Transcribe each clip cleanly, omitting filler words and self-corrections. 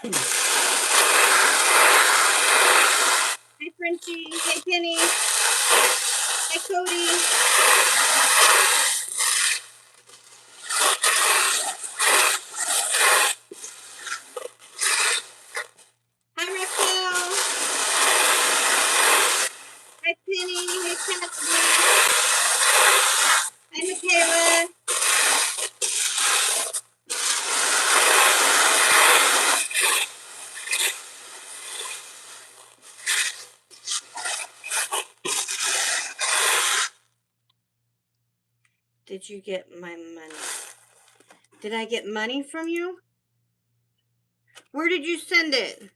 Hey, Frenchie. Hey, Penny. Hey, Cody. Hi, Raquel. Hi, Penny. Hey, Cassidy. Hi, Michaela. Did you get my money? Did I get money from you? Where did you send it?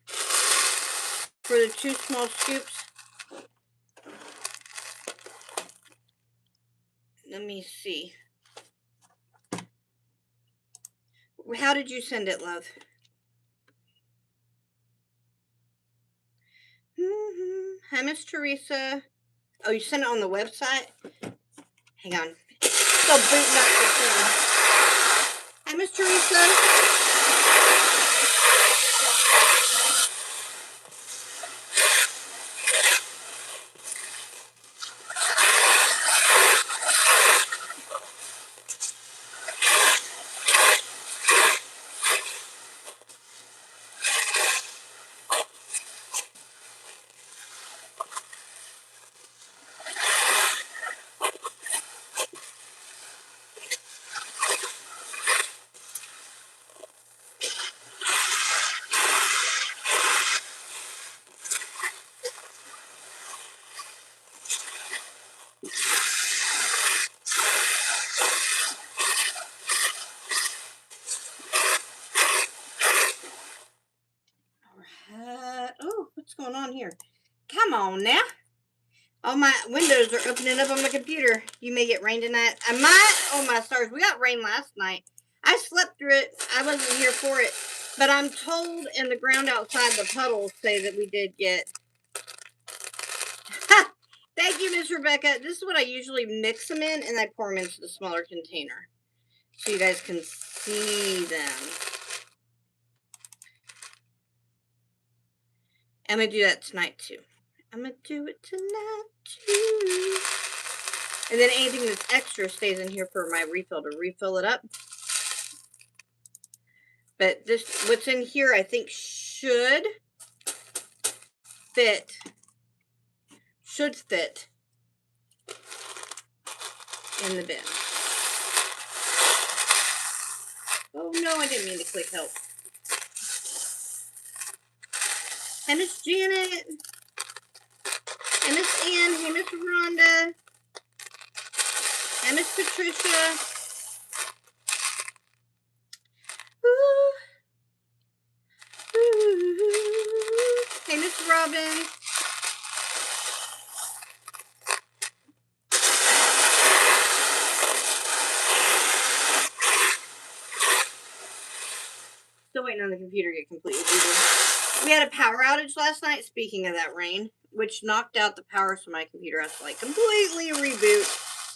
For the 2 small scoops? Let me see. How did you send it, love? Hi, Miss Teresa. Oh, you sent it on the website? Hang on. Still booting up the thing. Hi, Miss Teresa. Oh, what's going on here? Come on now. All my windows are opening up on my computer. You may get rain tonight. I might. Oh, my stars. We got rain last night. I slept through it. I wasn't here for it. But I'm told in the ground outside the puddles say that we did get. Thank you, Miss Rebecca. This is what I usually mix them in, and I pour them into the smaller container so you guys can see them. I'm going to do that tonight, too. I'm going to do it tonight, too. And then anything that's extra stays in here for my refill to refill it up. But this, what's in here, I think should fit. Should fit in the bin. Oh, no, I didn't mean to click help. Hi, Miss Janet. Hi, Miss Ann. Hey, Miss Rhonda. Hi, Miss Patricia. Ooh. Ooh. Hey, Miss Robin. Still waiting on the computer to get completely rebooted. We had a power outage last night, speaking of that rain, which knocked out the power, so my computer has to like completely reboot.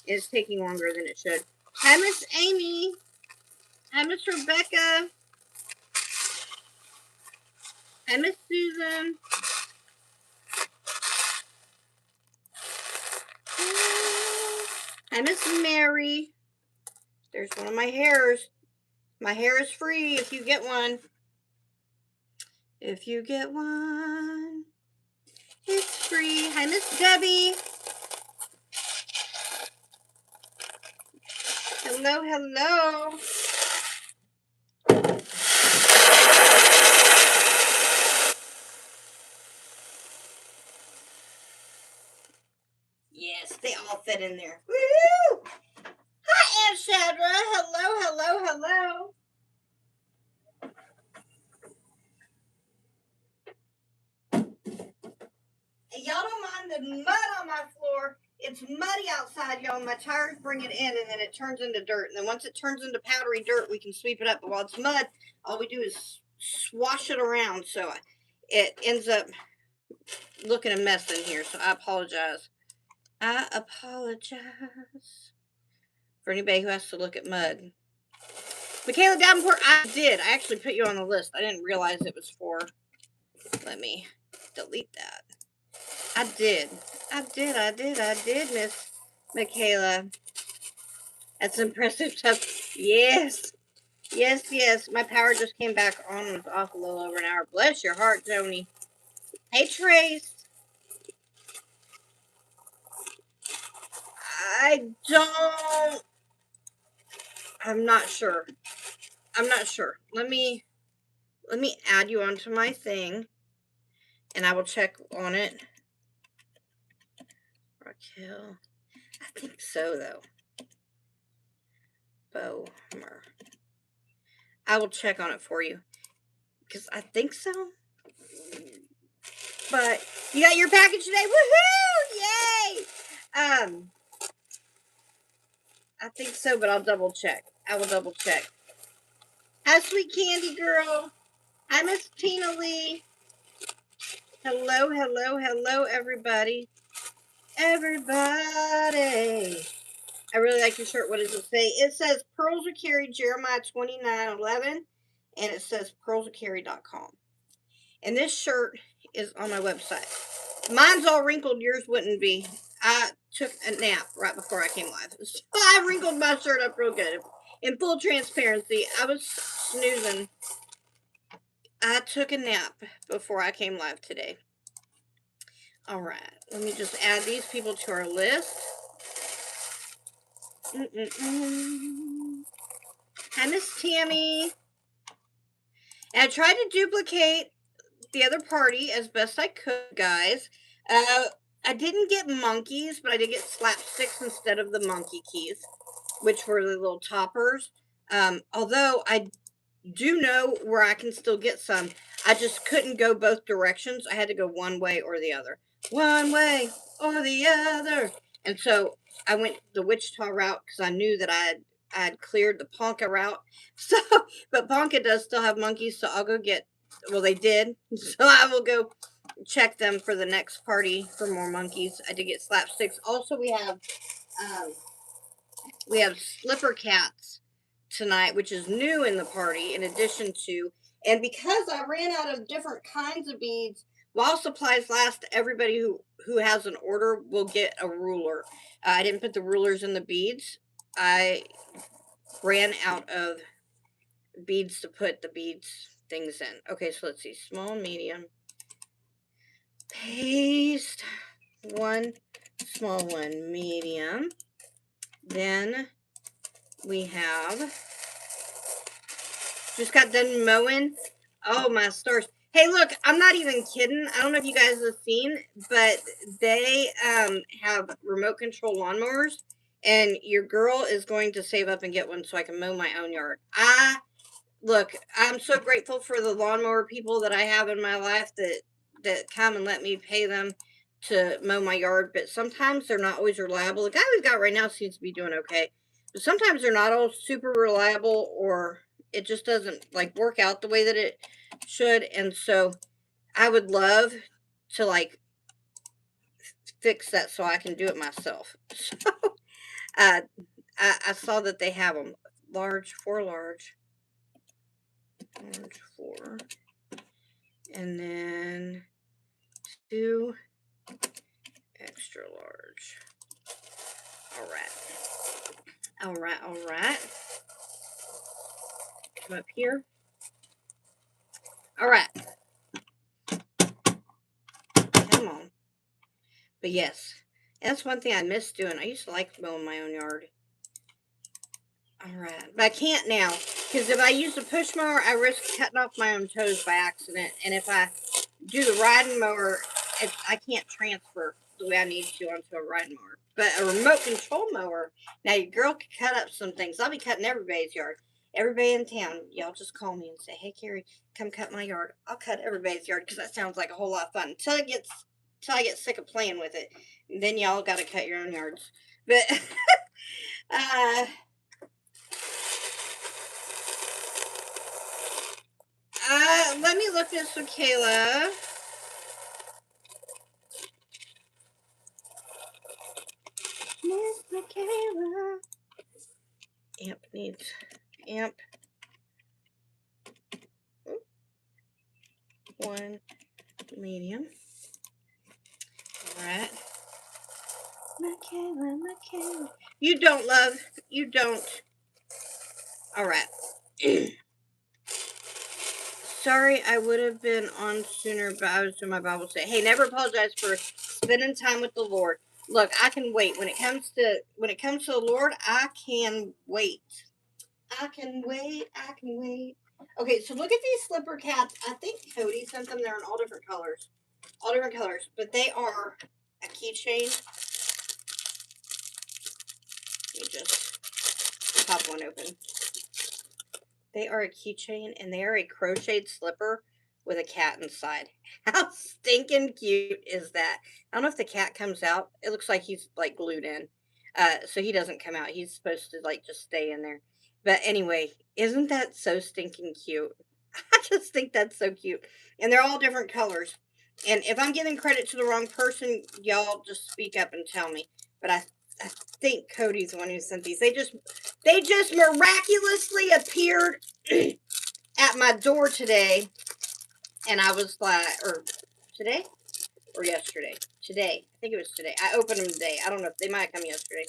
It's taking longer than it should. Hi, Miss Amy. Hi, Miss Rebecca. Hi, Miss Susan. Hi, Miss Mary. There's one of my hairs. My hair is free if you get one. If you get one, it's free. Hi, Miss Debbie. Hello, hello. Yes, they all fit in there. Woo! Hi, Aunt Shadra. Hello, hello, hello. Y'all don't mind the mud on my floor. It's muddy outside, y'all. My tires bring it in, and then it turns into dirt. And then once it turns into powdery dirt, we can sweep it up. But while it's mud, all we do is swash it around. So it ends up looking a mess in here. So I apologize. I apologize for anybody who has to look at mud. Michaela Davenport, I did. I actually put you on the list. I didn't realize it was for. Let me delete that. I did, Miss Michaela. That's impressive stuff. Yes. My power just came back on and was off a little over an hour. Bless your heart, Joni. Hey, Trace. I'm not sure. Let me add you onto my thing, and I will check on it. Raquel. I think so, though. Bomer. I will check on it for you, because I think so. But you got your package today. Woohoo! Yay! I think so, but I'll double check. I will double check. Hi, sweet candy girl. Hi, Miss Tina Lee. Hello, everybody. Everybody. I really like your shirt. What does it say? It says PearlsWithCarey, Jeremiah 29:11, and it says PearlsWithCarey.com. And this shirt is on my website. Mine's all wrinkled. Yours wouldn't be. I took a nap right before I came live. So I wrinkled my shirt up real good. In full transparency, I was snoozing. I took a nap before I came live today. All right. Let me just add these people to our list. Hi, Miss Tammy. And I tried to duplicate the other party as best I could, guys. I didn't get monkeys, but I did get slapsticks instead of the monkey keys, which were the little toppers. Although I do know where I can still get some. I just couldn't go both directions. I had to go one way or the other. One way or the other. And so I went the Wichita route because I knew that I had cleared the Ponca route. So, but Ponca does still have monkeys, so I'll go get, well, they did. So I will go check them for the next party for more monkeys. I did get slapsticks. Also, we have slipper cats tonight, which is new in the party, in addition to, and because I ran out of different kinds of beads, while supplies last, everybody who has an order will get a ruler. I didn't put the rulers in the beads. I ran out of beads to put the beads things in. Okay, so let's see. Small, medium. Paste. One small, one medium. Then we have just got done mowing. Oh, my stars. Hey, look, I'm not even kidding. I don't know if you guys have seen, but they have remote control lawnmowers, and your girl is going to save up and get one so I can mow my own yard. Look, I'm so grateful for the lawnmower people that I have in my life that come and let me pay them to mow my yard, but sometimes they're not always reliable. The guy we've got right now seems to be doing okay, but sometimes they're not all super reliable, or it just doesn't like work out the way that it should. And so I would love to like fix that so I can do it myself. So I saw that they have them large, 4 large, 4, and then 2 extra large. All right. Come up here. All right. Come on. But yes, that's one thing I miss doing. I used to like mowing my own yard. All right. But I can't now, because if I use a push mower, I risk cutting off my own toes by accident. And if I do the riding mower, I can't transfer the way I need to onto a riding mower. But a remote control mower, now your girl can cut up some things. I'll be cutting everybody's yard. Everybody in town, y'all just call me and say, hey, Carrie, come cut my yard. I'll cut everybody's yard because that sounds like a whole lot of fun. Until I get sick of playing with it. Then y'all got to cut your own yards. But, let me look this for Kayla. Miss Michaela. Amp needs amp. one medium. All right. Michaela. You don't, love. You don't. All right. Sorry, I would have been on sooner, but I was doing my Bible study. Hey, never apologize for spending time with the Lord. Look, I can wait. When it comes to the Lord, I can wait. I can wait. Okay, so look at these slipper caps. I think Cody sent them. They're in all different colors. But they are a keychain. Let me just pop one open. They are a keychain, and they are a crocheted slipper with a cat inside. How stinking cute is that? I don't know if the cat comes out. It looks like he's like glued in. So he doesn't come out. He's supposed to like just stay in there. But anyway, isn't that so stinking cute? I just think that's so cute. And they're all different colors. And if I'm giving credit to the wrong person, y'all just speak up and tell me. But I think Cody's the one who sent these. They just miraculously appeared at my door today. And I was like, or today or yesterday? Today. I think it was today. I opened them today. I don't know if they might have come yesterday.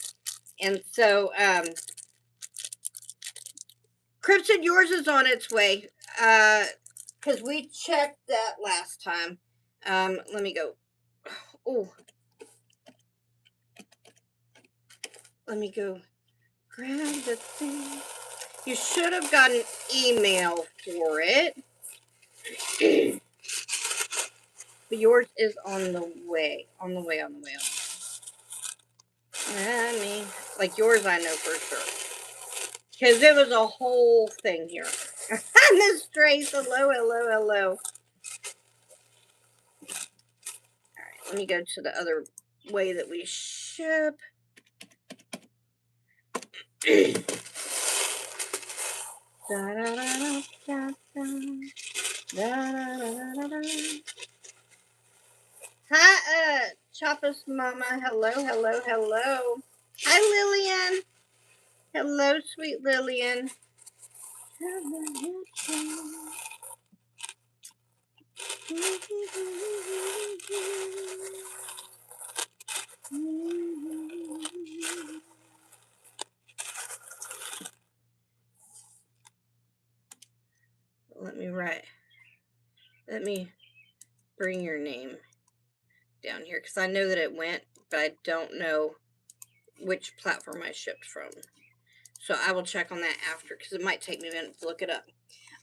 And so, Crib said yours is on its way. Because we checked that last time. Let me go. Oh. Let me go grab the thing. You should have got an email for it. But yours is on the way. Like yours I know for sure. Because it was a whole thing here. Miss Trace, hello. Alright, let me go to the other way that we ship. Hi, Choppa's mama. Hello. Hi, Lillian. Hello, sweet Lillian. Let me bring your name down here because I know that it went, but I don't know which platform I shipped from. So I will check on that after because it might take me a minute to look it up.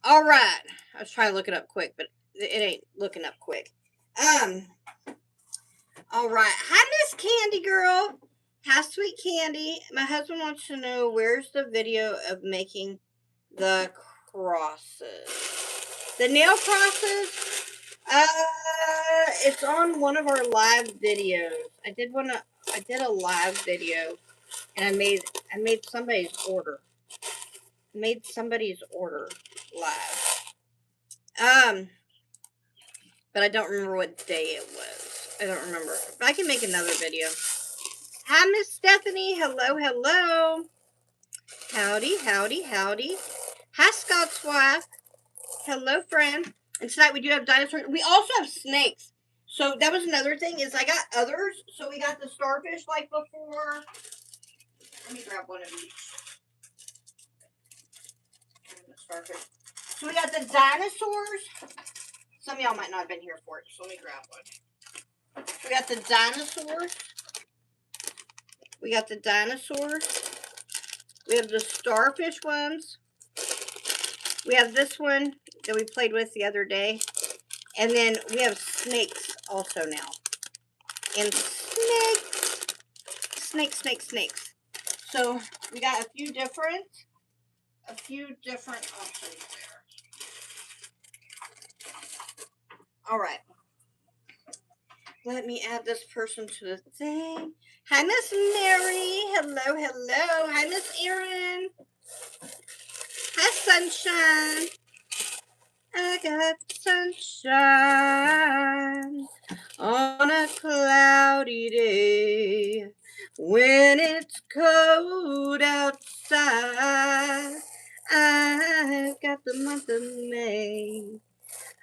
All right. I was trying to look it up quick, but it ain't looking up quick. All right. Hi, Miss Candy Girl. Hi, sweet Candy. My husband wants to know where's the video of making the crosses. The nail crosses? It's on one of our live videos. I did a live video, and I made somebody's order. Live. But I don't remember what day it was. I don't remember. But I can make another video. Hi, Miss Stephanie. Hello. Howdy. Hi, Scott's wife. Hello, friend. And tonight we do have dinosaurs. We also have snakes. So that was another thing is I got others. So we got the starfish like before. Let me grab one of each. Starfish. So we got the dinosaurs. Some of y'all might not have been here for it, so let me grab one. We got the dinosaurs. We have the starfish ones. We have this one that we played with the other day. And then we have snakes also now. And snakes. So we got a few different options there. All right. Let me add this person to the thing. Hi, Miss Mary. Hello. Hi, Miss Erin. Hi, sunshine. I got sunshine on a cloudy day when it's cold outside. I've got the month of May.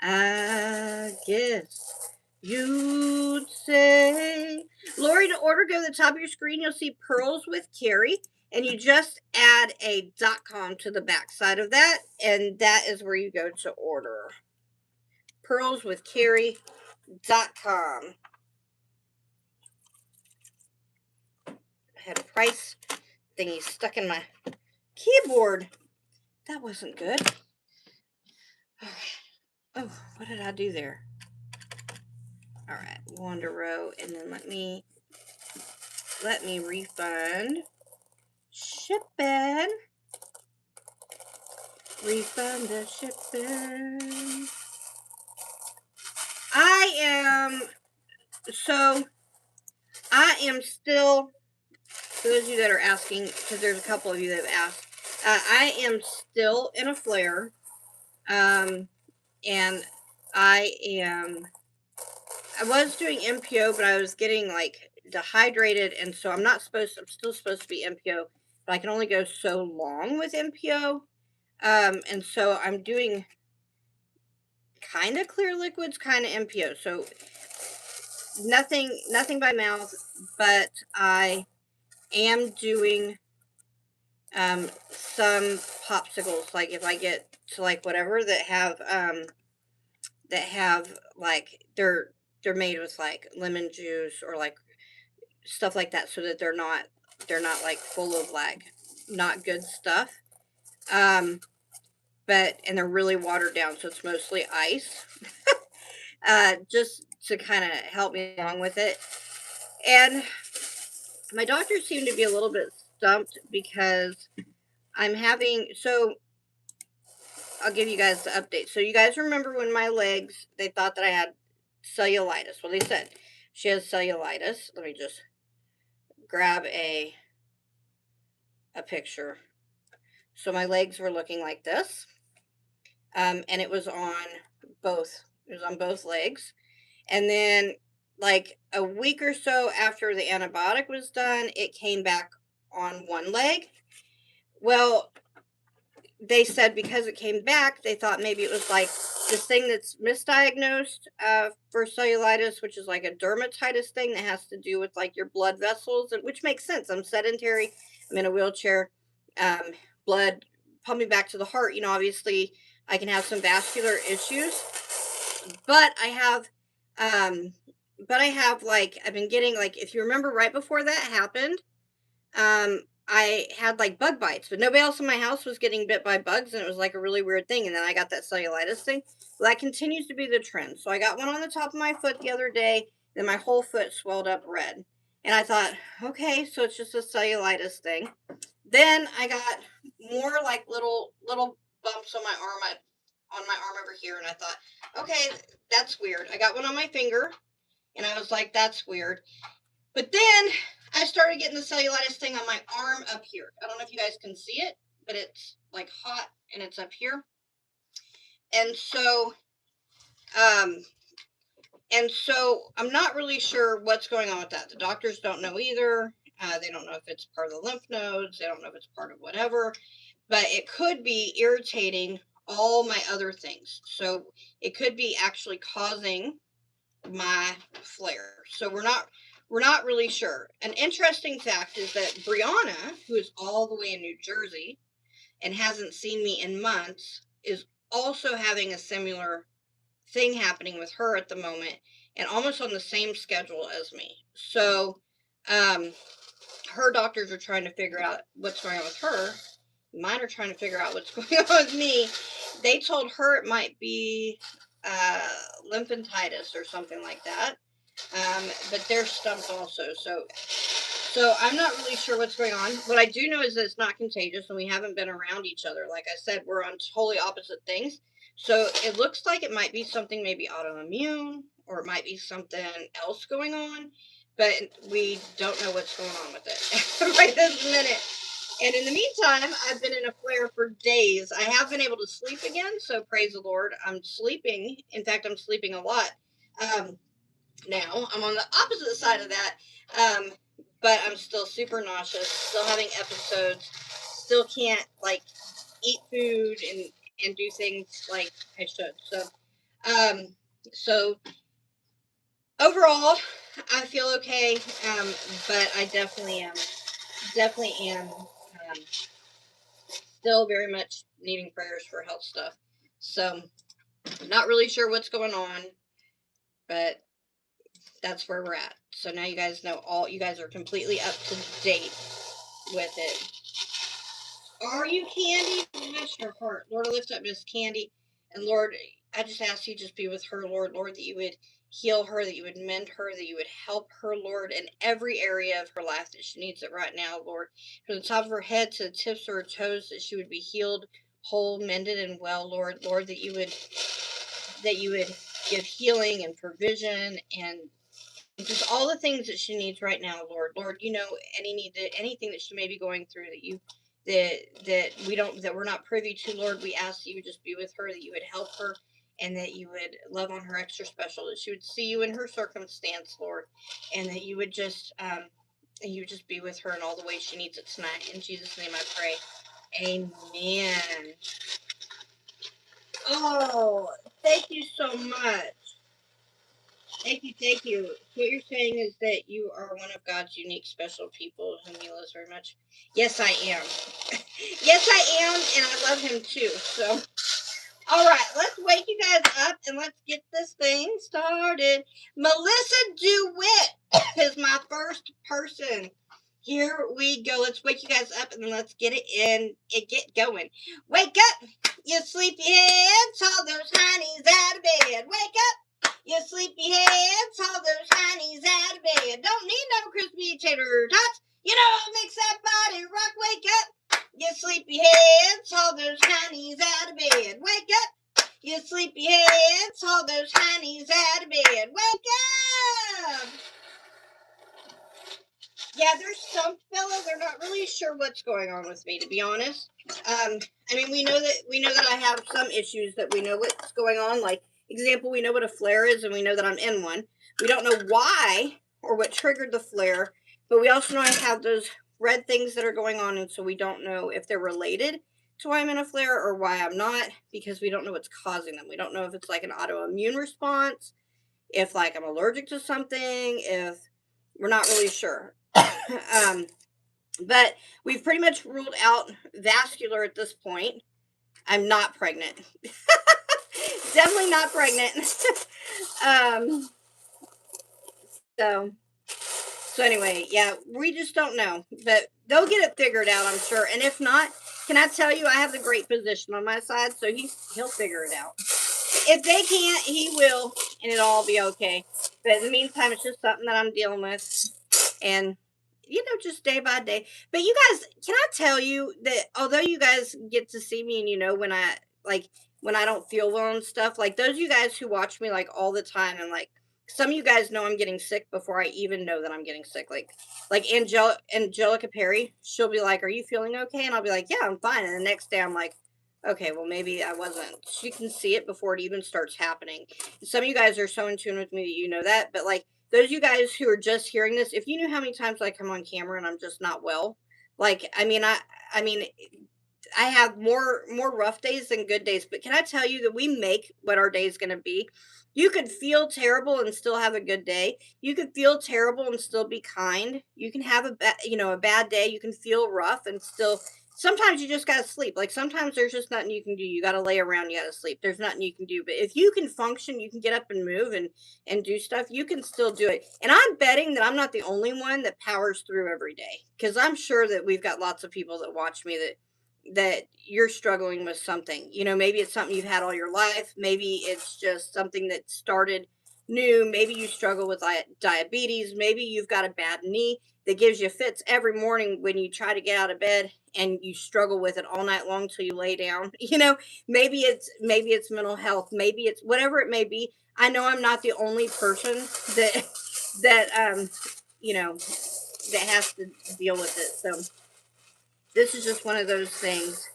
I've guess you'd say. Lori, to order, go to the top of your screen. You'll see Pearls with Carey, and you just add a .com to the back side of that, and that is where you go to order. PearlsWithCarey.com. I had a price thingy stuck in my keyboard. That wasn't good. Oh, what did I do there? All right, one row, and then let me refund. Shipping. Refund the shipping. I am still, for those of you that are asking, because there's a couple of you that have asked, I am still in a flare, and I was doing MPO, but I was getting like dehydrated, and so I'm still supposed to be MPO, but I can only go so long with MPO, and so I'm doing kind of clear liquids, kind of MPO, so nothing by mouth, but I am doing some popsicles, like if I get to like whatever that have like they're made with like lemon juice or like stuff like that, so that they're not like full of like not good stuff, but and they're really watered down, so it's mostly ice. Just to kind of help me along with it. And my doctor seemed to be a little bit stumped because I'm having, so I'll give you guys the update. So you guys remember when my legs, they thought that I had cellulitis. Well, they said she has cellulitis. Let me just grab a picture. So my legs were looking like this. And it was on both. It was on both legs. And then like a week or so after the antibiotic was done, it came back on one leg. Well, they said because it came back, they thought maybe it was like this thing that's misdiagnosed for cellulitis, which is like a dermatitis thing that has to do with like your blood vessels, which makes sense. I'm sedentary. I'm in a wheelchair. Blood pumping back to the heart. You know, obviously I can have some vascular issues, but I have like, I've been getting like, if you remember right before that happened, I had like bug bites, but nobody else in my house was getting bit by bugs, and it was like a really weird thing. And then I got that cellulitis thing. Well, that continues to be the trend. So I got one on the top of my foot the other day, then my whole foot swelled up red. And I thought, okay, so it's just a cellulitis thing. Then I got more like little bumps on my arm over here, and I thought, okay, that's weird. I got one on my finger, and I was like, that's weird. But then I started getting the cellulitis thing on my arm up here. I don't know if you guys can see it, but it's like hot and it's up here. And so I'm not really sure what's going on with that. The doctors don't know either. They don't know if it's part of the lymph nodes. They don't know if it's part of whatever, but it could be irritating all my other things. So it could be actually causing my flare. So we're not really sure. An interesting fact is that Brianna, who is all the way in New Jersey and hasn't seen me in months, is also having a similar thing happening with her at the moment, and almost on the same schedule as me. So her doctors are trying to figure out what's going on with her. Mine are trying to figure out what's going on with me. They told her it might be lymphangitis or something like that. But they're stumped also. So I'm not really sure what's going on. What I do know is that it's not contagious, and we haven't been around each other. Like I said, we're on totally opposite things. So it looks like it might be something maybe autoimmune, or it might be something else going on, but we don't know what's going on with it right this minute. And in the meantime, I've been in a flare for days. I have been able to sleep again, so praise the Lord. I'm sleeping. In fact, I'm sleeping a lot. Now I'm on the opposite side of that, but I'm still super nauseous, still having episodes, still can't like eat food and do things like I should. So So overall, I feel okay, but I definitely am still very much needing prayers for health stuff. So not really sure what's going on, but that's where we're at. So now you guys know, all you guys are completely up to date with it. Are you, Candy? Bless her heart. Lord, I lift up Miss Candy. And Lord, I just ask you just be with her, Lord. Lord, that you would heal her, that you would mend her, that you would help her, Lord, in every area of her life that she needs it right now, Lord. From the top of her head to the tips of her toes, that she would be healed, whole, mended, and well, Lord. Lord, that you would give healing and provision and just all the things that she needs right now, Lord. Lord, you know anything that she may be going through that we're not privy to, Lord. We ask that you would just be with her, that you would help her, and that you would love on her extra special, that she would see you in her circumstance, Lord, and that you would just be with her in all the ways she needs it tonight. In Jesus' name I pray. Amen. Oh, thank you so much. Thank you, thank you. What you're saying is that you are one of God's unique, special people whom He loves very much. Yes, I am. Yes, I am, and I love Him too. So, all right, let's wake you guys up and let's get this thing started. Melissa DeWitt is my first person. Here we go. Let's wake you guys up and then let's get it in. Get going. Wake up, you sleepyheads. All those honeys out of bed. Wake up, you sleepyheads. All those honeys out of bed. Don't need no crispy tater tots. You know what makes that body rock. Wake up, you sleepyheads. All those honeys out of bed. Wake up, you sleepyheads. All those honeys out of bed. Wake up. Yeah, there's some fellas they're not really sure what's going on with me, to be honest. I mean, we know that I have some issues, that we know what's going on. Like, example, we know what a flare is, and we know that I'm in one. We don't know why or what triggered the flare, but we also know I have those red things that are going on, and so we don't know if they're related to why I'm in a flare or why I'm not, because we don't know what's causing them. We don't know if it's like an autoimmune response, if like I'm allergic to something, if we're not really sure. But we've pretty much ruled out vascular at this point. I'm not pregnant. Definitely not pregnant. um, so anyway, yeah, we just don't know. But they'll get it figured out, I'm sure. And if not, can I tell you, I have the great physician on my side, so he'll figure it out. If they can't, he will, and it'll all be okay. But in the meantime, it's just something that I'm dealing with. And just day by day. But you guys, can I tell you that although you guys get to see me and when I don't feel well and stuff, like those of you guys who watch me like all the time, and like some of you guys know I'm getting sick before I even know that I'm getting sick. Like Angelica Perry, she'll be like, "Are you feeling okay?" And I'll be like, "Yeah, I'm fine." And the next day I'm like, "Okay, well maybe I wasn't." She can see it before it even starts happening. Some of you guys are so in tune with me that you know that, but like those of you guys who are just hearing this, if you knew how many times I come on camera and I'm just not well, like I mean I have more rough days than good days, but can I tell you that we make what our day is going to be? You could feel terrible and still have a good day. You could feel terrible and still be kind. You can have a bad day. You can feel rough and still. Sometimes you just gotta sleep. Like sometimes there's just nothing you can do. You gotta lay around. You gotta sleep. There's nothing you can do. But if you can function, you can get up and move and do stuff. You can still do it. And I'm betting that I'm not the only one that powers through every day, because I'm sure that we've got lots of people that watch me that you're struggling with something. Maybe it's something you've had all your life. Maybe it's just something that started new. Maybe you struggle with diabetes. Maybe you've got a bad knee that gives you fits every morning when you try to get out of bed, and you struggle with it all night long till you lay down. Maybe it's mental health. Maybe it's whatever it may be. I know I'm not the only person that that you know that has to deal with it. So this is just one of those things.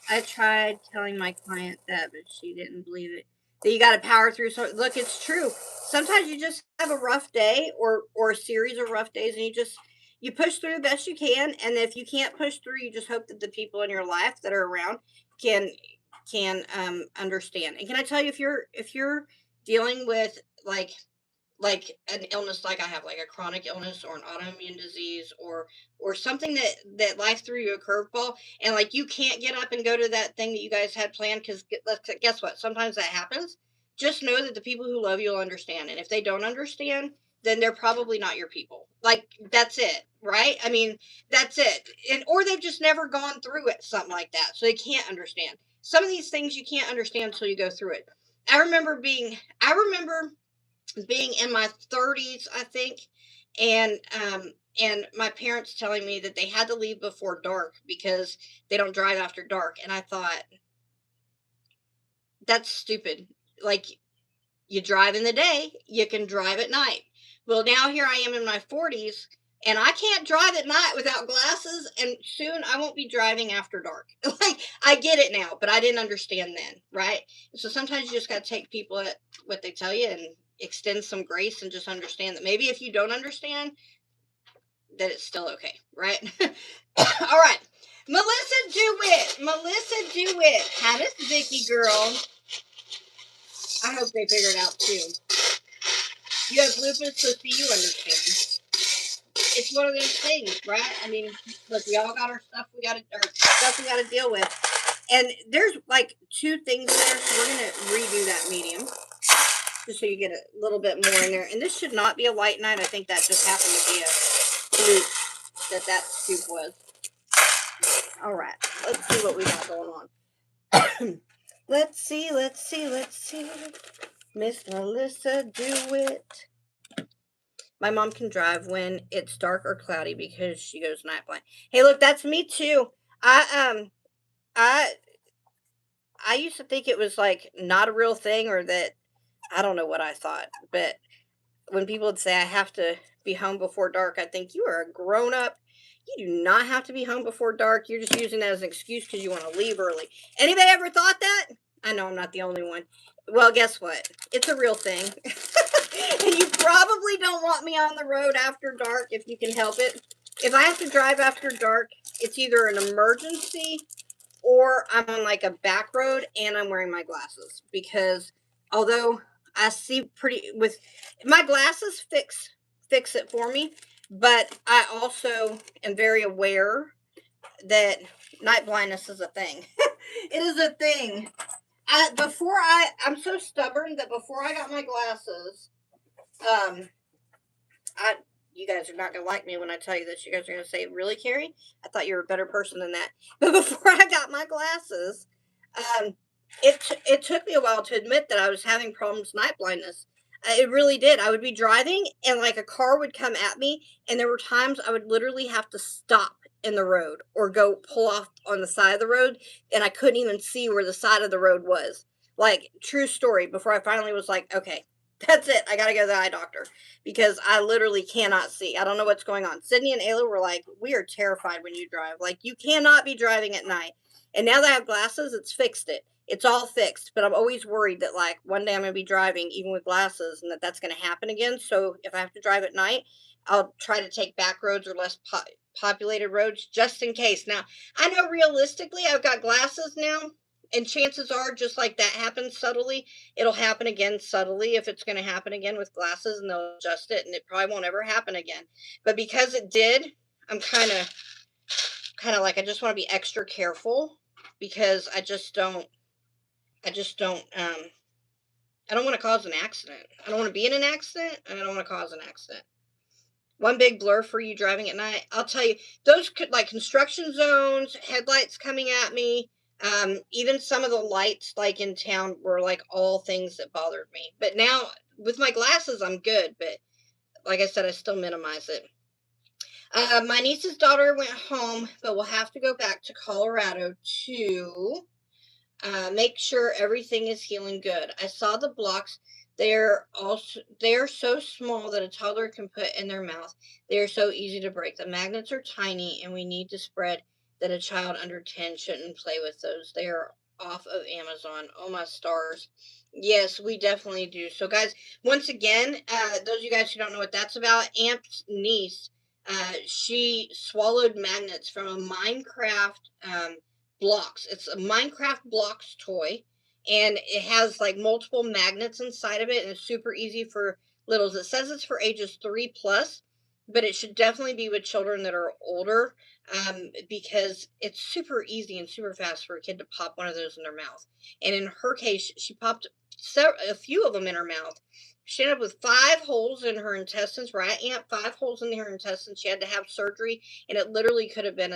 I tried telling my client that, but she didn't believe it. That you got to power through. So look, it's true. Sometimes you just have a rough day or a series of rough days, and you push through the best you can. And if you can't push through, you just hope that the people in your life that are around can can understand. And can I tell you, if you're dealing with like an illness like I have, like a chronic illness or an autoimmune disease or something that life threw you a curveball, and like you can't get up and go to that thing that you guys had planned because guess what? Sometimes that happens. Just know that the people who love you will understand, and if they don't understand, then they're probably not your people. Like that's it, right? I mean, that's it, and or they've just never gone through it, something like that, so they can't understand. Some of these things you can't understand until you go through it. I remember being in my 30s, I think, and and my parents telling me that they had to leave before dark because they don't drive after dark, and I thought that's stupid. Like you drive in the day, you can drive at night. Well, now here I am in my 40s, and I can't drive at night without glasses, and soon I won't be driving after dark. Like, I get it now, but I didn't understand then, right? So sometimes you just got to take people at what they tell you and extend some grace and just understand that maybe if you don't understand, that it's still okay, right? All right. Melissa DeWitt. Melissa DeWitt. How does Vicky girl? I hope they figure it out too. You have lupus, so see, you understand. It's one of those things, right? I mean, look, we all got our stuff we gotta deal with. And there's like 2 things there, so we're gonna redo that medium. Just so you get a little bit more in there. And this should not be a white knight. I think that just happened to be a fluke that scoop was. All right, let's see what we got going on. Let's see. Miss Melissa DeWitt. My mom can drive when it's dark or cloudy because she goes night blind. Hey, look, that's me too. I I used to think it was like not a real thing, or that I don't know what I thought, but when people would say I have to be home before dark, I think you are a grown up. You do not have to be home before dark. You're just using that as an excuse because you want to leave early. Anybody ever thought that? I know I'm not the only one. Well, guess what? It's a real thing. And you probably don't want me on the road after dark if you can help it. If I have to drive after dark, it's either an emergency or I'm on like a back road and I'm wearing my glasses, because although I see pretty with my glasses fix it for me, but I also am very aware that night blindness is a thing. It is a thing. I'm so stubborn that before I got my glasses, I you guys are not gonna like me when I tell you this. You guys are gonna say, "Really, Carrie? I thought you were a better person than that." But before I got my glasses, it took me a while to admit that I was having problems night blindness. It really did. I would be driving and like a car would come at me, and there were times I would literally have to stop in the road or go pull off on the side of the road, and I couldn't even see where the side of the road was. Like, true story. Before I finally was like, okay, that's it. I gotta go to the eye doctor because I literally cannot see. I don't know what's going on. Sydney and Ayla were like, we are terrified when you drive. Like, you cannot be driving at night. And now that I have glasses, it's fixed it. It's all fixed. But I'm always worried that, like, one day I'm going to be driving even with glasses and that's going to happen again. So if I have to drive at night, I'll try to take back roads or less populated roads just in case. Now, I know realistically I've got glasses now. And chances are, just like that happens subtly, it'll happen again subtly if it's going to happen again with glasses, and they'll adjust it, and it probably won't ever happen again. But because it did, I'm kind of like, I just want to be extra careful because I don't want to cause an accident. I don't want to be in an accident, and I don't want to cause an accident. One big blur for you driving at night. I'll tell you, those could, like construction zones, headlights coming at me. Even some of the lights like in town were like all things that bothered me. But now with my glasses, I'm good. But like I said, I still minimize it. My niece's daughter went home, but we'll have to go back to Colorado to make sure everything is healing good. I saw the blocks. They're so small that a toddler can put in their mouth. They are so easy to break. The magnets are tiny, and we need to spread that a child under 10 shouldn't play with those. They are off of Amazon. Oh, my stars. Yes, we definitely do. So, guys, once again, those of you guys who don't know what that's about, Amp's niece, she swallowed magnets from a Minecraft blocks. It's a Minecraft blocks toy, and it has like multiple magnets inside of it, and it's super easy for littles. It says it's for ages 3+, but it should definitely be with children that are older, because it's super easy and super fast for a kid to pop one of those in their mouth. And in her case, she popped a few of them in her mouth. She ended up with 5 holes in her intestines, right, Aunt? 5 holes in her intestines. She had to have surgery, and it literally could have been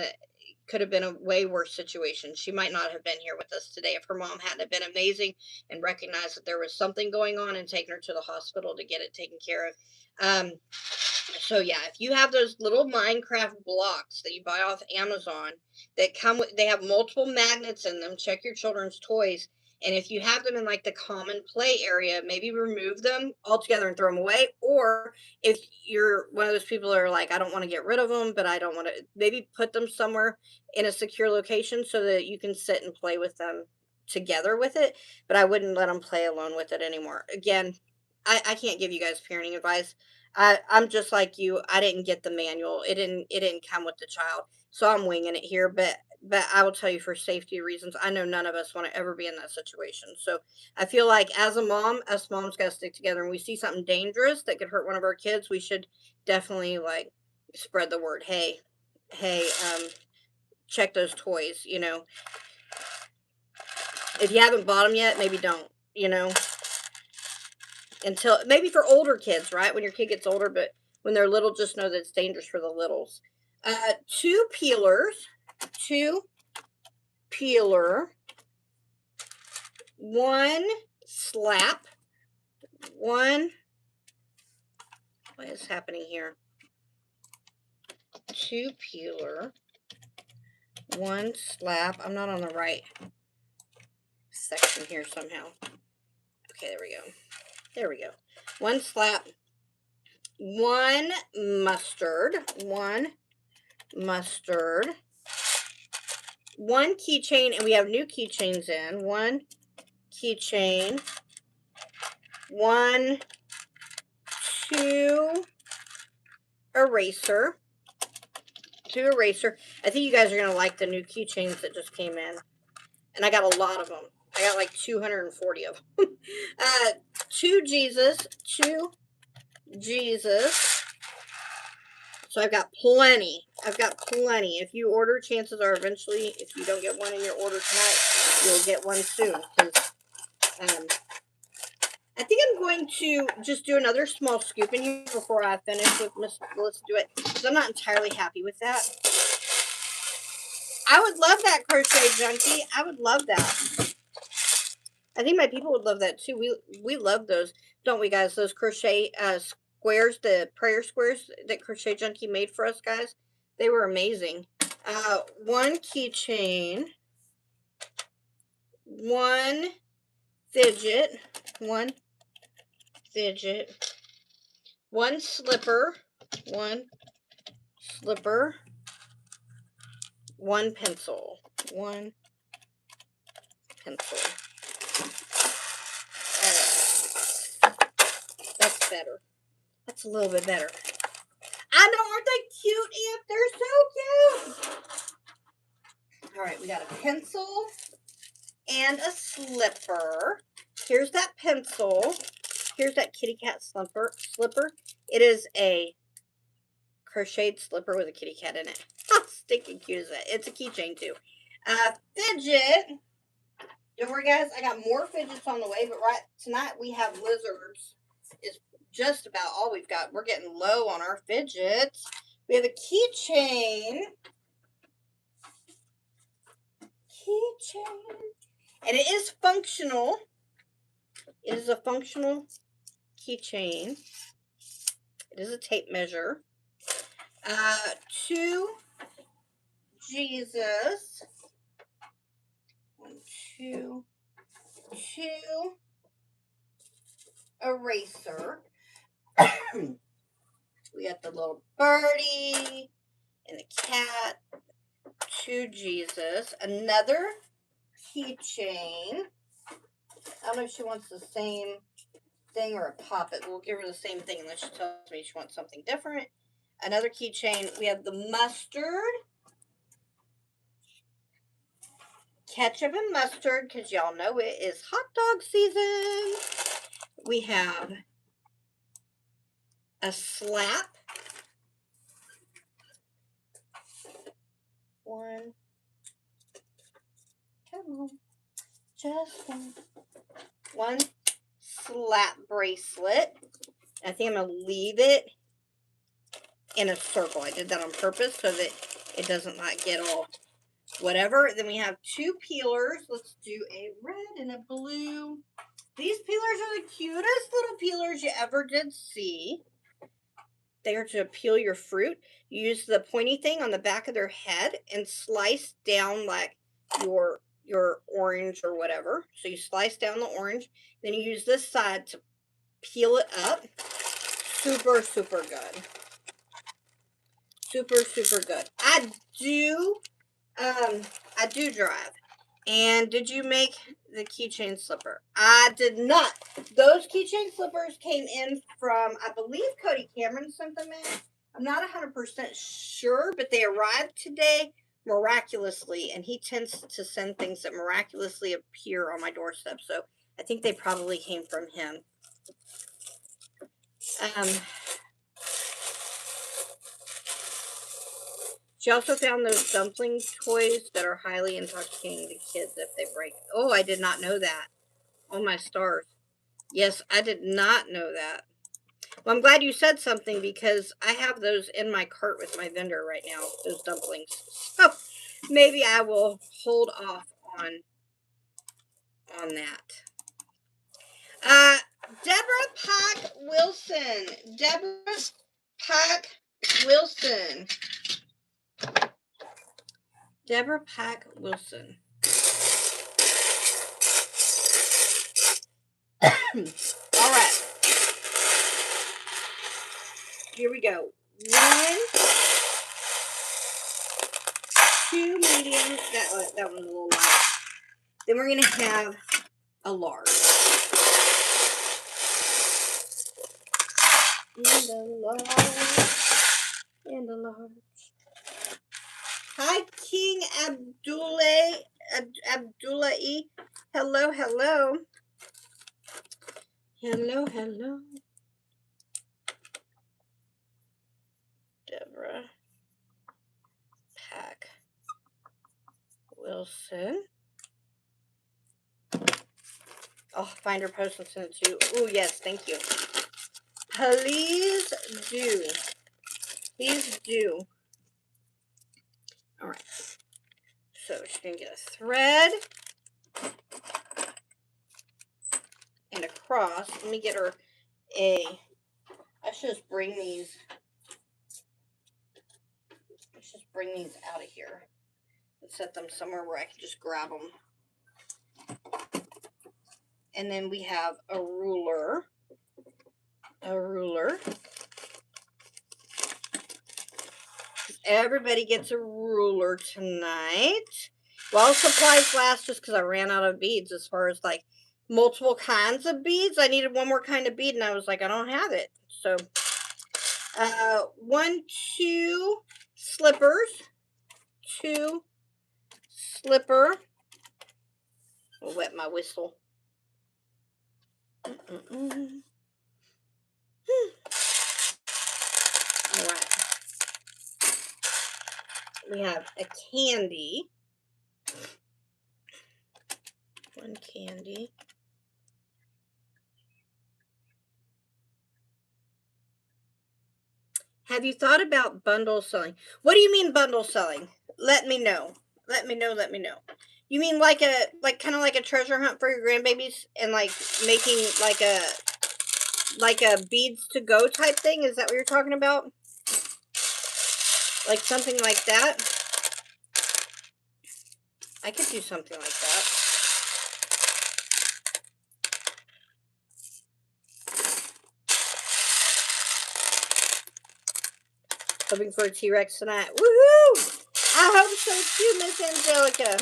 a way worse situation. She might not have been here with us today if her mom hadn't been amazing and recognized that there was something going on and taken her to the hospital to get it taken care of. So yeah, if you have those little Minecraft blocks that you buy off Amazon that come with, they have multiple magnets in them. Check your children's toys. And if you have them in like the common play area, maybe remove them altogether and throw them away. Or if you're one of those people that are like, I don't want to get rid of them, but I don't want to, maybe put them somewhere in a secure location so that you can sit and play with them together with it. But I wouldn't let them play alone with it anymore. Again, I can't give you guys parenting advice. I'm just like you. I didn't get the manual. It didn't come with the child. So I'm winging it here, but I will tell you, for safety reasons, I know none of us want to ever be in that situation. So I feel like as a mom, us moms got to stick together, and we see something dangerous that could hurt one of our kids, we should definitely like spread the word. Hey, check those toys, If you haven't bought them yet, maybe don't, until maybe for older kids, right? When your kid gets older, but when they're little, just know that it's dangerous for the littles. 2 peelers, 2 peeler, 1 slap, 1, what is happening here? 2 peeler, 1 slap. I'm not on the right section here somehow. Okay, there we go. There we go. 1 slap, 1 mustard, 1 mustard, 1 keychain, and we have new keychains in. 1 keychain, 1, 2 eraser, 2 eraser. I think you guys are going to like the new keychains that just came in. And I got a lot of them. I got like 240 of them. 2 Jesus, 2 Jesus. So I've got plenty. I've got plenty. If you order, chances are eventually, if you don't get one in your order tonight, you'll get one soon. Because I think I'm going to just do another small scoop in here before I finish with Miss Melissa do it. Because I'm not entirely happy with that. I would love that, Crochet Junkie. I would love that. I think my people would love that too. We love those, don't we, guys? Those crochet squares, the prayer squares that Crochet Junkie made for us, guys. They were amazing. 1 keychain, 1 fidget, 1 fidget, 1 slipper, 1 slipper, 1 pencil, 1 pencil. That's better. That's a little bit better. I know, aren't they cute, Aunt? They're so cute. All right, we got a pencil and a slipper. Here's that pencil. Here's that kitty cat slipper. It is a crocheted slipper with a kitty cat in it. How stinking cute is that? It's a keychain too. Fidget. Don't worry, guys. I got more fidgets on the way, but right tonight we have lizards. Is just about all we've got. We're getting low on our fidgets. We have a keychain. And it is functional. It is a functional keychain. It is a tape measure. 2 Jesus. 1, 2. 2 eraser. We got the little birdie and the cat. 2 Jesus. Another keychain. I don't know if she wants the same thing or a poppet. We'll give her the same thing unless she tells me she wants something different. Another keychain. We have the mustard. ketchup and mustard, because y'all know it is hot dog season. We have a slap. One. Come on. Just one. One slap bracelet. I think I'm going to leave it in a circle. I did that on purpose so that it doesn't like get all whatever. Then we have 2 peelers. Let's do a red and a blue. These peelers are the cutest little peelers you ever did see. They are to peel your fruit. You use the pointy thing on the back of their head and slice down like your orange or whatever. So you slice down the orange. Then you use this side to peel it up. Super, super good. Super, super good. I do drive. And did you make the keychain slipper? I did not. Those keychain slippers came in from, I believe Cody Cameron sent them in. I'm not 100% sure, but they arrived today miraculously. And he tends to send things that miraculously appear on my doorstep. So I think they probably came from him. She also found those dumpling toys that are highly intoxicating to kids if they break. Oh, I did not know that. Oh, my stars. Yes, I did not know that. Well, I'm glad you said something because I have those in my cart with my vendor right now, those dumplings. So maybe I will hold off on that. Deborah Pack Wilson. Deborah Pack Wilson. Deborah Pack Wilson. All right. Here we go. 1, 2 mediums. That one's a little light. Then we're going to have a large. And a large. Hi, King Abdullah E. Hello, hello. Hello, hello. Deborah Pack Wilson. I'll find her post and send it to you. Oh, yes, thank you. Please do. Please do. All right. So she's going to get a thread and a cross. Let me get her I should just bring these. Let's just bring these out of here and set them somewhere where I can just grab them. And then we have a ruler. Everybody gets a ruler tonight. While supplies last, just because I ran out of beads as far as like multiple kinds of beads. I needed one more kind of bead and I was like, I don't have it. So 1, 2 slippers. 2 slipper. I'll wet my whistle. All right. We have a candy. 1 candy. Have you thought about bundle selling? What do you mean bundle selling? Let me know. Let me know. You mean like kind of like a treasure hunt for your grandbabies and like making like a beads to go type thing? Is that what you're talking about? Like something like that? I could do something like that. Hoping for a T-Rex tonight. Woohoo! I hope so too, Miss Angelica.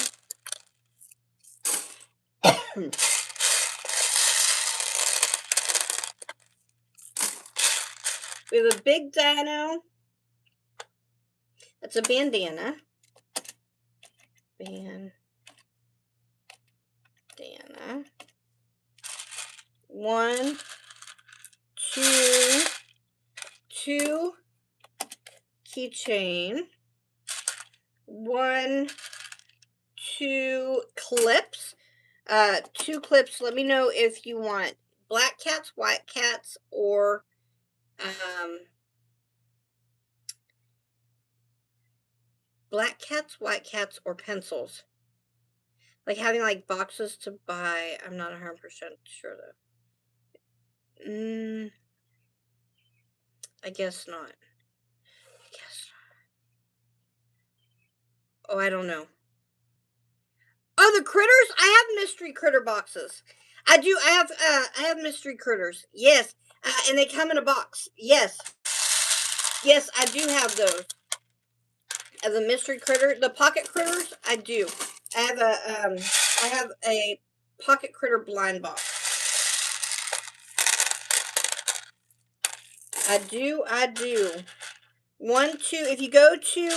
We have a big dino. That's a bandana. 1, 2 keychain, 1, 2 clips. 2 clips. Let me know if you want black cats, white cats, or black cats, white cats, or pencils. Like having like boxes to buy. I'm not 100% sure though. I guess not. Oh, I don't know. Oh, the critters? I have mystery critter boxes. I do. I have mystery critters. Yes. And they come in a box. Yes. Yes, I do have those. As a mystery critter, the pocket critters, I do. I have a pocket critter blind box. I do. 1, 2. If you go to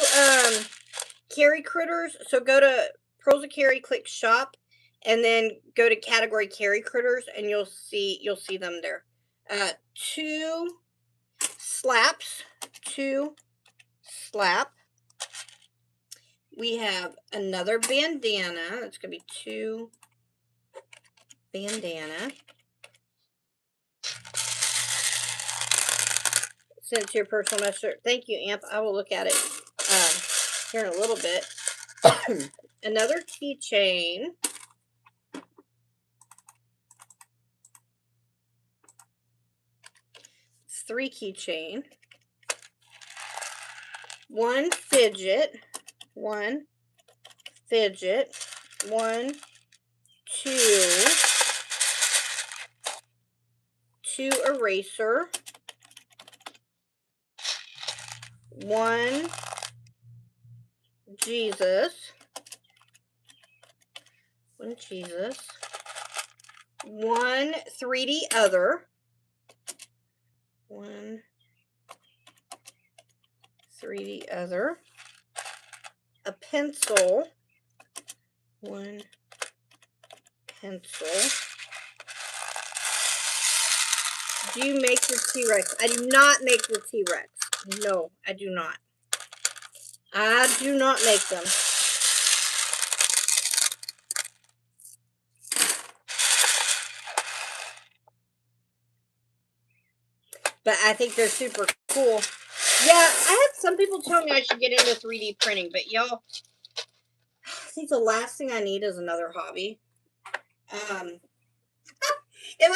Carey Critters, so go to PearlsWithCarey, click shop, and then go to category Carey Critters, and you'll see them there. 2 slaps, 2 slap. We have another bandana. That's gonna be 2 bandana. Send it to your personal messenger. Thank you, Amp. I will look at it here in a little bit. Another keychain. 3 keychain. 1 fidget. 1 fidget. 1, 2. 2 eraser. 1 Jesus. 1 Jesus. 1 3D other. 1 3D other. A pencil. 1 pencil. Do you make the T-Rex? I do not make the T-Rex. No, I do not. I do not make them. But I think they're super cool. Yeah, I had some people tell me I should get into 3D printing, but y'all, I think the last thing I need is another hobby. If I'm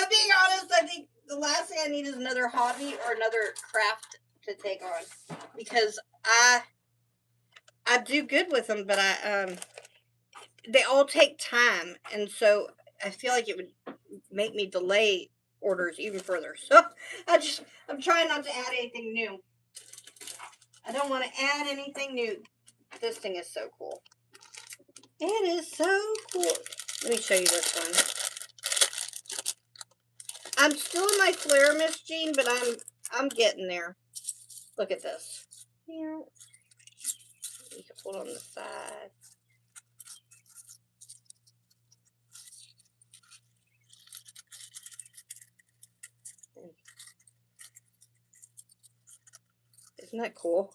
being honest, I think the last thing I need is another hobby or another craft to take on, because I do good with them, but they all take time, and so I feel like it would make me delay orders even further. So I'm trying not to add anything new. I don't want to add anything new. This thing is so cool. It is so cool. Let me show you this one. I'm still in my Flare Miss Jean, but I'm getting there. Look at this. Here. You can pull it on the side. Isn't that cool?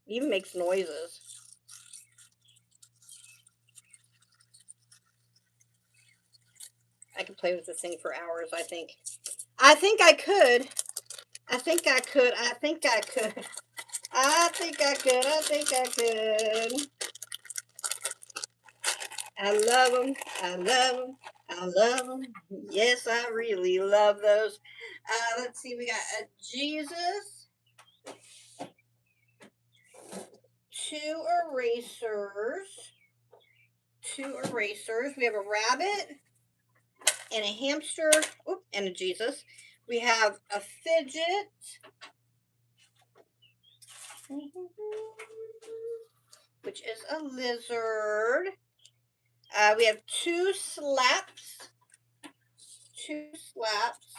It even makes noises. I could play with this thing for hours, I think. I think I could. I think I could. I think I could. I think I could. I think I could. I love them. I love them. I love them. Yes, I really love those. Let's see. We got a Jesus. 2 erasers. 2 erasers. We have a rabbit and a hamster. Oop, and a Jesus. We have a fidget. Which is a lizard. We have 2 slaps. 2 slaps.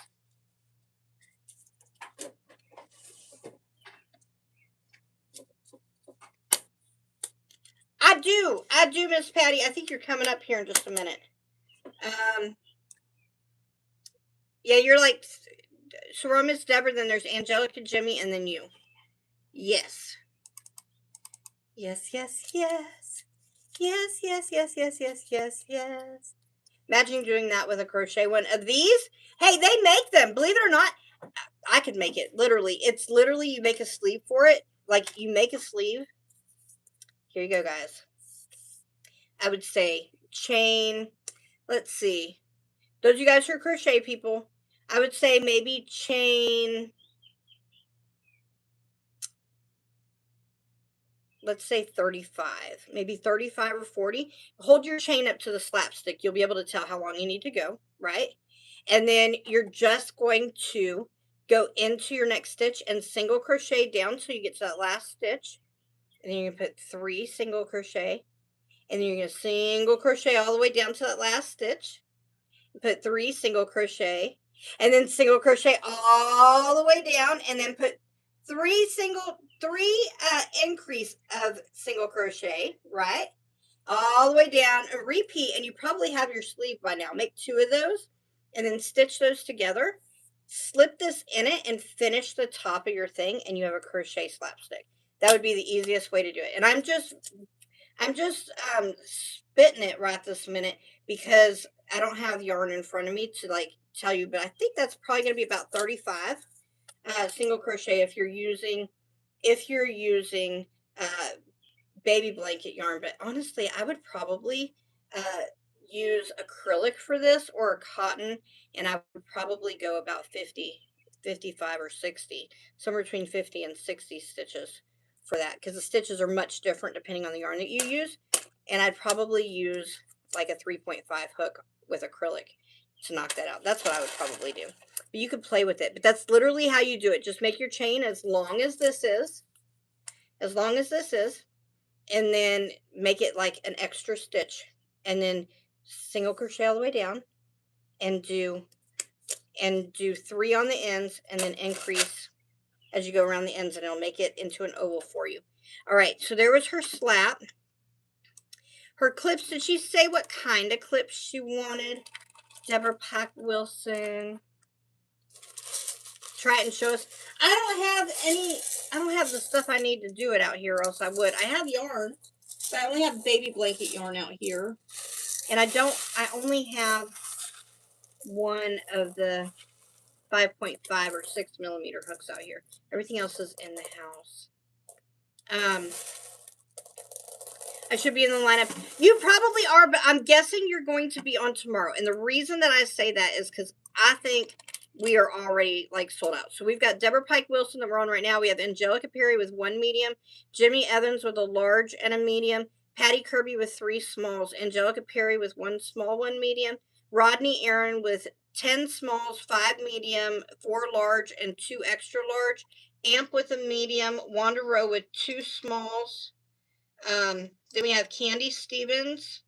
I do, Miss Patty. I think you're coming up here in just a minute. Yeah, you're like, so we're on Miss Deborah, then there's Angelica, Jimmy, and then you. Yes. Yes, yes, yes. Yes, yes, yes, yes, yes, yes, yes. Imagine doing that with a crochet one of these. Hey, they make them. Believe it or not, I could make it. Literally. It's literally you make a sleeve for it. Like you make a sleeve. Here you go, guys. I would say chain. Let's see. Those of you guys who are crochet people, I would say maybe chain, let's say 35, maybe 35 or 40. Hold your chain up to the slapstick. You'll be able to tell how long you need to go, right? And then you're just going to go into your next stitch and single crochet down till you get to that last stitch. And then you're going to put 3 single crochet. And then you're going to single crochet all the way down to that last stitch. Put 3 single crochet. And then single crochet all the way down. And then put 3 increase of single crochet, right? All the way down and repeat. And you probably have your sleeve by now. Make 2 of those and then stitch those together. Slip this in it and finish the top of your thing, and you have a crochet slapstick. That would be the easiest way to do it. And I'm just spitting it right this minute because I don't have yarn in front of me to like tell you, but I think that's probably going to be about 35 single crochet if you're using baby blanket yarn. But honestly, I would probably use acrylic for this or a cotton, and I would probably go about 50, 55 or 60, somewhere between 50 and 60 stitches for that, because the stitches are much different depending on the yarn that you use. And I'd probably use like a 3.5 hook with acrylic to knock that out. That's what I would probably do. But you could play with it. But that's literally how you do it. Just make your chain as long as this is, and then make it like an extra stitch, and then single crochet all the way down, and do 3 on the ends, and then increase as you go around the ends, and it'll make it into an oval for you. All right, so there was her slap. Her clips, did she say what kind of clips she wanted? Deborah Pack Wilson. Try it and show us. I don't have the stuff I need to do it out here, or else I would. I have yarn, but I only have baby blanket yarn out here. And I only have one of the 5.5 or 6 millimeter hooks out here. Everything else is in the house. I should be in the lineup. You probably are, but I'm guessing you're going to be on tomorrow. And the reason that I say that is because I think we are already like sold out. So we've got Deborah Pike Wilson that we're on right now. We have Angelica Perry with 1 medium, Jimmy Evans with a large and a medium, Patty Kirby with 3 smalls, Angelica Perry with 1 small, 1 medium, Rodney Aaron with 10 smalls, 5 medium, 4 large, and 2 extra large, Amp with a medium, Wanda Rowe with 2 smalls. Then we have Candy Stevens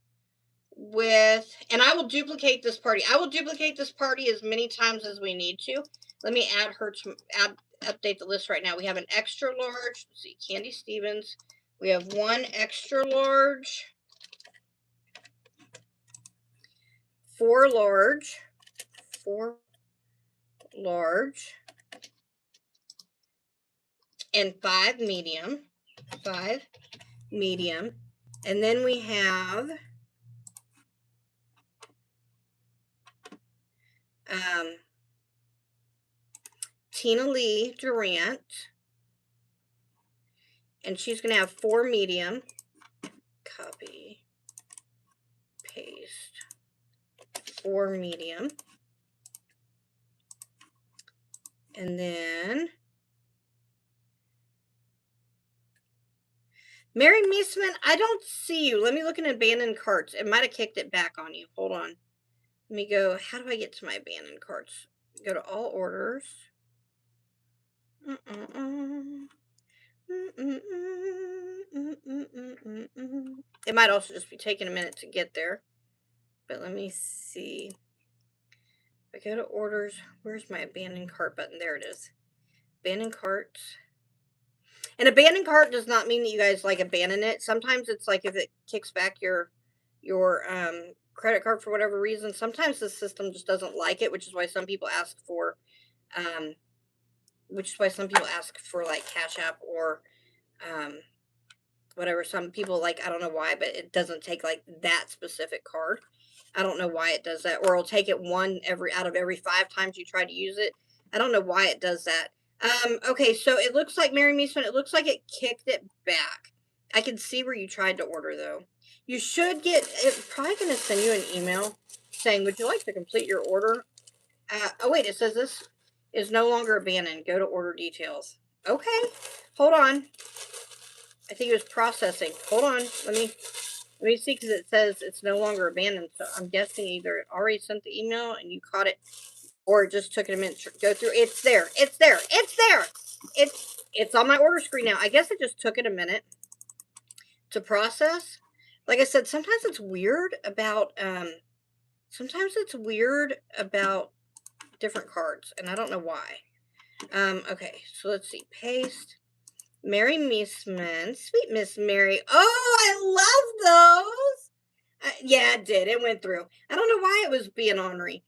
with, and I will duplicate this party. I will duplicate this party as many times as we need to. Let me add her to update the list right now. We have an extra large. Let's see, Candy Stevens. We have 1 extra large, 4 large, and 5 medium. And then we have Tina Lee Durant, and she's going to have 4 medium. Copy, paste, 4 medium. And then Mary Meisman, I don't see you. Let me look in abandoned carts. It might have kicked it back on you. Hold on. Let me go. How do I get to my abandoned carts? Go to all orders. It might also just be taking a minute to get there. But let me see. If I go to orders, where's my abandoned cart button? There it is. Abandoned carts. An abandoned cart does not mean that you guys like abandon it. Sometimes it's like if it kicks back your credit card for whatever reason. Sometimes the system just doesn't like it, which is why some people ask for um, like Cash App or um, whatever. Some people like, I don't know why, but it doesn't take like that specific card. I don't know why it does that, or it'll take it one out of every 5 times you try to use it. I don't know why it does that. Okay, so it looks like Mary Meesman, it looks like it kicked it back. I can see where you tried to order though. You should get, it's probably going to send you an email saying, would you like to complete your order? Oh wait, it says this is no longer abandoned. Go to order details. Okay, hold on. I think it was processing. Hold on. Let me see, because it says it's no longer abandoned. So I'm guessing either it already sent the email and you caught it, or it just took it a minute to go through. It's there. It's there. It's there. It's on my order screen now. I guess it just took it a minute to process. Like I said, sometimes it's weird about different cards, and I don't know why. Okay, so let's see. Paste. Mary Meesman, sweet Miss Mary. Oh, I love those. Yeah, it did. It went through. I don't know why it was being ornery.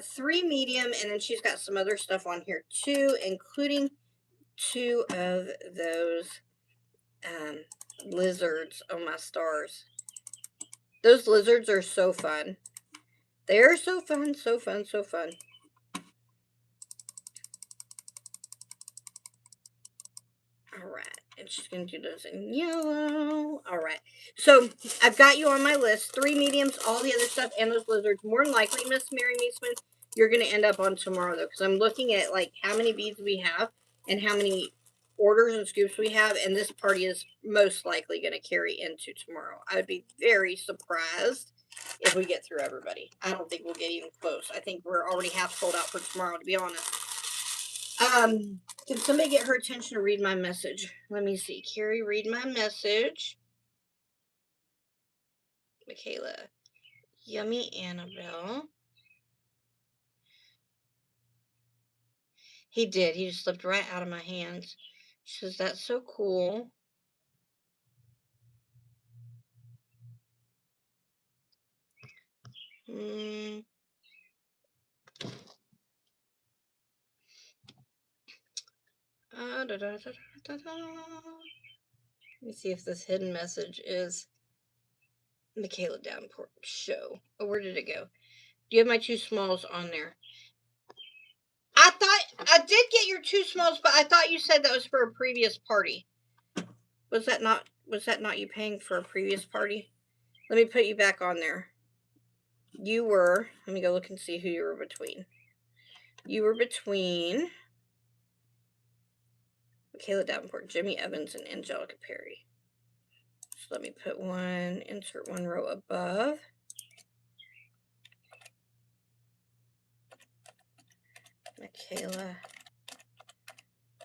3 medium, and then she's got some other stuff on here too, including 2 of those lizards. Oh my stars! Those lizards are so fun. They're so fun, so fun, so fun. All right. And she's going to do those in yellow. All right. So I've got you on my list. 3 mediums, all the other stuff, and those lizards. More than likely, Miss Mary Meesman, you're going to end up on tomorrow, though, because I'm looking at, like, how many beads we have and how many orders and scoops we have, and this party is most likely going to carry into tomorrow. I would be very surprised if we get through everybody. I don't think we'll get even close. I think we're already half sold out for tomorrow, to be honest. Can somebody get her attention to read my message? Let me see. Carrie, read my message. Michaela. Yummy Annabelle. He did. He just slipped right out of my hands. She says, that's so cool. Let me see if this hidden message is Michaela Davenport show. Oh, where did it go? Do you have my 2 smalls on there? I thought I did get your 2 smalls, but I thought you said that was for a previous party. Was that not you paying for a previous party? Let me put you back on there. You were, let me go look and see who you were between. You were between Michaela Davenport, Jimmy Evans, and Angelica Perry. So let me put insert 1 row above. Michaela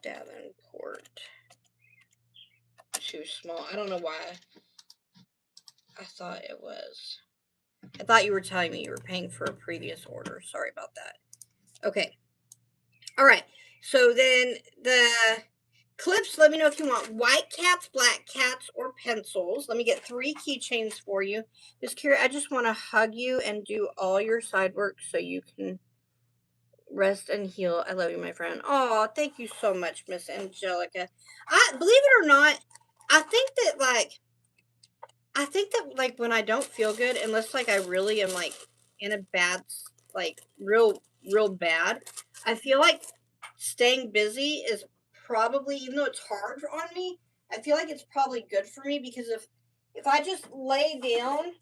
Davenport. Too small. I don't know why I thought it was. I thought you were telling me you were paying for a previous order. Sorry about that. Okay. All right. So then the clips, let me know if you want white cats, black cats, or pencils. Let me get 3 keychains for you. Miss Kira, I just want to hug you and do all your side work so you can rest and heal. I love you, my friend. Oh, thank you so much, Miss Angelica. Believe it or not, I think that like when I don't feel good, unless like I really am like in a bad, like real bad, I feel like staying busy is probably, even though it's hard on me, I feel like it's probably good for me, because if I just lay down,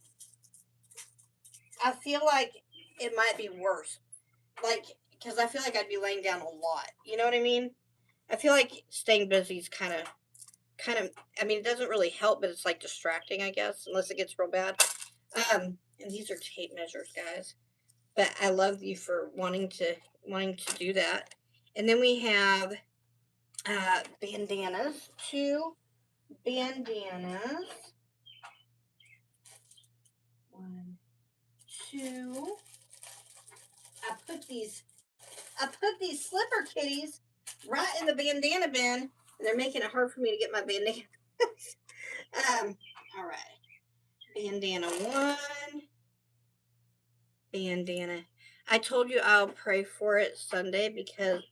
I feel like it might be worse. Like, because I feel like I'd be laying down a lot. You know what I mean? I feel like staying busy is kind of, I mean, it doesn't really help, but it's like distracting, I guess, unless it gets real bad. And these are tape measures, guys. But I love you for wanting to do that. And then we have bandanas. 2 bandanas. 1, 2. I put these slipper kitties right in the bandana bin. And they're making it hard for me to get my bandana. All right. Bandana 1. Bandana. I told you I'll pray for it Sunday because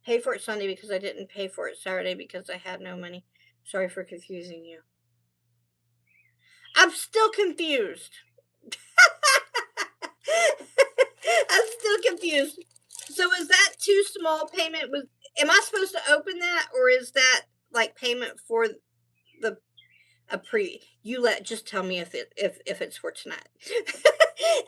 pay for it Sunday because I didn't pay for it Saturday because I had no money. Sorry for confusing you. I'm still confused. I'm still confused. So is that too small payment? Am I supposed to open that, or is that like payment for the just tell me if it's for tonight.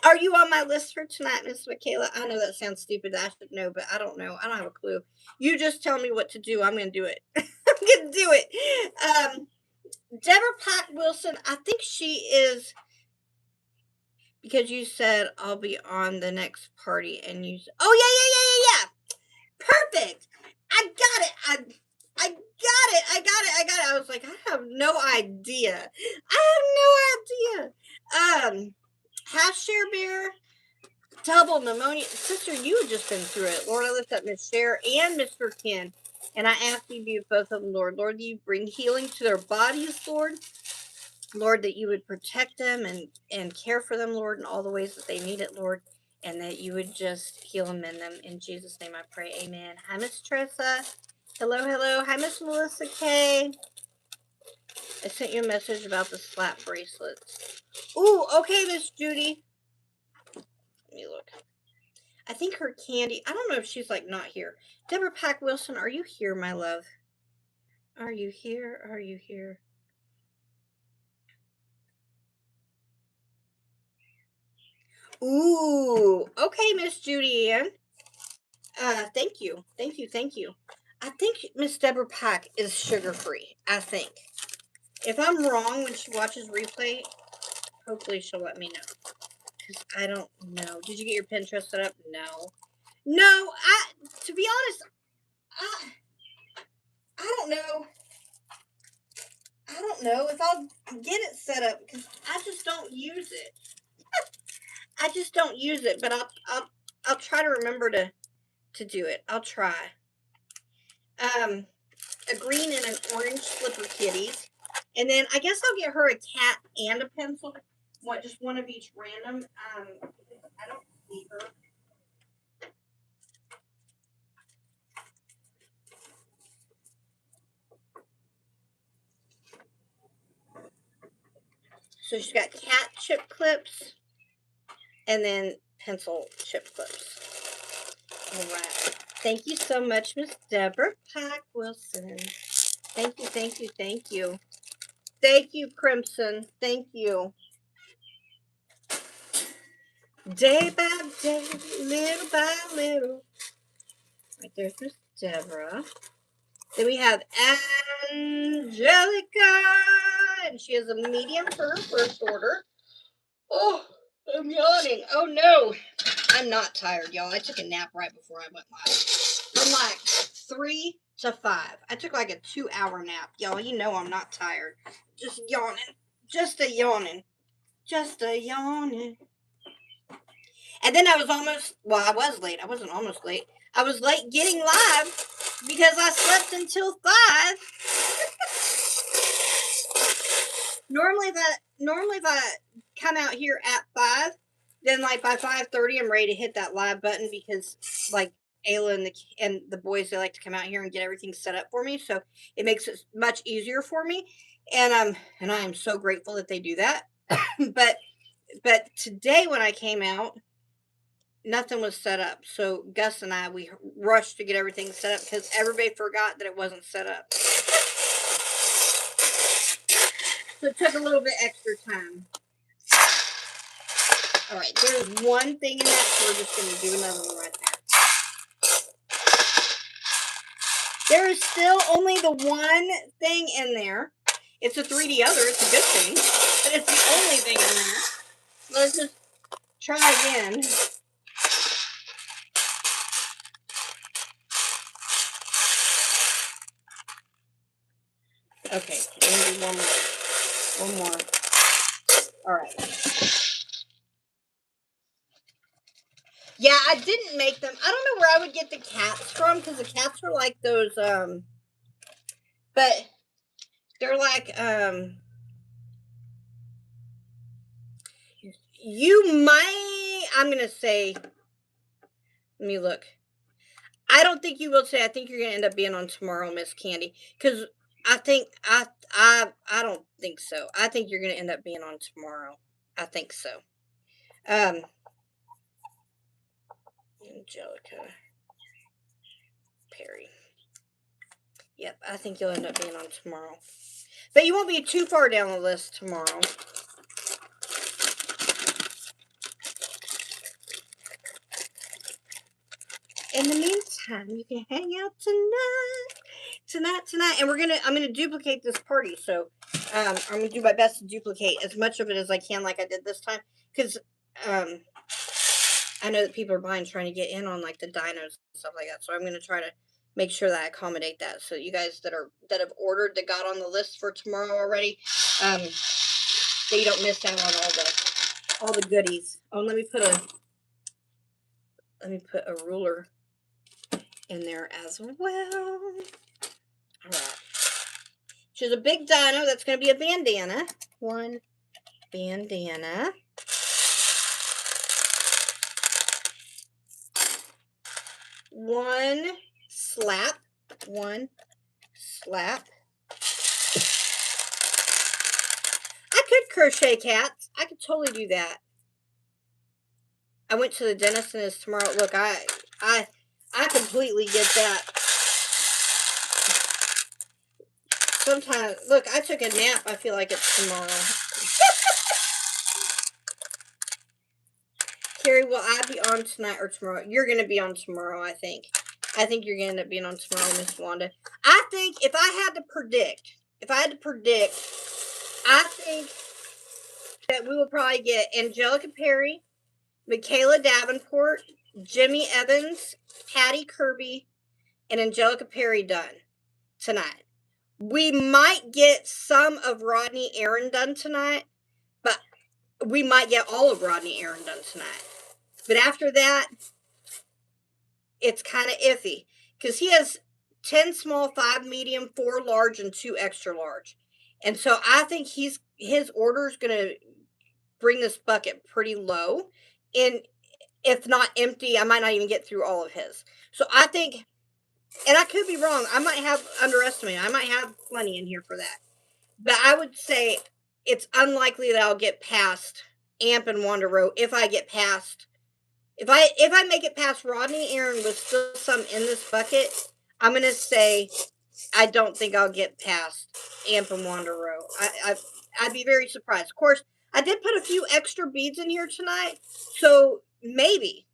Are you on my list for tonight, Miss Michaela? I know that sounds stupid. I should know, but I don't know. I don't have a clue. You just tell me what to do. I'm gonna do it. I'm gonna do it. Deborah Pack Wilson, I think she is, because you said I'll be on the next party and you oh yeah. Perfect. I got it. I got it. I was like, I have no idea. Half share beer, double pneumonia. Sister, you have just been through it. Lord, I lift up Miss Cher and Mr. Ken. And I ask you to be with both of them, Lord. Lord, that you bring healing to their bodies, Lord. Lord, that you would protect them and care for them, Lord, in all the ways that they need it, Lord. And that you would just heal them in them. In Jesus' name I pray. Amen. Hi, Miss Tressa. Hello. Hi, Miss Melissa K. I sent you a message about the slap bracelets. Ooh, okay, Miss Judy. Let me look. I think her Candy, I don't know if she's like not here. Deborah Pack Wilson, are you here, my love? Are you here? Are you here? Ooh, okay, Miss Judy Ann. Thank you. I think Miss Deborah Pack is sugar-free, I think. If I'm wrong when she watches replay, hopefully she'll let me know. Because I don't know. Did you get your Pinterest set up? No, to be honest, I don't know. I don't know if I'll get it set up because I just don't use it. But I'll try to remember to do it. I'll try. A green and an orange slipper kitties. And then I guess I'll get her a cat and a pencil. Just one of each random. I don't see her. So she's got cat chip clips and then pencil chip clips. All right. Thank you so much, Miss Deborah Pack Wilson. Thank you. Thank you, Crimson. Thank you. Day by day, little by little. Right, there's Miss Deborah. Then we have Angelica, and she has a medium for her first order. Oh, I'm yawning. Oh no, I'm not tired, y'all. I took a nap right before I went live. From like 3 to 5. I took like a 2-hour nap, y'all. You know I'm not tired. Just yawning. Just a yawning. And then I was late. I wasn't almost late. I was late getting live because I slept until 5. Normally if I come out here at 5, then like by 5:30 I'm ready to hit that live button because like Ayla and the boys, they like to come out here and get everything set up for me, so it makes it much easier for me, and I am so grateful that they do that. but today when I came out, nothing was set up. So Gus and we rushed to get everything set up because everybody forgot that it wasn't set up. So it took a little bit extra time. All right, there's one thing in that, so we're just going to do another one right there. There is still only the one thing in there. It's a 3D other. It's a good thing, but it's the only thing in there. Let's just try again. Okay, let me do one more. All right. Yeah, I didn't make them. I don't know where I would get the cats from because the cats are like those But they're like, you might, I'm going to say, let me look. I don't think you will today. I think you're going to end up being on tomorrow, Miss Candy. Because I think, I don't think so. I think you're going to end up being on tomorrow. I think so. Angelica Perry. Yep, I think you'll end up being on tomorrow. But you won't be too far down the list tomorrow. In the meantime, you can hang out tonight, and I'm gonna duplicate this party. So, I'm gonna do my best to duplicate as much of it as I can, like I did this time, because I know that people are buying, trying to get in on like the dinos and stuff like that. So I'm gonna try to make sure that I accommodate that. So you guys that have ordered, that got on the list for tomorrow already, that you don't miss out on all the goodies. Oh, let me put a ruler in there as well. All right. She's a big dino. That's going to be a bandana. One bandana. One slap. I could crochet cats. I could totally do that. I went to the dentist and it's tomorrow. Look, I completely get that. Sometimes, look, I took a nap. I feel like it's tomorrow. Carrie, will I be on tonight or tomorrow? You're going to be on tomorrow, I think. I think you're going to end up being on tomorrow, Miss Wanda. I think if I had to predict, I think that we will probably get Angelica Perry, Michaela Davenport, Jimmy Evans, Patty Kirby, and Angelica Perry done tonight. We might get some of Rodney Aaron done tonight, but we might get all of Rodney Aaron done tonight. But after that, it's kind of iffy because he has 10 small, 5 medium, 4 large, and 2 extra large. And so I think his order is going to bring this bucket pretty low. And if not empty, I might not even get through all of his. So I think, and I could be wrong, I might have underestimated. I might have plenty in here for that. But I would say it's unlikely that I'll get past Amp and Wanda Rowe if I get past. If I make it past Rodney Aaron with still some in this bucket, I'm going to say I don't think I'll get past Amp and Wanda Rowe. I'd be very surprised. Of course, I did put a few extra beads in here tonight, so maybe,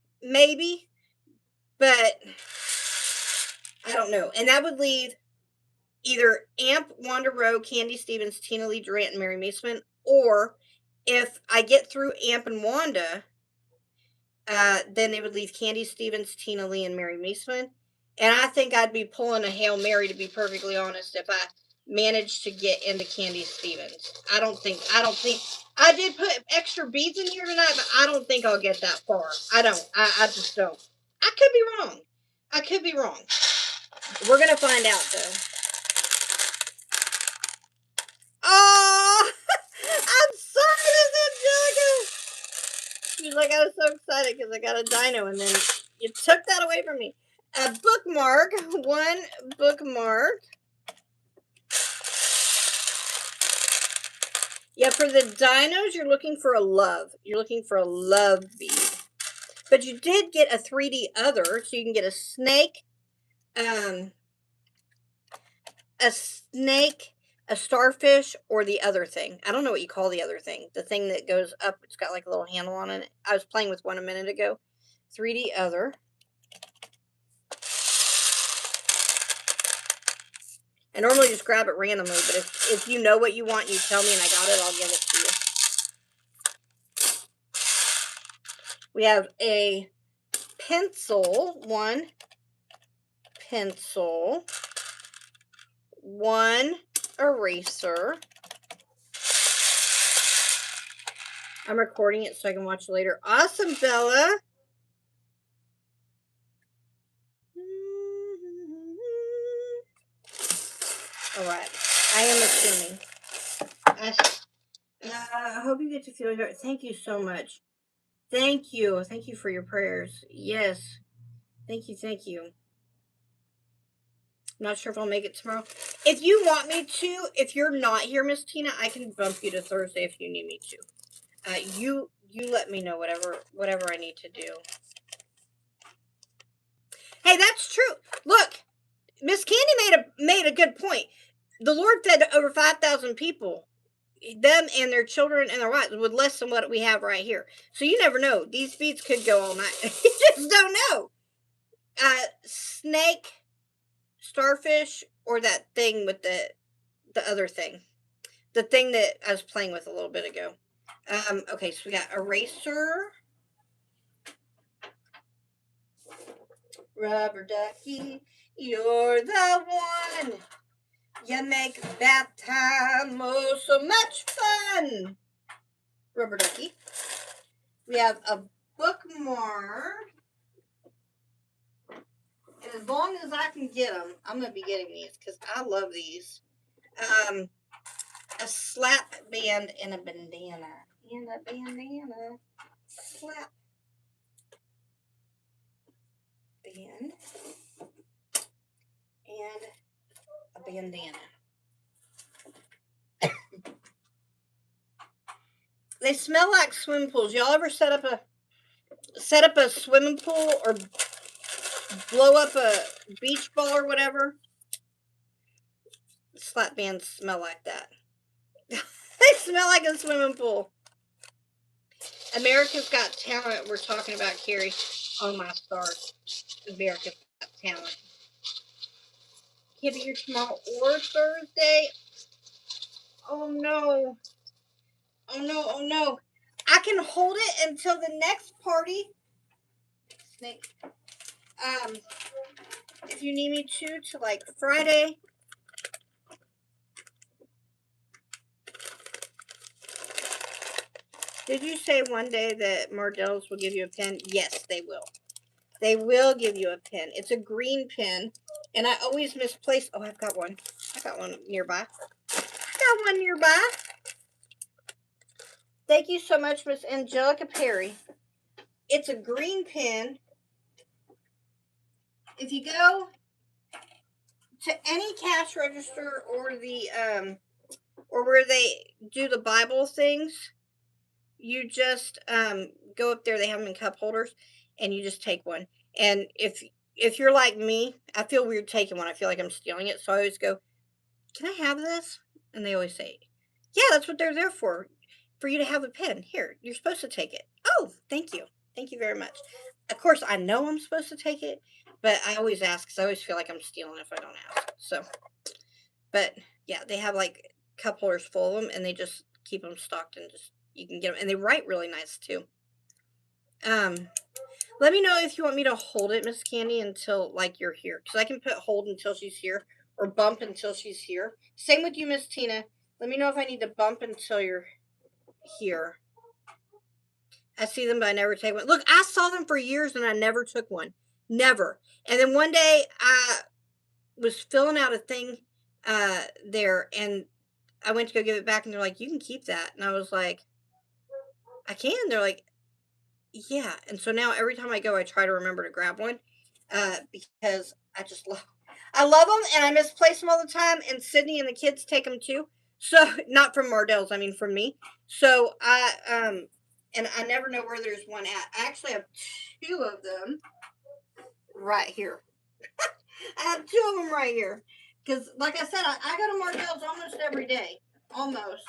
but I don't know. And that would leave either Amp, Wanda Rowe, Candy Stevens, Tina Lee Durant, and Mary Meisman, or if I get through Amp and Wanda, then it would leave Candy Stevens, Tina Lee, and Mary Meisman. And I think I'd be pulling a Hail Mary, to be perfectly honest, if I managed to get into Candy Stevens. I don't think, I did put extra beads in here tonight, but I don't think I'll get that far. I just don't. I could be wrong. We're going to find out, though. Oh, I'm sorry, Miss Angelica. She's like, I was so excited because I got a dino, and then you took that away from me. A bookmark, one bookmark. Yeah, for the dinos, you're looking for a love. You're looking for a love bead. But you did get a 3D other, so you can get a snake, a starfish, or the other thing. I don't know what you call the other thing. The thing that goes up, it's got like a little handle on it. I was playing with one a minute ago. 3D other. I normally just grab it randomly, but if you know what you want, you tell me and I got it, I'll give it to you. We have a pencil, one pencil, one eraser. I'm recording it so I can watch it later. Awesome, Bella. All right. I am assuming. I hope you get to feel better. Thank you so much. Thank you. Thank you for your prayers. Yes. Thank you. Thank you. I'm not sure if I'll make it tomorrow. If you want me to, if you're not here, Miss Tina, I can bump you to Thursday if you need me to. You let me know whatever I need to do. Hey, that's true. Look, Miss Candy made a good point. The Lord fed over 5,000 people, them and their children and their wives, with less than what we have right here. So you never know. These feeds could go all night. You just don't know. Snake, starfish, or that thing with the other thing. The thing that I was playing with a little bit ago. Okay, so we got eraser. Rubber ducky, you're the one. You make bath time oh so much fun. Rubber ducky. We have a bookmark. And as long as I can get them, I'm going to be getting these because I love these. A slap band and a bandana. And a bandana. Slap band. And a bandana. They smell like swimming pools. Y'all ever set up a swimming pool or blow up a beach ball or whatever? Slap bands smell like that. They smell like a swimming pool. America's Got Talent. We're talking about Carey. Oh my stars. America's Got Talent. Can't be here tomorrow or Thursday. Oh no. Oh no, oh no. I can hold it until the next party. Snake. If you need me to like Friday. Did you say one day that Mardel's will give you a pen? Yes, they will. They will give you a pen. It's a green pen, and I always misplace. Oh, I've got one. I got one nearby. Thank you so much, Miss Angelica Perry. It's a green pen. If you go to any cash register or the or where they do the Bible things, you just go up there. They have them in cup holders, and you just take one. And if you're like me, I feel weird taking one. I feel like I'm stealing it, so I always go, "Can I have this?" And they always say, "Yeah, that's what they're there for you to have a pen. Here, you're supposed to take it." Oh, thank you very much. Of course, I know I'm supposed to take it, but I always ask because I always feel like I'm stealing if I don't ask. So, but yeah, they have like cup holders full of them, and they just keep them stocked and just. You can get them, and they write really nice too. Let me know if you want me to hold it, Miss Candy, until like you're here, because I can put hold until she's here or bump until she's here. Same with you, Miss Tina. Let me know if I need to bump until you're here. I see them, but I never take one. Look, I saw them for years and I never took one. Never. And then one day I was filling out a thing there, and I went to go give it back, and they're like, "You can keep that." And I was like, "I can." They're like, "Yeah." And so now every time I go, I try to remember to grab one because I love them, and I misplace them all the time. And Sydney and the kids take them too. So not from Mardel's, I mean from me. So and I never know where there's one at. I actually have two of them right here. I have two of them right here because, like I said, I go to Mardel's almost every day. Almost.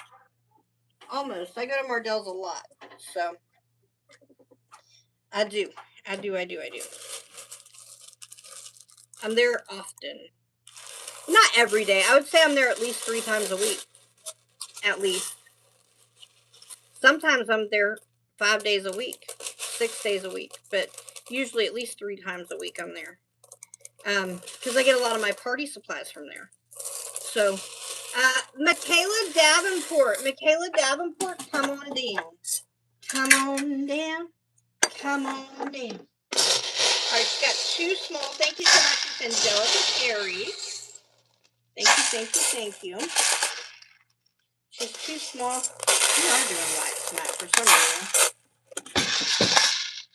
I go to Mardel's a lot. So. I do. I'm there often. Not every day. I would say I'm there at least 3 times a week. At least. Sometimes I'm there 5 days a week. 6 days a week. But usually at least 3 times a week I'm there. Because I get a lot of my party supplies from there. So, Michaela Davenport, come on down. Come on down. All right, she's got 2 small. Thank you so much, Miss Angelica Perry. Thank you thank you. She's too small. We are doing light tonight for some reason.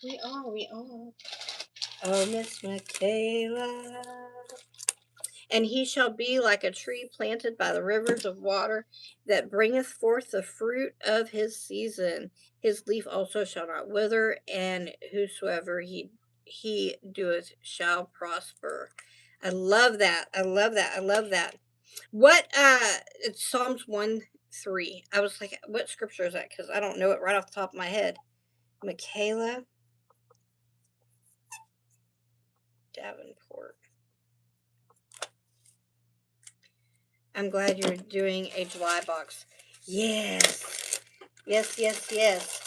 We are. Oh, Miss Michaela. And he shall be like a tree planted by the rivers of water that bringeth forth the fruit of his season. His leaf also shall not wither, and whosoever he doeth shall prosper. I love that. I love that. I love that. What it's Psalms 1:3. I was like, what scripture is that? Because I don't know it right off the top of my head. Michaela Davenport. I'm glad you're doing a July box. Yes. Yes, yes, yes.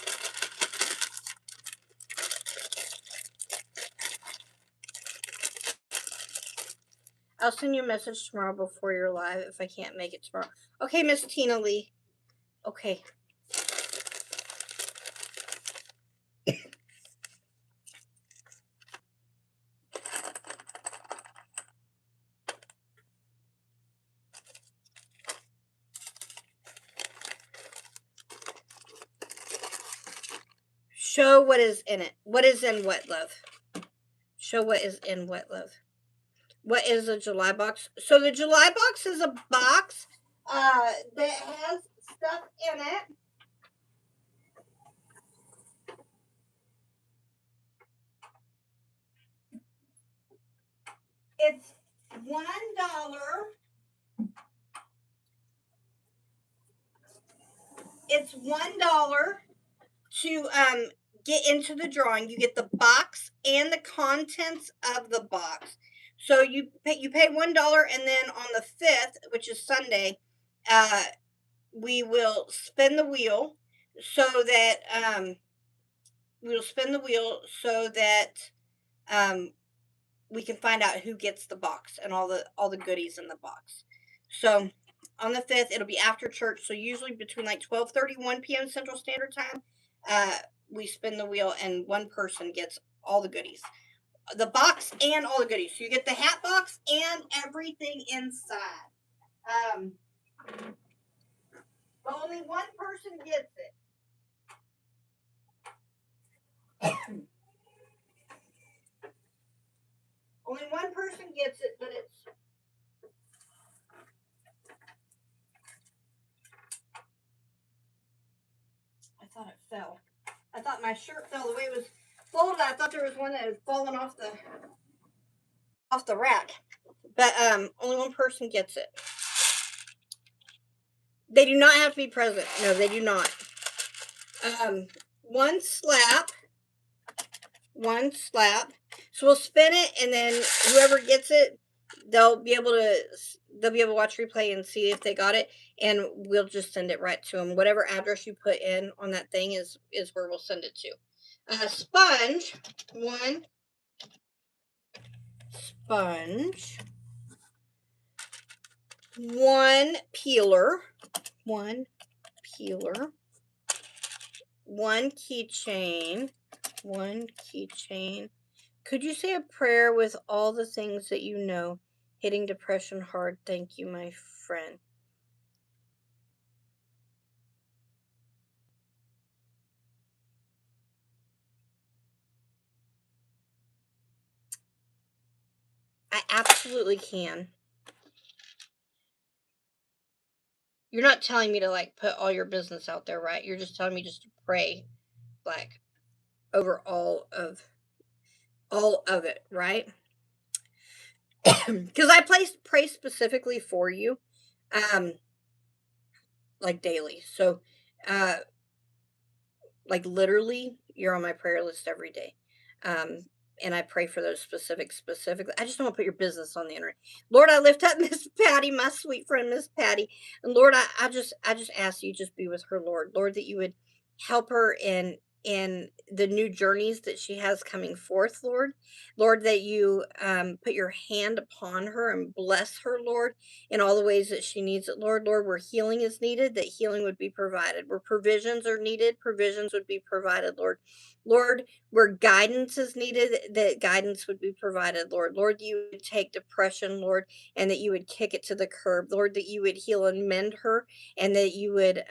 I'll send you a message tomorrow before you're live if I can't make it tomorrow. Okay, Miss Tina Lee. Okay. Show what is in it. What is in what, love? Show what is in what, love? What is a July box? So the July box is a box that has stuff in it. It's $1. It's $1 to get into the drawing. You get the box and the contents of the box. So you pay $1, and then on the 5th, which is Sunday, we will spin the wheel so that we can find out who gets the box and all the goodies in the box. So on the 5th, it'll be after church. So usually between like 12:30, 1 p.m. Central Standard Time, we spin the wheel and one person gets all the goodies. The box and all the goodies. So you get the hat box and everything inside. But only one person gets it. Only one person gets it, but it's... I thought it fell. I thought my shirt fell the way it was folded. I thought there was one that had fallen off the rack. But only one person gets it. They do not have to be present. No, they do not. One slap. So we'll spin it, and then whoever gets it, they'll be able to watch replay and see if they got it, and we'll just send it right to them. Whatever address you put in on that thing is where we'll send it to. Sponge. One sponge. One peeler. One keychain. One keychain. Could you say a prayer with all the things that you know? Hitting depression hard. Thank you, my friend. I absolutely can. You're not telling me to like put all your business out there, right? You're just telling me just to pray like over all of it, right? Because I pray specifically for you, like daily. So, like literally, you're on my prayer list every day. And I pray for those specifically. I just don't want to put your business on the internet. Lord, I lift up Miss Patty, my sweet friend, Miss Patty. And Lord, I just ask you just be with her, Lord. Lord, that you would help her in in the new journeys that she has coming forth, Lord. Lord, that you put your hand upon her and bless her, Lord, in all the ways that she needs it, Lord. Lord, where healing is needed, that healing would be provided. Where provisions are needed, provisions would be provided, Lord. Lord, where guidance is needed, that guidance would be provided, Lord. Lord, you would take depression, Lord, and that you would kick it to the curb, Lord, that you would heal and mend her, and that you would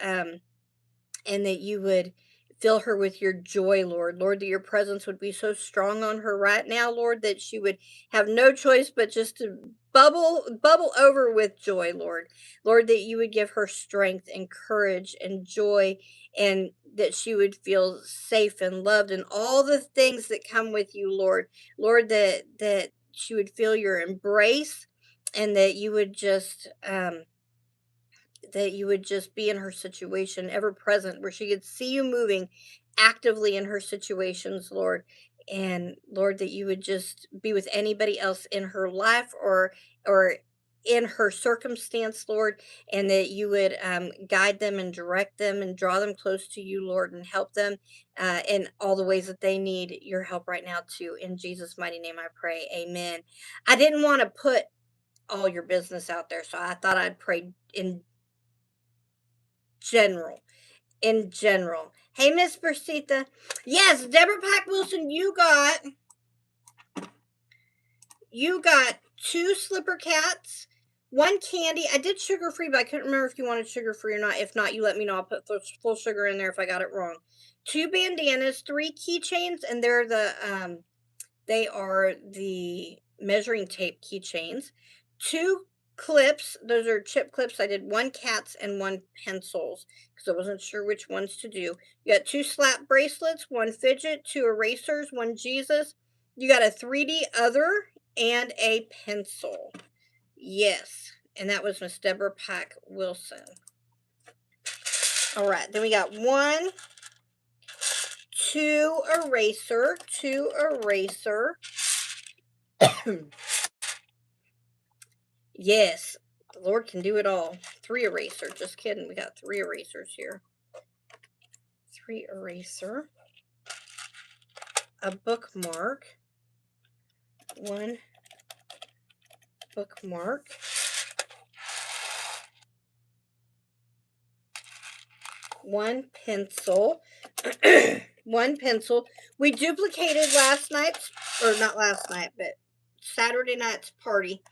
fill her with your joy, Lord. Lord, that your presence would be so strong on her right now, Lord, that she would have no choice but just to bubble over with joy, Lord. Lord, that you would give her strength and courage and joy, and that she would feel safe and loved and all the things that come with you, Lord. Lord, that she would feel your embrace, and that you would just be in her situation, ever present, where she could see you moving actively in her situations, Lord. And Lord, that you would just be with anybody else in her life, or in her circumstance, Lord, and that you would guide them and direct them and draw them close to you, Lord, and help them in all the ways that they need your help right now, too. In Jesus' mighty name I pray. Amen. I didn't want to put all your business out there, so I thought I'd pray general in general. Hey, Miss Persita. Yes, Deborah Pack Wilson, you got 2 slipper cats, 1 candy. I did sugar free, but I couldn't remember if you wanted sugar free or not. If not, you let me know. I'll put full sugar in there if I got it wrong. 2 bandanas, 3 keychains, and they are the measuring tape keychains. 2 clips, those are chip clips. I did 1 cats and 1 pencils because I wasn't sure which ones to do. You got 2 slap bracelets, 1 fidget, 2 erasers, 1 Jesus. You got a 3D other and a pencil. Yes, and that was Miss Deborah Pack Wilson. All right, then we got 1, 2 eraser, 2 eraser. Yes, the Lord can do it all. 3 eraser. Just kidding. We got 3 erasers here. 3 eraser. A bookmark. 1 bookmark. 1 pencil. 1 pencil. We duplicated last night's, or not last night, but Saturday night's party.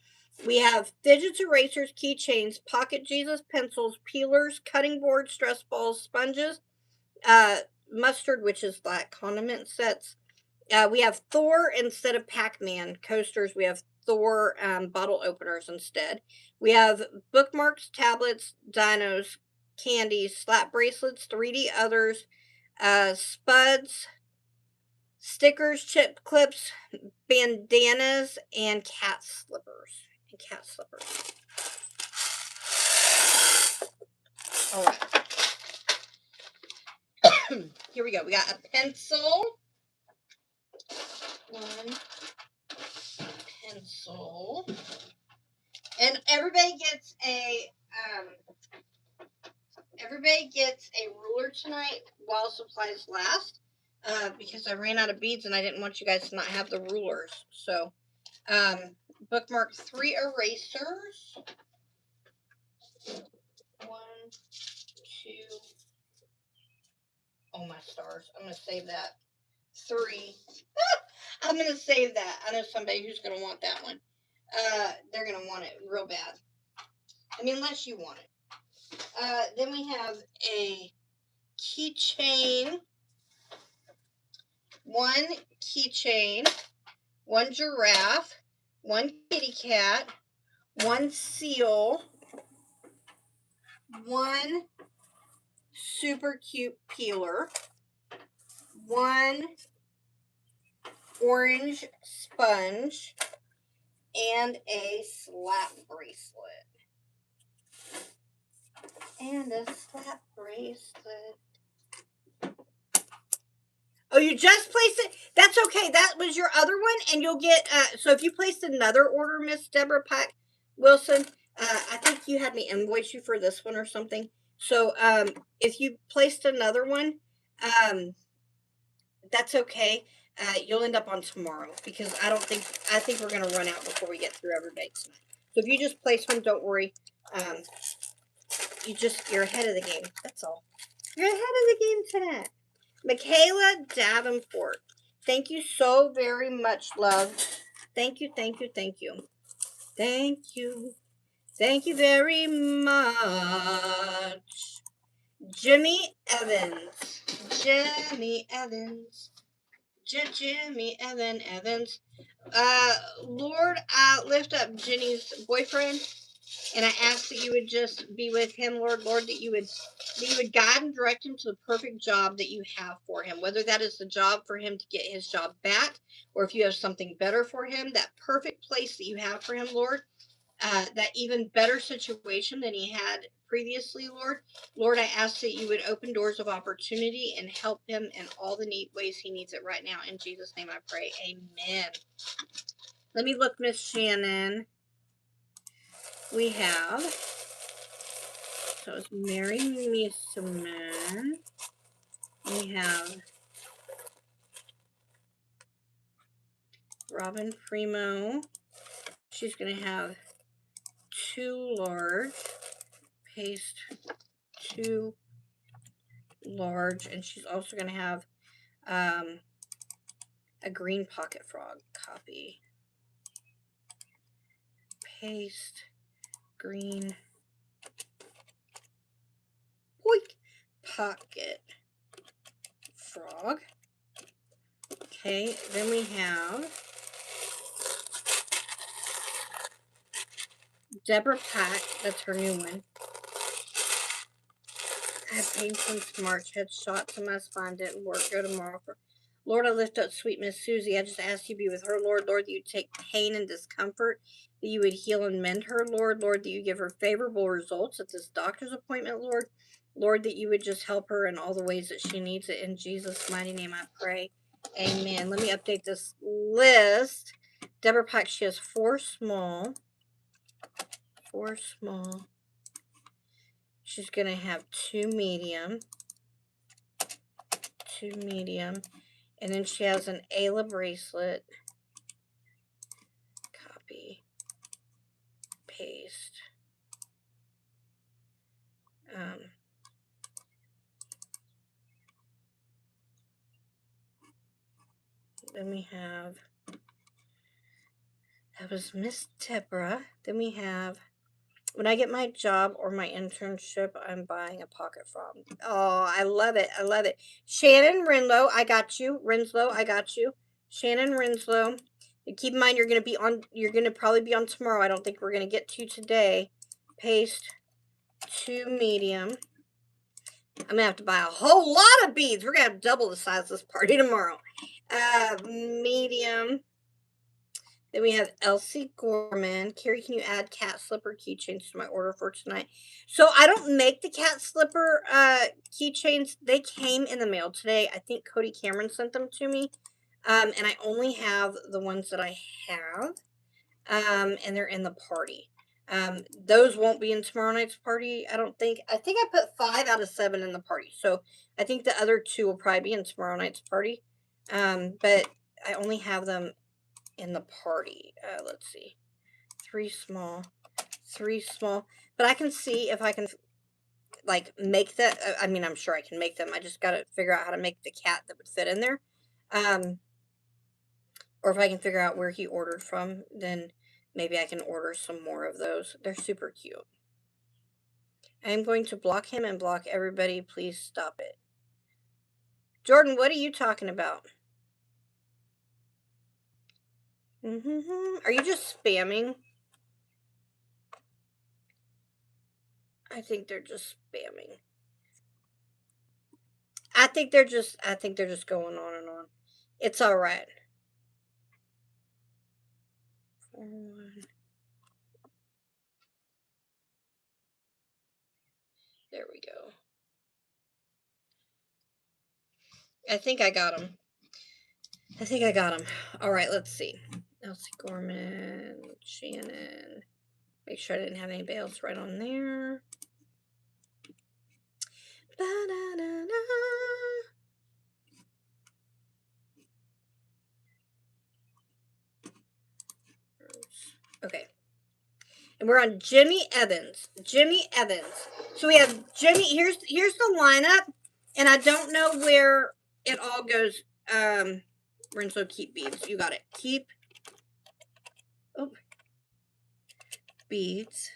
We have fidgets, erasers, keychains, pocket Jesus pencils, peelers, cutting boards, stress balls, sponges, mustard, which is like condiment sets. We have Thor instead of Pac-Man coasters. We have Thor bottle openers instead. We have bookmarks, tablets, dinos, candies, slap bracelets, 3D others, spuds, stickers, chip clips, bandanas, and cat slippers. All right. Here we go. We got a pencil. 1 pencil. And everybody gets a ruler tonight while supplies last. Because I ran out of beads and I didn't want you guys to not have the rulers. So bookmark 3 erasers. 1, 2. Oh my stars. I'm gonna save that. 3. I'm gonna save that. I know somebody who's gonna want that one. They're gonna want it real bad. I mean, unless you want it. Then we have a keychain. 1 keychain. 1 giraffe. 1 kitty cat. 1 seal. 1 super cute peeler. 1 orange sponge. And a slap bracelet. Oh, you just placed it? That's okay. That was your other one, and you'll get, so if you placed another order, Miss Deborah Pack Wilson, I think you had me invoice you for this one or something. So, if you placed another one, that's okay. You'll end up on tomorrow because I think we're gonna run out before we get through everybody tonight. So if you just place one, don't worry. Um, you're ahead of the game. That's all. You're ahead of the game tonight. Michaela Davenport. Thank you so very much, love. Thank you, thank you, thank you. Thank you. Thank you very much. Jimmy Evans. Jimmy Evans. Jimmy Evans. Lord, I lift up Jenny's boyfriend, and I ask that you would just be with him, Lord, that you would guide and direct him to the perfect job that you have for him, whether that is the job for him to get his job back, or if you have something better for him, that perfect place that you have for him, Lord, that even better situation than he had previously, Lord. Lord, I ask that you would open doors of opportunity and help him in all the neat ways he needs it right now. In Jesus' name I pray. Amen. Let me look, Miss Shannon. We have, so it's Mary Meeseman. We have Robin Primo. She's going to have 2 large, paste 2 large, and she's also going to have a green pocket frog copy. Paste green pocket frog. Okay, then we have Deborah Pack. That's her new one. I had pain since March. Had shots in my spine. Didn't work. Go tomorrow. Lord, I lift up sweet Miss Susie. I just ask you to be with her, Lord. Lord, that you take pain and discomfort, that you would heal and mend her, Lord. Lord, that you give her favorable results at this doctor's appointment, Lord. Lord, that you would just help her in all the ways that she needs it. In Jesus' mighty name I pray. Amen. Let me update this list. Deborah Pack, she has 4 small. 4 small. She's going to have 2 medium. 2 medium. And then she has an Ayla bracelet. Copy. Paste. Then we have, that was Miss Deborah. Then we have, when I get my job or my internship, I'm buying a pocket frog. Oh, I love it. I love it. Shannon Renlow, I got you. Renslow, I got you. Shannon Renslow. Keep in mind, you're going to probably be on tomorrow. I don't think we're going to get to today. Paste 2 medium. I'm going to have to buy a whole lot of beads. We're going to have double the size of this party tomorrow. Medium. Then we have Elsie Gorman. Carrie, can you add cat slipper keychains to my order for tonight? So I don't make the cat slipper keychains. They came in the mail today. I think Cody Cameron sent them to me. And I only have the ones that I have. And they're in the party. Those won't be in tomorrow night's party, I don't think. I think I put 5 out of 7 in the party. So I think the other 2 will probably be in tomorrow night's party. But I only have them in the party. Let's see. 3 small. 3 small. But I can see if I can, like, make that. I mean, I'm sure I can make them. I just got to figure out how to make the cat that would fit in there. Or if I can figure out where he ordered from, then maybe I can order some more of those. They're super cute. I'm going to block him and block everybody. Please stop it. Jordan, what are you talking about? Are you just spamming? I think they're just spamming. I think they're just going on and on. It's all right. There we go. I think I got them. All right, let's see. Elsie Gorman, Shannon. Make sure I didn't have anybody else right on there. Okay. And we're on Jimmy Evans. Jimmy Evans. So we have Jimmy. Here's the lineup, and I don't know where it all goes. Renzo, keep beads. You got it. Keep beads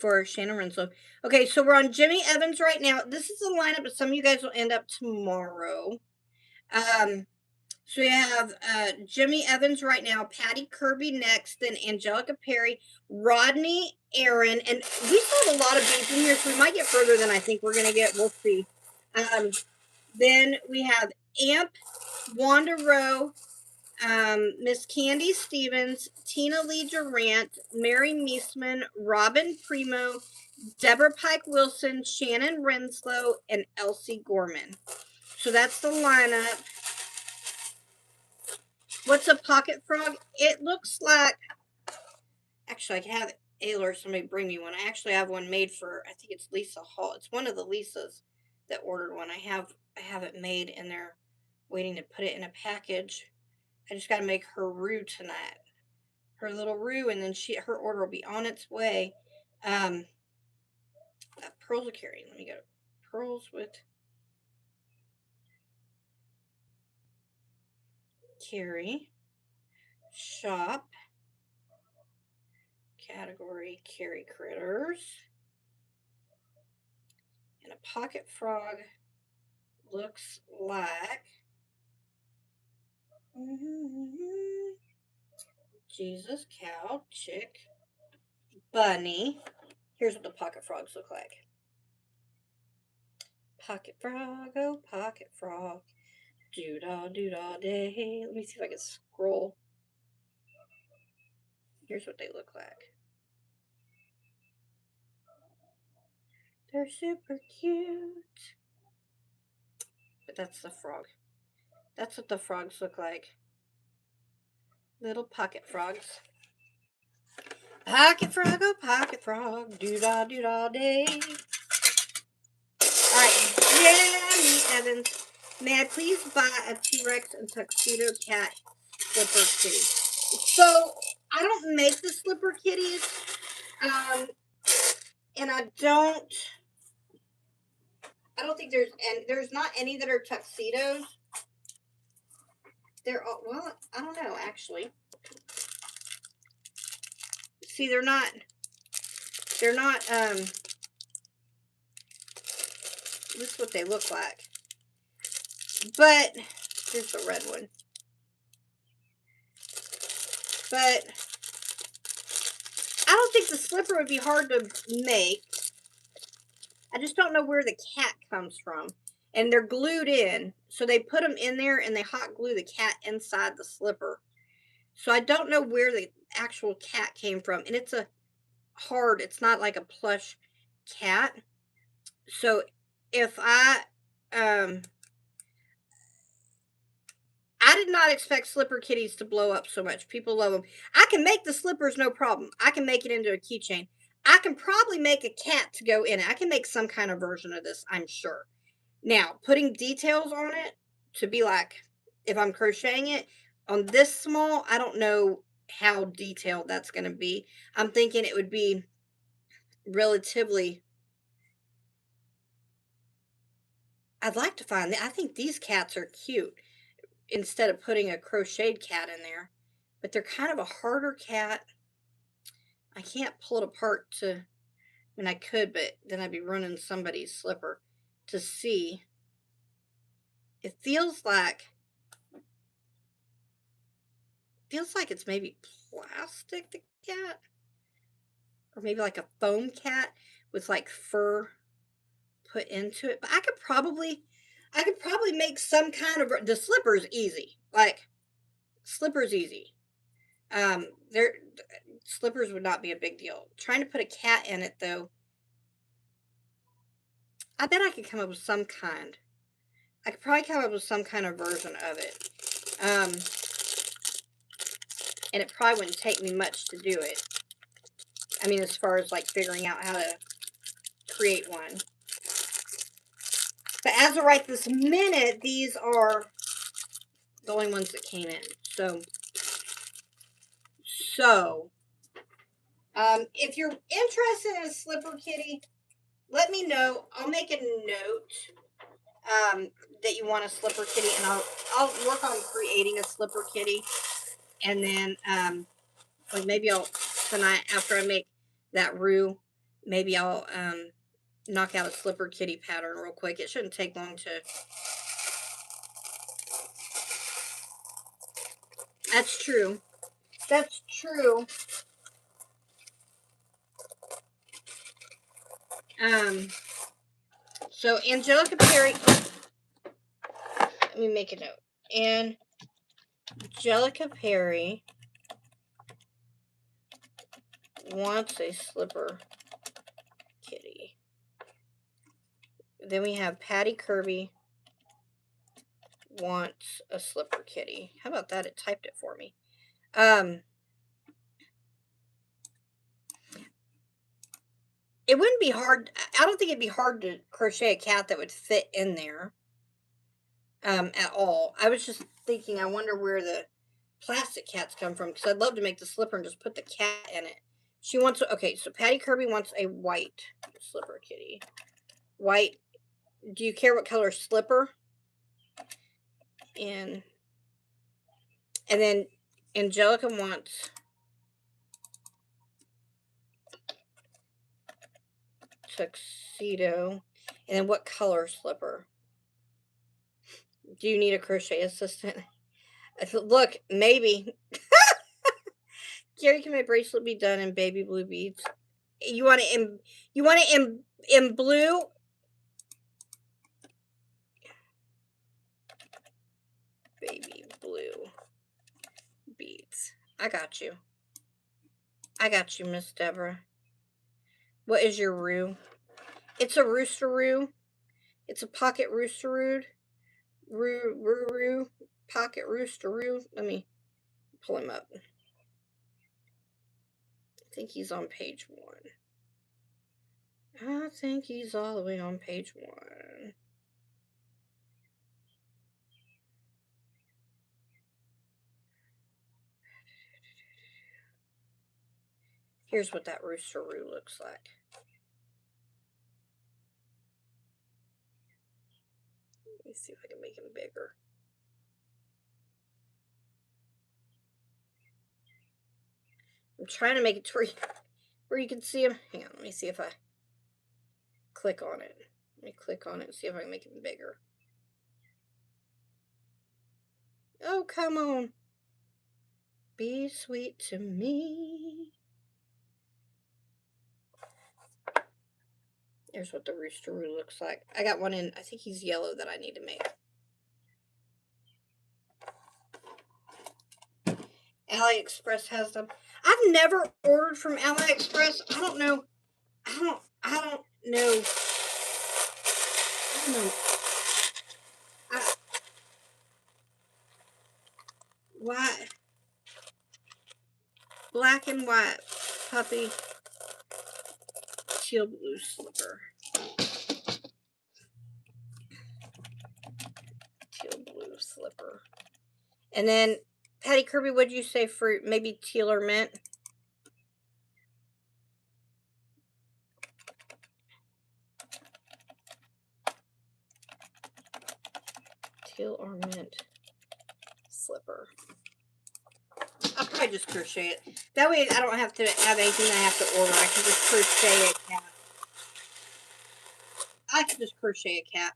for Shannon Renzo. Okay, so we're on Jimmy Evans right now. This is the lineup, but some of you guys will end up tomorrow. So we have Jimmy Evans right now, Patty Kirby next, then Angelica Perry, Rodney Aaron, and we still have a lot of beads in here, so we might get further than I think we're going to get. We'll see. Then we have Amp, Wanda Rowe, Miss Candy Stevens, Tina Lee Durant, Mary Meisman, Robin Primo, Deborah Pike Wilson, Shannon Renslow, and Elsie Gorman. So that's the lineup. What's a pocket frog? It looks like, actually, I can have Ayla or somebody bring me one. I actually have one made for, I think it's Lisa Hall. It's one of the Lisas that ordered one. I have it made, and they're waiting to put it in a package. I just got to make her roux tonight, her little roux, and then her order will be on its way. Pearls with Carey. Let me go to Pearls with Carey. Shop. Category Carey Critters. And a pocket frog looks like Jesus, cow, chick, bunny. Here's what the pocket frogs look like. Pocket frog, oh pocket frog, doo-dah day. Let me see if I can scroll. Here's what they look like. They're super cute. But that's the frog. That's what the frogs look like. Little pocket frogs. Pocket frog, oh pocket frog, doo-dah day. Alright, Jimmy Evans. May I please buy a T-Rex and tuxedo cat slipper kitty? So, I don't make the slipper kitties. And I don't think there's not any that are tuxedos. They're all, well, I don't know, actually. See, they're not, this is what they look like. But, here's the red one. But, I don't think the slipper would be hard to make. I just don't know where the cat comes from. And they're glued in. So they put them in there and they hot glue the cat inside the slipper. So I don't know where the actual cat came from. And it's it's not like a plush cat. So if I did not expect slipper kitties to blow up so much. People love them. I can make the slippers, no problem. I can make it into a keychain. I can probably make a cat to go in it. I can make some kind of version of this, I'm sure. Now, putting details on it to be like, if I'm crocheting it, on this small, I don't know how detailed that's going to be. I'm thinking it would be relatively, I'd like to find, I think these cats are cute instead of putting a crocheted cat in there. But they're kind of a harder cat. I can't pull it apart I mean, I could, but then I'd be running somebody's slipper to see. It feels like it's maybe plastic, the cat. Or maybe like a foam cat with like fur put into it. But I could probably make some kind of, the slipper's easy. Like, slipper's easy. Slippers would not be a big deal. Trying to put a cat in it, though, I bet I could come up with some kind. I could probably come up with some kind of version of it. And it probably wouldn't take me much to do it. I mean, as far as like figuring out how to create one. But as of right this minute, these are the only ones that came in. So If you're interested in a slipper kitty, let me know. I'll make a note that you want a slipper kitty, and I'll work on creating a slipper kitty, and then like maybe I'll tonight after I make that roux, maybe I'll knock out a slipper kitty pattern real quick. It shouldn't take long to. That's true. That's true. So Angelica Perry. Let me make a note. Angelica Perry wants a slipper kitty. Then we have Patty Kirby wants a slipper kitty. How about that? It typed it for me. It wouldn't be hard. I don't think it'd be hard to crochet a cat that would fit in there at all. I was just thinking, I wonder where the plastic cats come from, because I'd love to make the slipper and just put the cat in it. She wants, okay, so Patty Kirby wants a white slipper kitty. White. Do you care what color slipper? And then Angelica wants tuxedo. And then what color slipper? Do you need a crochet assistant? Look, maybe. Gary, can my bracelet be done in baby blue beads? You want it in blue? Baby blue beads. I got you. I got you, Miss Deborah. What is your roux? It's a roosteroo. It's a pocket roosteroo. Roo. Pocket roosteroo. Let me pull him up. I think he's on page 1. I think he's all the way on page 1. Here's what that roosteroo looks like. Let me see if I can make him bigger. I'm trying to make it to where you can see him. Hang on, let me see if I click on it. Let me click on it and see if I can make him bigger. Oh, come on. Be sweet to me. Here's what the roosteroo looks like. I got one in, I think he's yellow, that I need to make. AliExpress has them. I've never ordered from AliExpress. I don't know. Why? Black and white puppy teal blue slipper. Teal blue slipper. And then Patty Kirby, what'd you say for maybe teal or mint? Teal or mint slipper. I'll probably just crochet it. That way I don't have to have anything I have to order. I can just crochet a cat. I can just crochet a cat.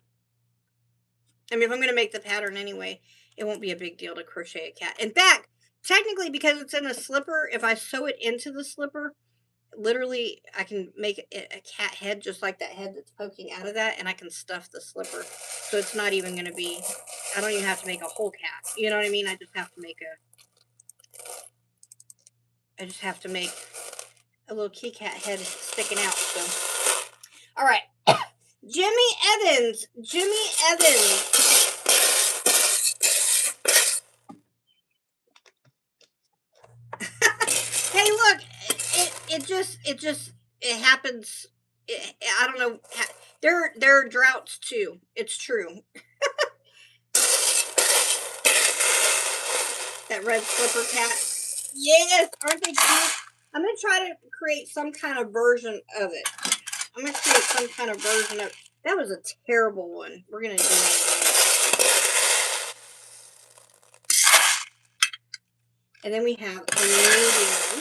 I mean, if I'm going to make the pattern anyway, it won't be a big deal to crochet a cat. In fact, technically, because it's in a slipper, if I sew it into the slipper, literally, I can make a cat head just like that head that's poking out of that, and I can stuff the slipper. So it's not even going to be, I don't even have to make a whole cat. You know what I mean? I just have to make a little kitty cat head sticking out. So, all right. Jimmy Evans. Hey, look, it happens. I don't know. There are droughts too. It's true. That red slipper cat. Yes, aren't they cute? I'm going to try to create some kind of version of it. I'm going to create some kind of version of it. That was a terrible one. We're going to do that again. And then we have a medium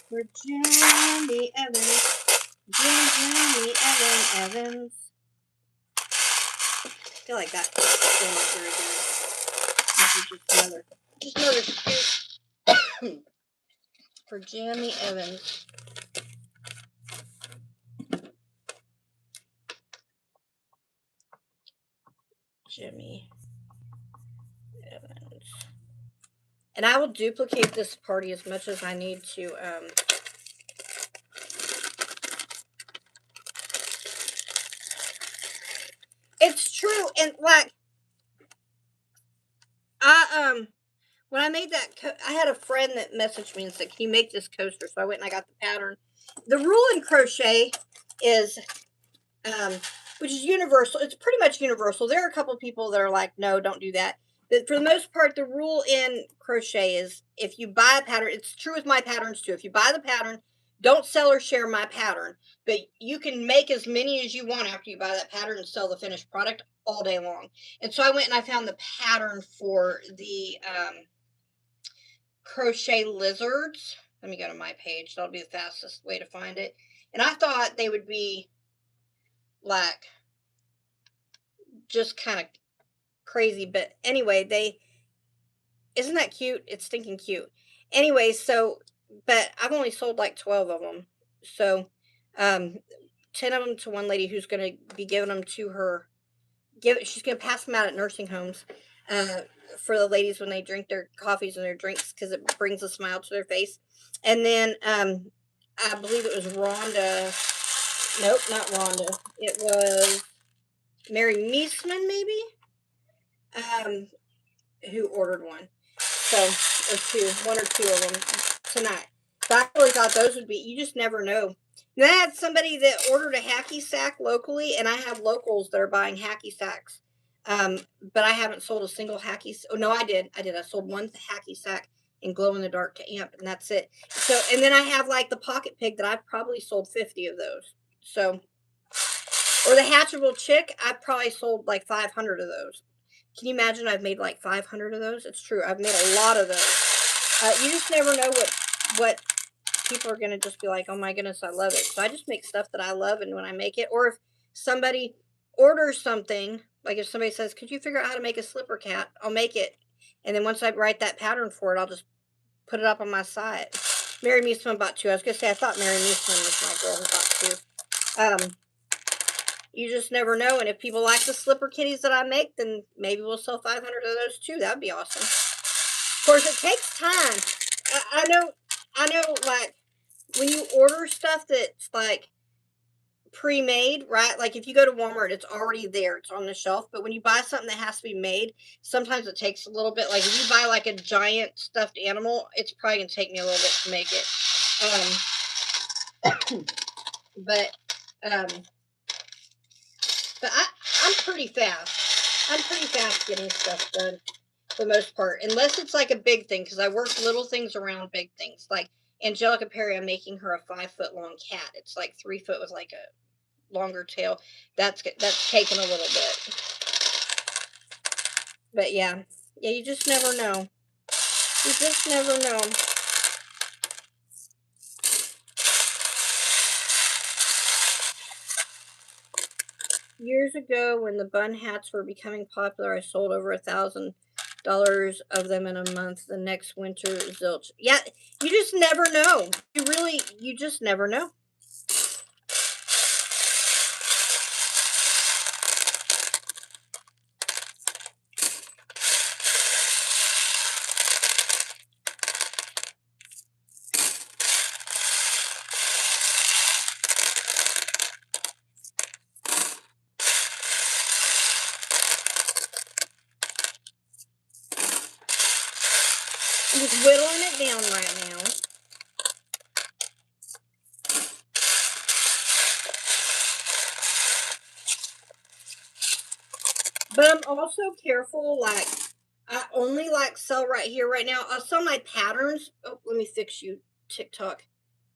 for Jimmy Evans. Jimmy Evans. I feel like that's still not very good. This is just another scoop for Jimmy Evans. Jimmy Evans. And I will duplicate this party as much as I need to. It's true, and like when I made that, I had a friend that messaged me and said, "Can you make this coaster?" So I went and I got the pattern. The rule in crochet is, which is universal. It's pretty much universal. There are a couple of people that are like, "No, don't do that." But for the most part, the rule in crochet is if you buy a pattern, it's true with my patterns too. If you buy the pattern, don't sell or share my pattern, but you can make as many as you want after you buy that pattern and sell the finished product all day long. And so I went and I found the pattern for the crochet lizards. Let me go to my page. That'll be the fastest way to find it. And I thought they would be like just kind of crazy, but anyway, isn't that cute? It's stinking cute. Anyway, so but I've only sold like 12 of them. So 10 of them to one lady who's going to be giving them to her. She's going to pass them out at nursing homes for the ladies when they drink their coffees and their drinks, because it brings a smile to their face. And then I believe it was Rhonda. Nope, not Rhonda. It was Mary Meesman, maybe, who ordered one. So, one or two of them tonight. So I really thought those would be, you just never know. And I had somebody that ordered a hacky sack locally, and I have locals that are buying hacky sacks. But I haven't sold a single hacky. Oh, no, I did. I sold one hacky sack in glow in the dark to amp, and that's it. So, and then I have like the pocket pig that I've probably sold 50 of those. So, or the hatchable chick, I've probably sold like 500 of those. Can you imagine? I've made like 500 of those. It's true. I've made a lot of those. You just never know what people are going to just be like, oh my goodness, I love it. So I just make stuff that I love, and when I make it, or if somebody orders something, like if somebody says, could you figure out how to make a slipper cat? I'll make it. And then once I write that pattern for it, I'll just put it up on my site. Mary Meesman bought two. I was going to say, I thought Mary Meesman was my girl who bought two. You just never know. And if people like the slipper kitties that I make, then maybe we'll sell 500 of those too. That would be awesome. Of course, it takes time. I know, like, when you order stuff that's, like, pre-made, right? Like, if you go to Walmart, it's already there. It's on the shelf. But when you buy something that has to be made, sometimes it takes a little bit. Like, if you buy, like, a giant stuffed animal, it's probably going to take me a little bit to make it. But I'm pretty fast. I'm pretty fast getting stuff done for the most part, unless it's like a big thing, because I work little things around big things. Like Angelica Perry, I'm making her a 5-foot long cat. It's like 3 foot with like a longer tail. That's taken a little bit. But yeah, you just never know. You just never know. Years ago, when the bun hats were becoming popular, I sold over $1,000 of them in a month. The next winter, zilch. Yeah, you just never know. You just never know. I'm just whittling it down right now. But I'm also careful, like, I only like sell right here, right now. I'll sell my patterns. Oh, let me fix you TikTok.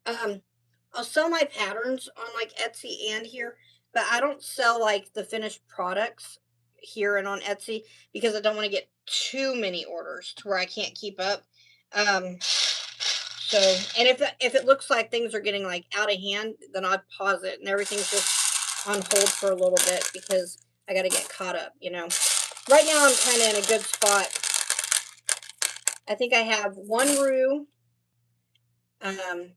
I'll sell my patterns on like Etsy and here, but I don't sell like the finished products here and on Etsy because I don't want to get too many orders to where I can't keep up. So, and if it looks like things are getting like out of hand, then I'll pause it and everything's just on hold for a little bit because I got to get caught up, you know. Right now I'm kind of in a good spot. I think I have one roux. I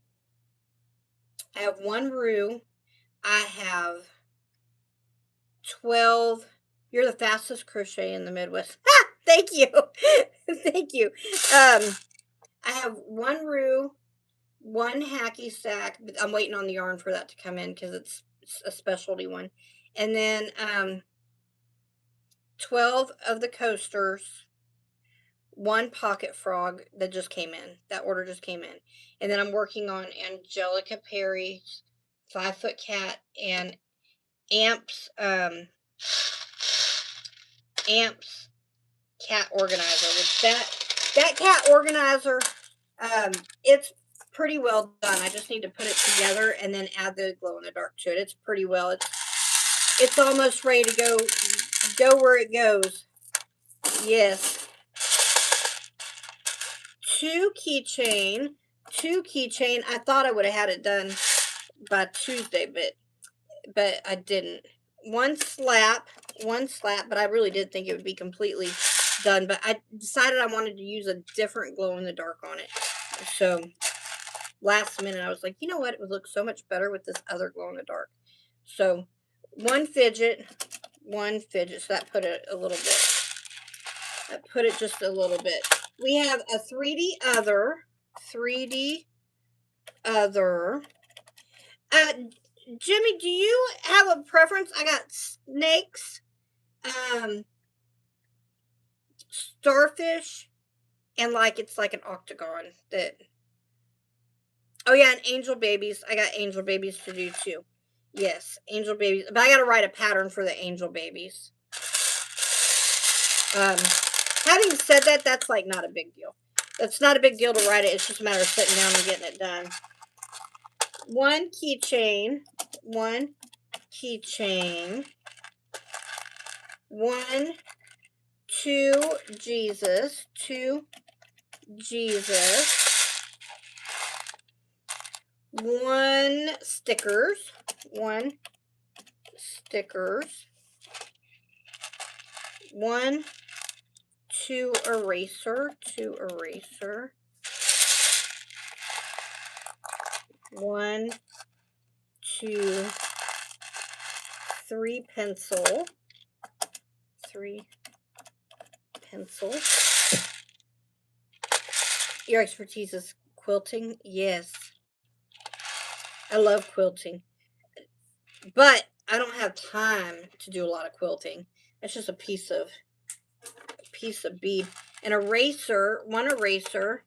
have one roux. I have 12. You're the fastest crochet in the Midwest. Ah, thank you. Thank you. I have one roux, one hacky sack, but I'm waiting on the yarn for that to come in because it's a specialty one. And then 12 of the coasters, one pocket frog that just came in. That order just came in. And then I'm working on Angelica Perry's 5-foot cat and Amps cat organizer, which that cat organizer, it's pretty well done. I just need to put it together and then add the glow in the dark to it. It's pretty well. It's almost ready to go where it goes. Yes. Two keychain. I thought I would have had it done by Tuesday, but I didn't. One slap, but I really did think it would be completely done, but I decided I wanted to use a different glow in the dark on it. So last minute I was like, you know what, it would look so much better with this other glow in the dark. So one fidget, so that put it a little bit. That put it just a little bit. We have a 3D other. Jimmy, do you have a preference? I got snakes, starfish, and it's like an octagon that. Oh yeah, and angel babies. I got angel babies to do too. Yes, angel babies. But I got to write a pattern for the angel babies. Having said that, that's like not a big deal. It's not a big deal to write it. It's just a matter of sitting down and getting it done. One keychain. One, two Jesus, one stickers, one, two eraser, one, two, three pencil, Your expertise is quilting? Yes. I love quilting. But I don't have time to do a lot of quilting. It's just a piece of bead. An eraser, one eraser.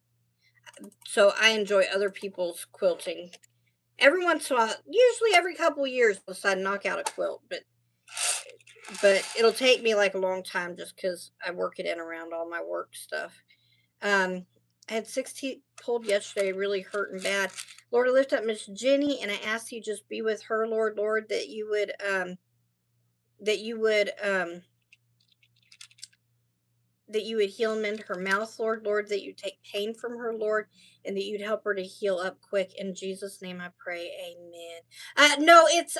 So I enjoy other people's quilting. Every once in a while, usually every couple of years, I'll decide to knock out a quilt. But it'll take me like a long time just because I work it in around all my work stuff. I had 6 teeth pulled yesterday, really hurting bad. Lord, I lift up Miss Jenny, and I ask you just be with her, Lord, that you would heal and mend her mouth, Lord, that you take pain from her, Lord, and that you'd help her to heal up quick. In Jesus' name I pray, amen. No, it's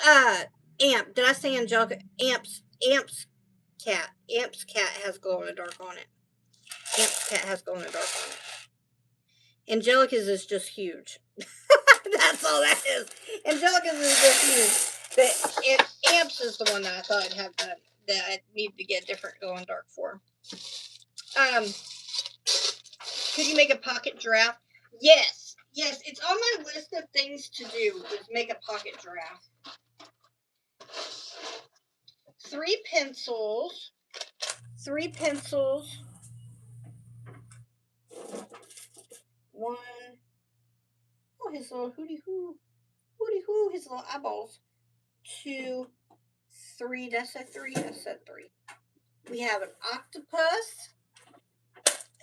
Amp. Did I say Angelica? Amp's cat. Amp's cat has glow in the dark on it. Amp's cat has glow in the dark on it. Angelica's is just huge. That's all that is. Angelica's is just huge. But Amps is the one that I thought I'd have done, that I need to get different glow in the dark for. Could you make a pocket giraffe? Yes, it's on my list of things to do, is make a pocket giraffe. 3 pencils. One. Oh, his little hooty hoo, his little eyeballs. 2, 3. Did I say 3? I said 3. We have an octopus,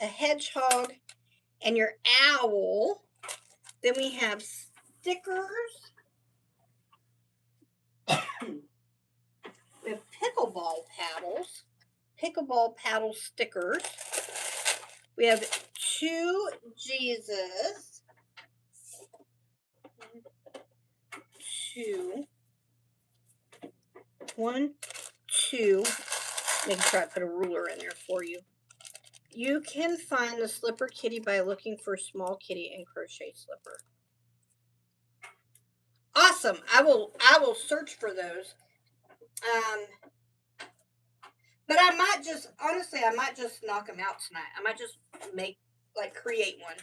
a hedgehog, and your owl. Then we have stickers. We have pickleball paddles. Pickleball paddle stickers. We have 2 Jesus. 2. 1, 2. Make sure I put a ruler in there for you. You can find the slipper kitty by looking for small kitty and crochet slipper. Awesome. I will search for those. But I might just, honestly, I might just knock them out tonight. I might just create one.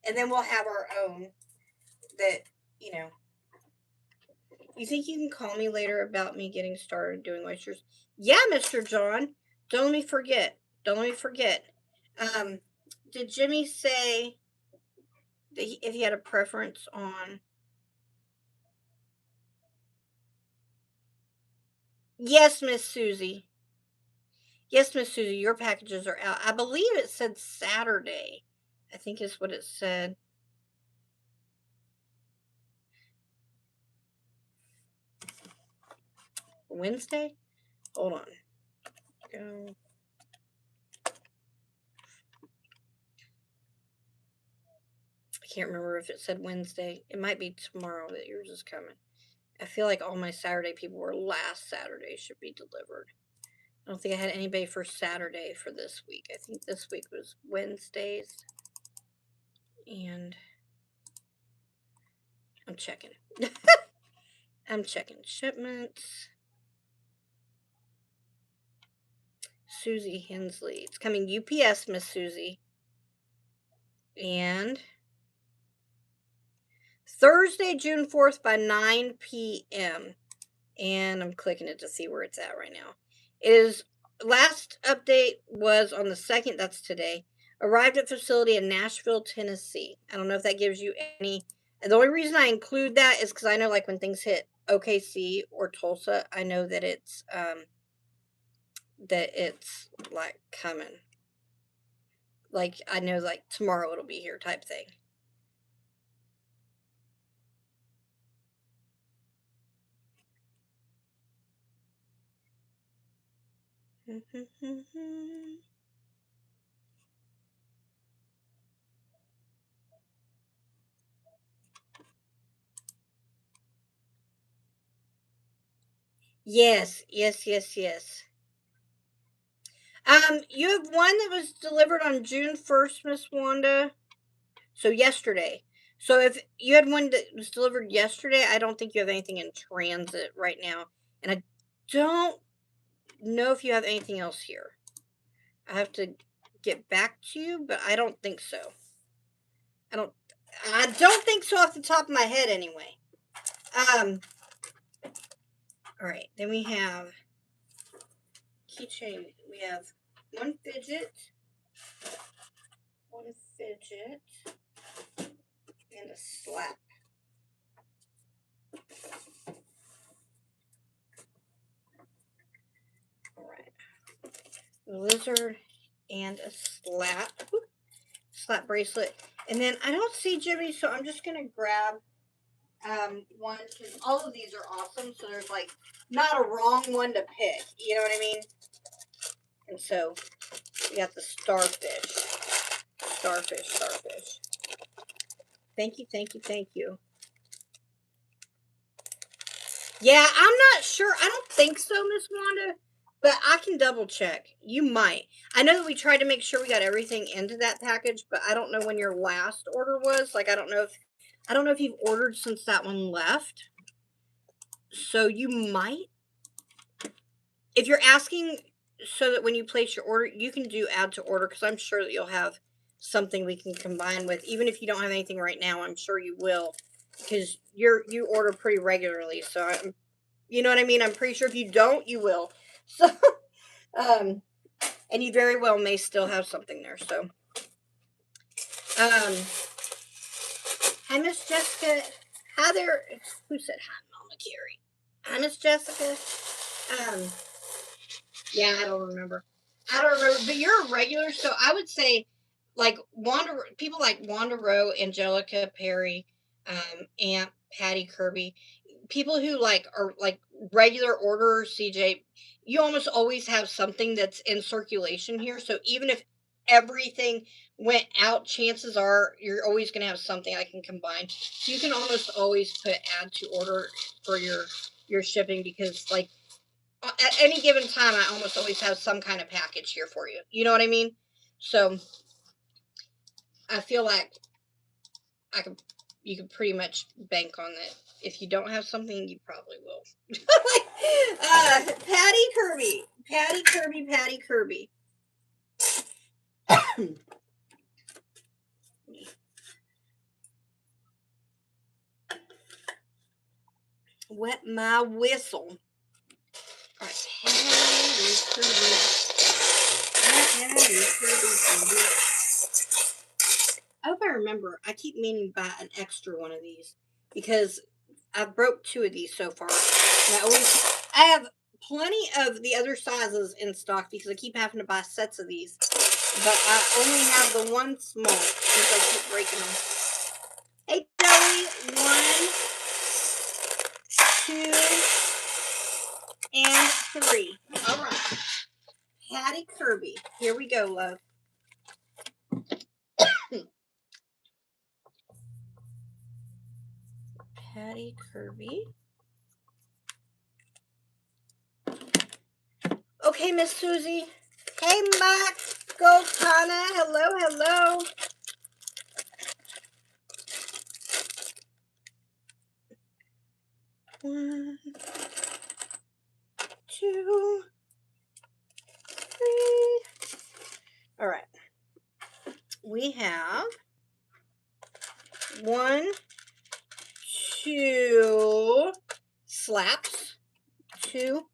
And then we'll have our own that, you know. You think you can call me later about me getting started doing oysters? Yeah, Mr. John. Don't let me forget. Don't let me forget. Did Jimmy say that if he had a preference on... Yes, Miss Susie. Yes, Miss Susie, your packages are out. I believe it said Saturday. I think is what it said. Wednesday? Hold on. Go. I can't remember if it said Wednesday. It might be tomorrow that yours is coming. I feel like all my Saturday people were last Saturday should be delivered. I don't think I had anybody for Saturday for this week. I think this week was Wednesdays. And I'm checking. I'm checking shipments. Susie Hensley. It's coming UPS, Miss Susie. And Thursday, June 4th by 9 p.m. And I'm clicking it to see where it's at right now. It is, last update was on the 2nd, that's today. Arrived at facility in Nashville, Tennessee. I don't know if that gives you any. And the only reason I include that is because I know, like, when things hit OKC or Tulsa, I know that it's like coming. Like, I know, like, tomorrow it'll be here type thing. Yes. You have one that was delivered on June 1st, Miss Wanda. So yesterday. So if you had one that was delivered yesterday, I don't think you have anything in transit right now. And I don't know if you have anything else here. I have to get back to you, but I don't think so. I don't think so off the top of my head anyway. All right, then we have keychain. We have one fidget, and a slap. All right, a lizard and a slap. Slap bracelet. And then I don't see Jimmy, so I'm just going to grab one, because all of these are awesome, so there's like not a wrong one to pick, you know what I mean? And so we got the starfish. Thank you. Yeah, I'm not sure. I don't think so, Miss Wanda, but I can double check. You might. I know that we tried to make sure we got everything into that package, but I don't know when your last order was. Like, I don't know if you've ordered since that one left. So you might. If you're asking so that when you place your order, you can do add to order, because I'm sure that you'll have something we can combine with. Even if you don't have anything right now, I'm sure you will, because you order pretty regularly. So you know what I mean? I'm pretty sure if you don't, you will. So, and you very well may still have something there. So, hi, Miss Jessica. Hi there. Who said hi, Mama Carey? Hi, Miss Jessica. Yeah, I don't remember. But you're a regular, so I would say like people like Wanda Rowe, Angelica Perry, Aunt Patty Kirby, people who like are like regular orderers, CJ, you almost always have something that's in circulation here. So even if everything went out, chances are you're always going to have something I can combine. So you can almost always put add to order for your shipping, because like at any given time I almost always have some kind of package here for you. You know what I mean? So I feel like you could pretty much bank on that. If you don't have something, you probably will. Patty Kirby. Patty Kirby, Patty Kirby. Wet my whistle. All right, Patty Kirby. Patty Kirby. I hope I remember. I keep meaning to buy an extra one of these because I've broke 2 of these so far. And I have plenty of the other sizes in stock because I keep having to buy sets of these. But I only have the one small since I keep breaking them. Hey, Joey. 1, 2, and 3. All right. Patty Kirby. Here we go, love. Patty Kirby. Okay, Miss Susie. Hey, Mike. Go, Tana. Hello, hello. One, 2, 3. All right. We have 1, 2 slaps. 2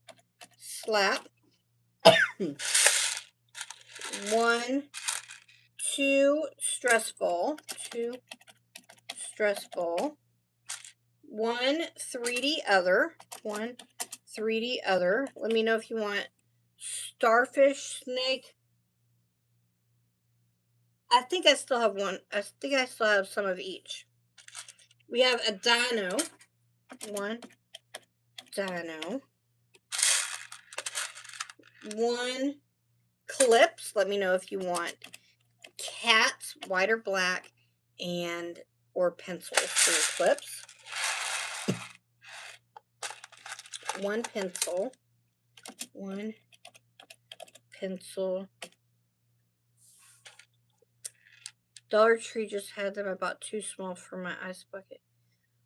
slap. 1, 2 stressful. 2 stressful. 1 3D other. 1 3D other. Let me know if you want starfish, snake. I think I still have one. I think I still have some of each. We have a dino. 1 dino. 1 clips. Let me know if you want cats, white or black, and or pencils for your clips. 1 pencil. 1 pencil. Dollar Tree just had them. I bought 2 small for my ice bucket.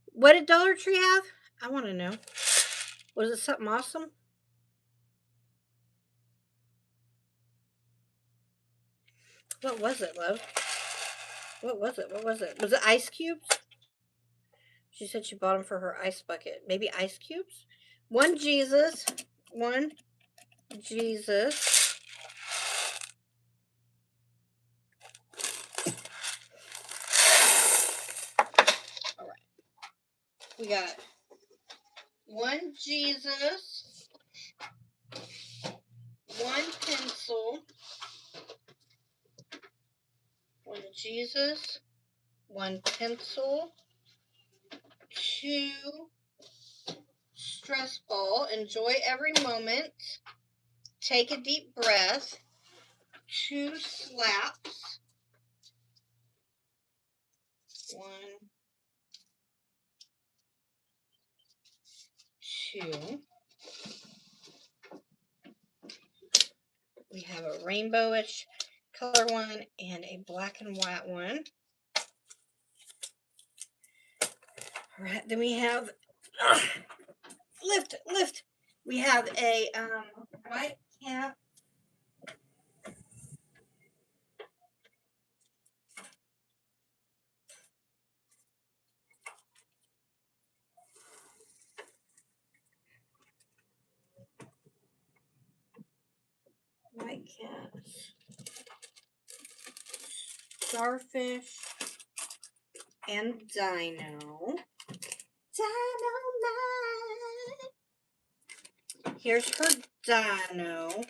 What did Dollar Tree have? I want to know. Was it something awesome? What was it, love? What was it? What was it? Was it ice cubes? She said she bought them for her ice bucket. Maybe ice cubes? 1 Jesus. 1 Jesus. All right. We got 1 Jesus. 1 pencil. 1 Jesus. 1 pencil. 2 stress ball. Enjoy every moment. Take a deep breath. 2 slaps. 1, 2. We have a rainbowish color one and a black and white one. All right, then we have lift. We have a white cap. White caps. Starfish. And dino. Dynamite. Here's her dino.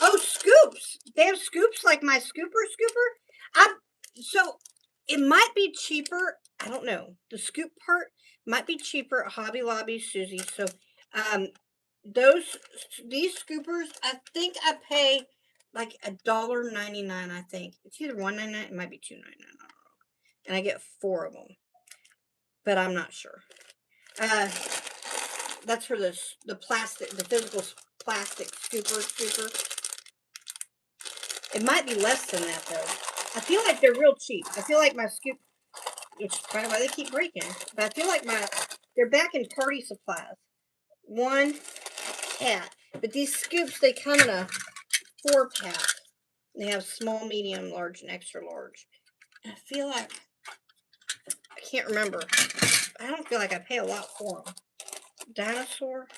Oh, Scooby! scoops. They have scoops like my scooper. So it might be cheaper. I don't know. The scoop part might be cheaper at Hobby Lobby, Susie. So these scoopers, I think I pay like $1.99. I think it's either $1.99. It might be $2.99. I don't know. And I get 4 of them, but I'm not sure. That's for the plastic, the physical plastic scooper. It might be less than that though. I feel like they're real cheap. I feel like my scoop, which is probably why they keep breaking, but I feel like they're back in party supplies. 1 cat. But these scoops, they come in a 4-pack. They have small, medium, large, and extra large. And I feel like, I can't remember. I don't feel like I pay a lot for them. Dinosaur.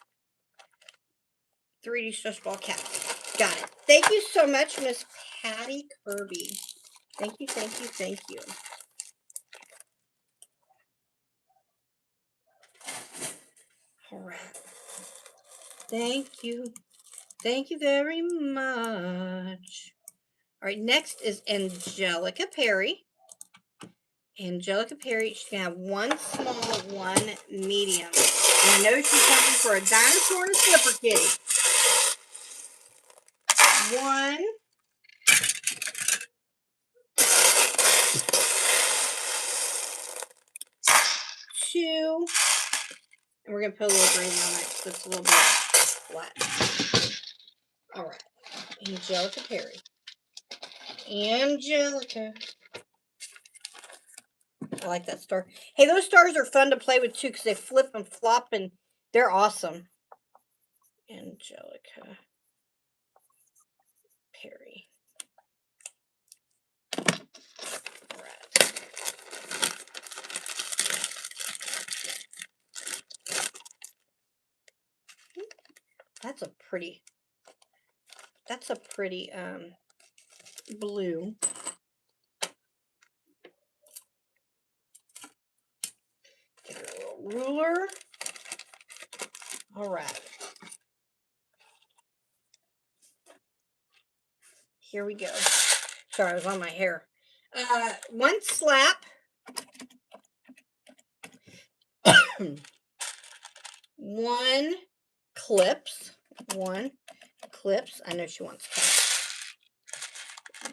3D stretch ball cat. Got it. Thank you so much, Miss Patty Kirby. Thank you. All right. Thank you. Thank you very much. All right, next is Angelica Perry. Angelica Perry, she's going to have 1 small, 1 medium. And I know she's coming for a dinosaur and a slipper kitty. 1, 2, and we're going to put a little gravy on it so it's a little bit flat. All right, Angelica Perry. Angelica. I like that star. Hey, those stars are fun to play with too because they flip and flop and they're awesome. Angelica Perry. All right. That's a pretty blue. Get a little ruler. All right. Here we go. Sorry, I was on my hair. 1 slap. 1 clips. 1 clips. I know she wants clips.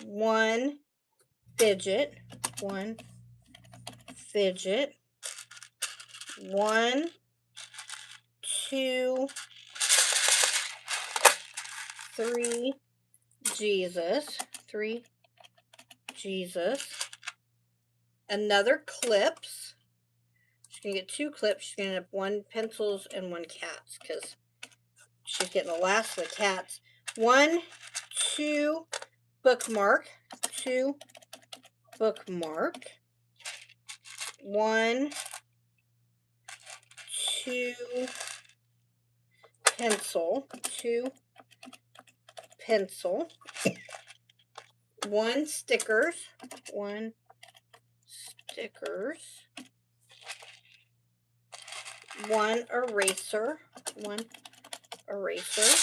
1 fidget. 1 fidget. 1, 2, 3 Jesus. 3 Jesus. Another clips. She's going to get 2 clips. She's going to have 1 pencils and 1 cats because she's getting the last of the cats. 1, 2 bookmark. 2 bookmark. 1, 2 pencil. 2 pencil. 1 stickers. 1 stickers. 1 eraser. 1 eraser.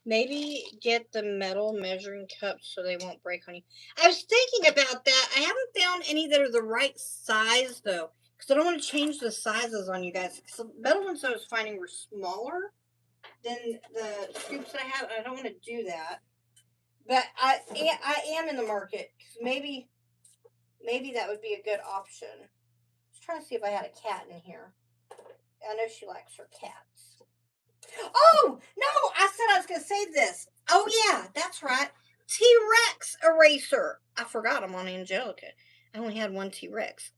Maybe get the metal measuring cups so they won't break on you. I was thinking about that. I haven't found any that are the right size, though, because I don't want to change the sizes on you guys. Because the metal ones I was finding were smaller than the scoops that I have. I don't want to do that. But I am in the market. Because maybe that would be a good option. I was trying to see if I had a cat in here. I know she likes her cats. Oh, no, I said I was going to say this. Oh, yeah, that's right. T-Rex eraser. I forgot I'm on Angelica. I only had 1 T-Rex.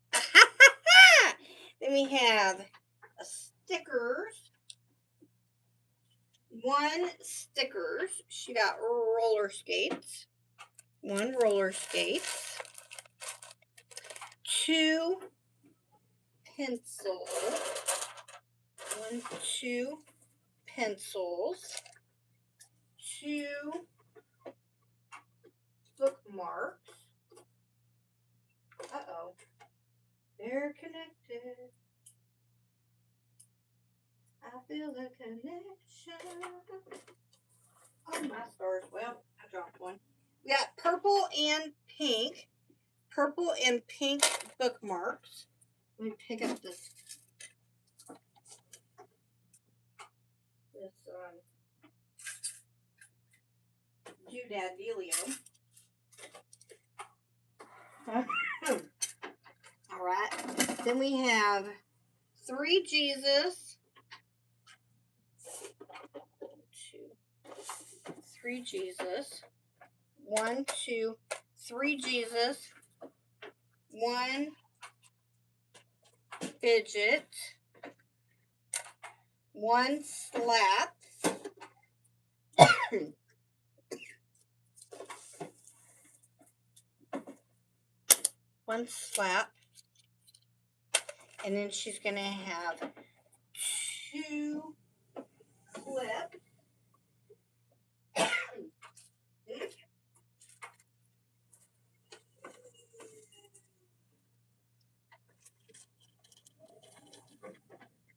Then we have stickers. 1 stickers. She got roller skates. 1 roller skates. 2 pencils. 1, 2 pencils. 2 bookmarks. Uh-oh. They're connected. I feel the connection. Oh, my stars. Well, I dropped one. We got purple and pink. Purple and pink bookmarks. Let me pick up this doodad dealio. All right. Then we have 3 Jesus. 3 Jesus. 1, 2, 3 Jesus. 1 fidget. 1 slap. 1 slap. And then she's going to have 2 clips.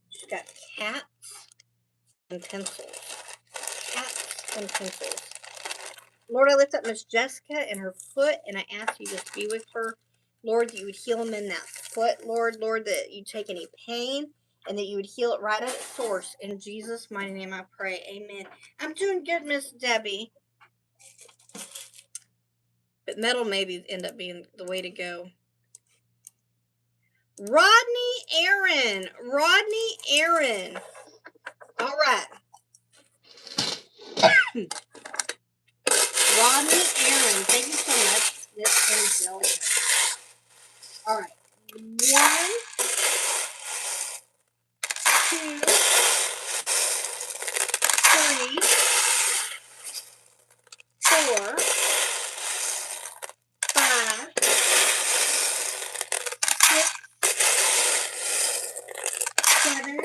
She's got cats and pencils. Cats and pencils. Lord, I lift up Miss Jessica and her foot, and I ask you just to be with her. Lord, that you would heal him in that foot. Lord, that you take any pain and that you would heal it right at its source. In Jesus' mighty name I pray. Amen. I'm doing good, Miss Debbie. But metal maybe end up being the way to go. Rodney Aaron. Rodney Aaron. All right. Rodney Aaron. Thank you so much. This is delicate. All right. 1, 2, 3, 4, 5, 6, 7,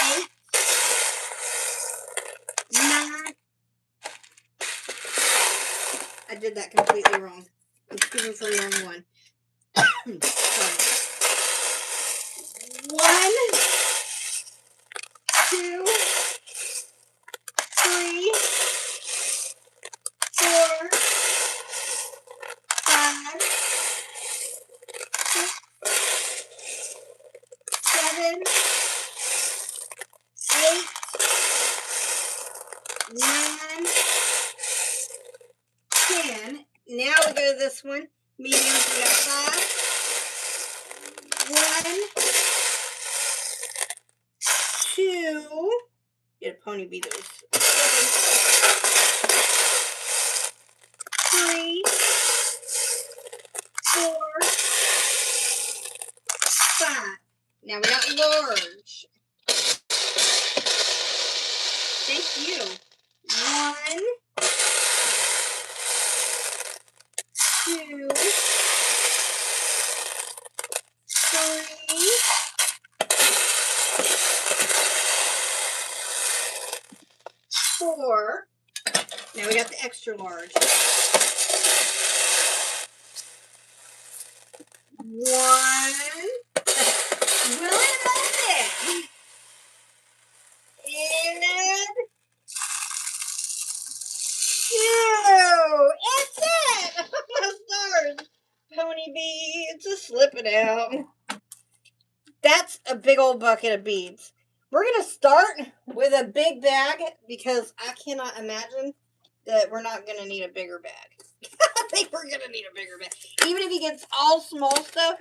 8, 9. I did that completely wrong. I'm speaking from the wrong one. Sorry. 1, 2, 3, 4, 5, 6, 7, 8, 9, 10. Now we go to this one. Mediums, we got 5. 1, 2. Get a pony beat those. 3, 4, 5. Now we got large. Thank you. 1, 2, 3, 4. Now we got the extra large. 1. Will it open? And 2. It's it. My stars. Pony beads. Just slip it out. That's a big old bucket of beads. We're going to start with a big bag because I cannot imagine that we're not going to need a bigger bag. I think we're going to need a bigger bag. Even if he gets all small stuff,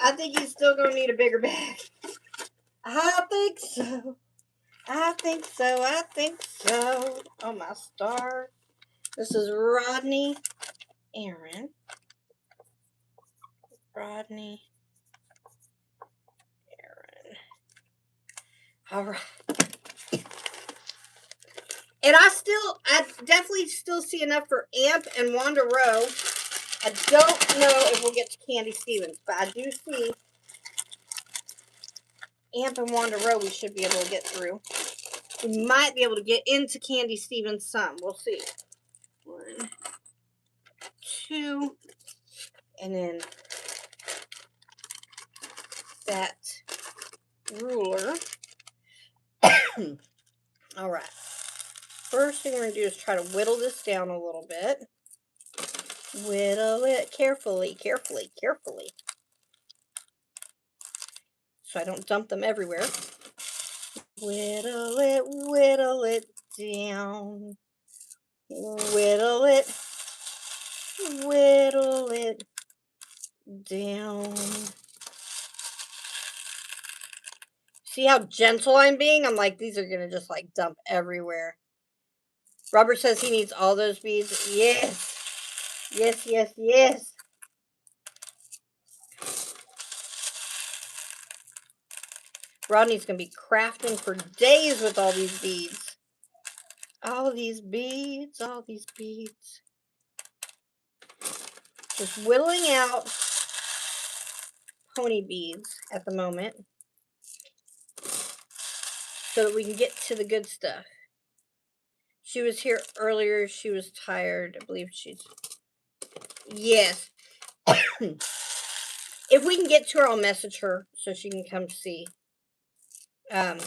I think he's still going to need a bigger bag. I think so. I think so. I think so. Oh, my star. This is Rodney Aaron. Rodney Aaron. All right. And I definitely still see enough for Amp and Wanda Rowe. I don't know if we'll get to Candy Stevens, but I do see Amp and Wanda Rowe we should be able to get through. We might be able to get into Candy Stevens some. We'll see. 1, 2. And then that ruler. All right. First thing we're going to do is try to whittle this down a little bit. Whittle it carefully, carefully, carefully. So I don't dump them everywhere. Whittle it down. Whittle it down. See how gentle I'm being? I'm like, these are going to just like dump everywhere. Robert says he needs all those beads. Yes. Yes, yes, yes. Rodney's going to be crafting for days with all these beads. All these beads, all these beads. Just whittling out pony beads at the moment so that we can get to the good stuff. She was here earlier. She was tired. I believe she's... Yes. If we can get to her, I'll message her so she can come see. I'm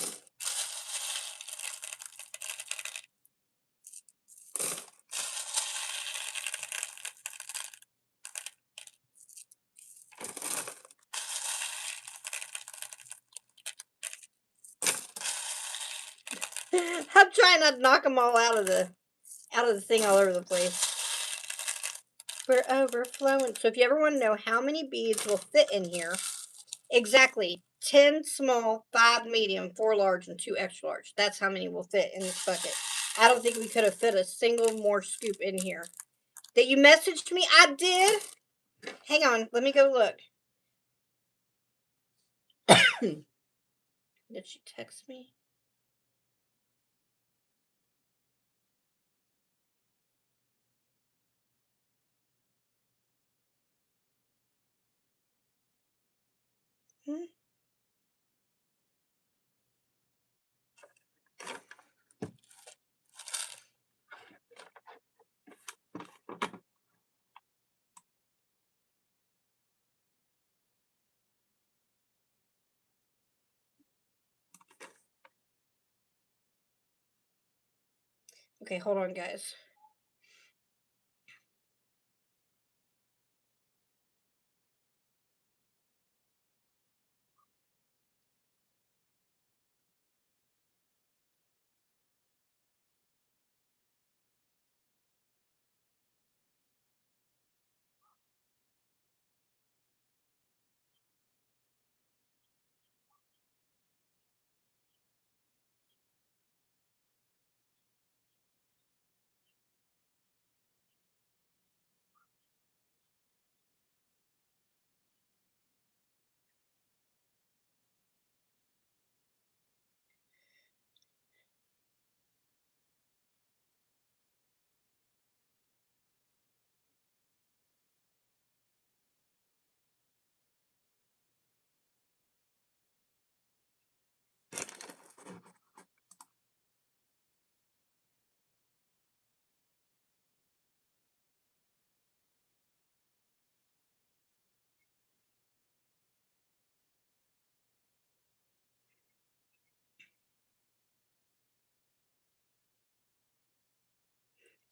trying not to knock them all out of the thing all over the place. We're overflowing. So if you ever want to know how many beads will fit in here, exactly 10 small, 5 medium, 4 large, and 2 extra large. That's how many will fit in this bucket. I don't think we could have fit a single more scoop in here. That you messaged me? I did. Hang on. Let me go look. Did she text me? Hmm? Okay, hold on, guys.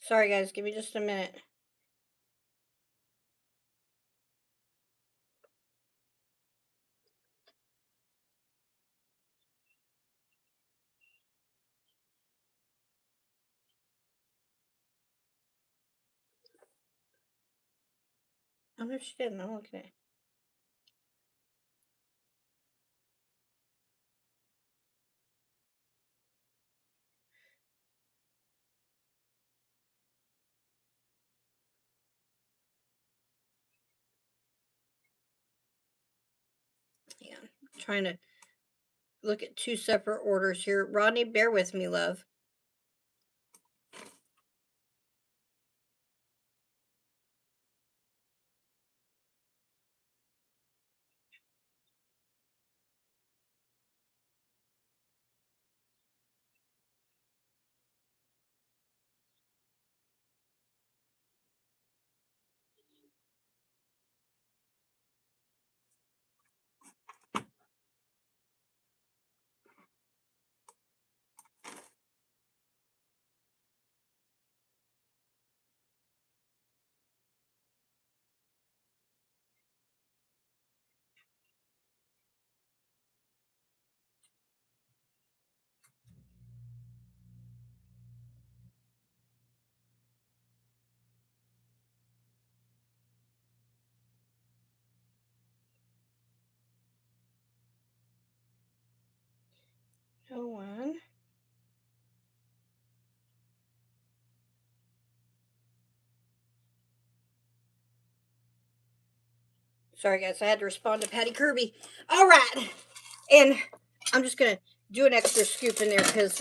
Sorry, guys. Give me just a minute. Oh, no, she didn't. I'm looking at it. Yeah, I'm trying to look at 2 separate orders here. Rodney, bear with me, love. Sorry, guys. I had to respond to Patty Kirby. All right. And I'm just going to do an extra scoop in there because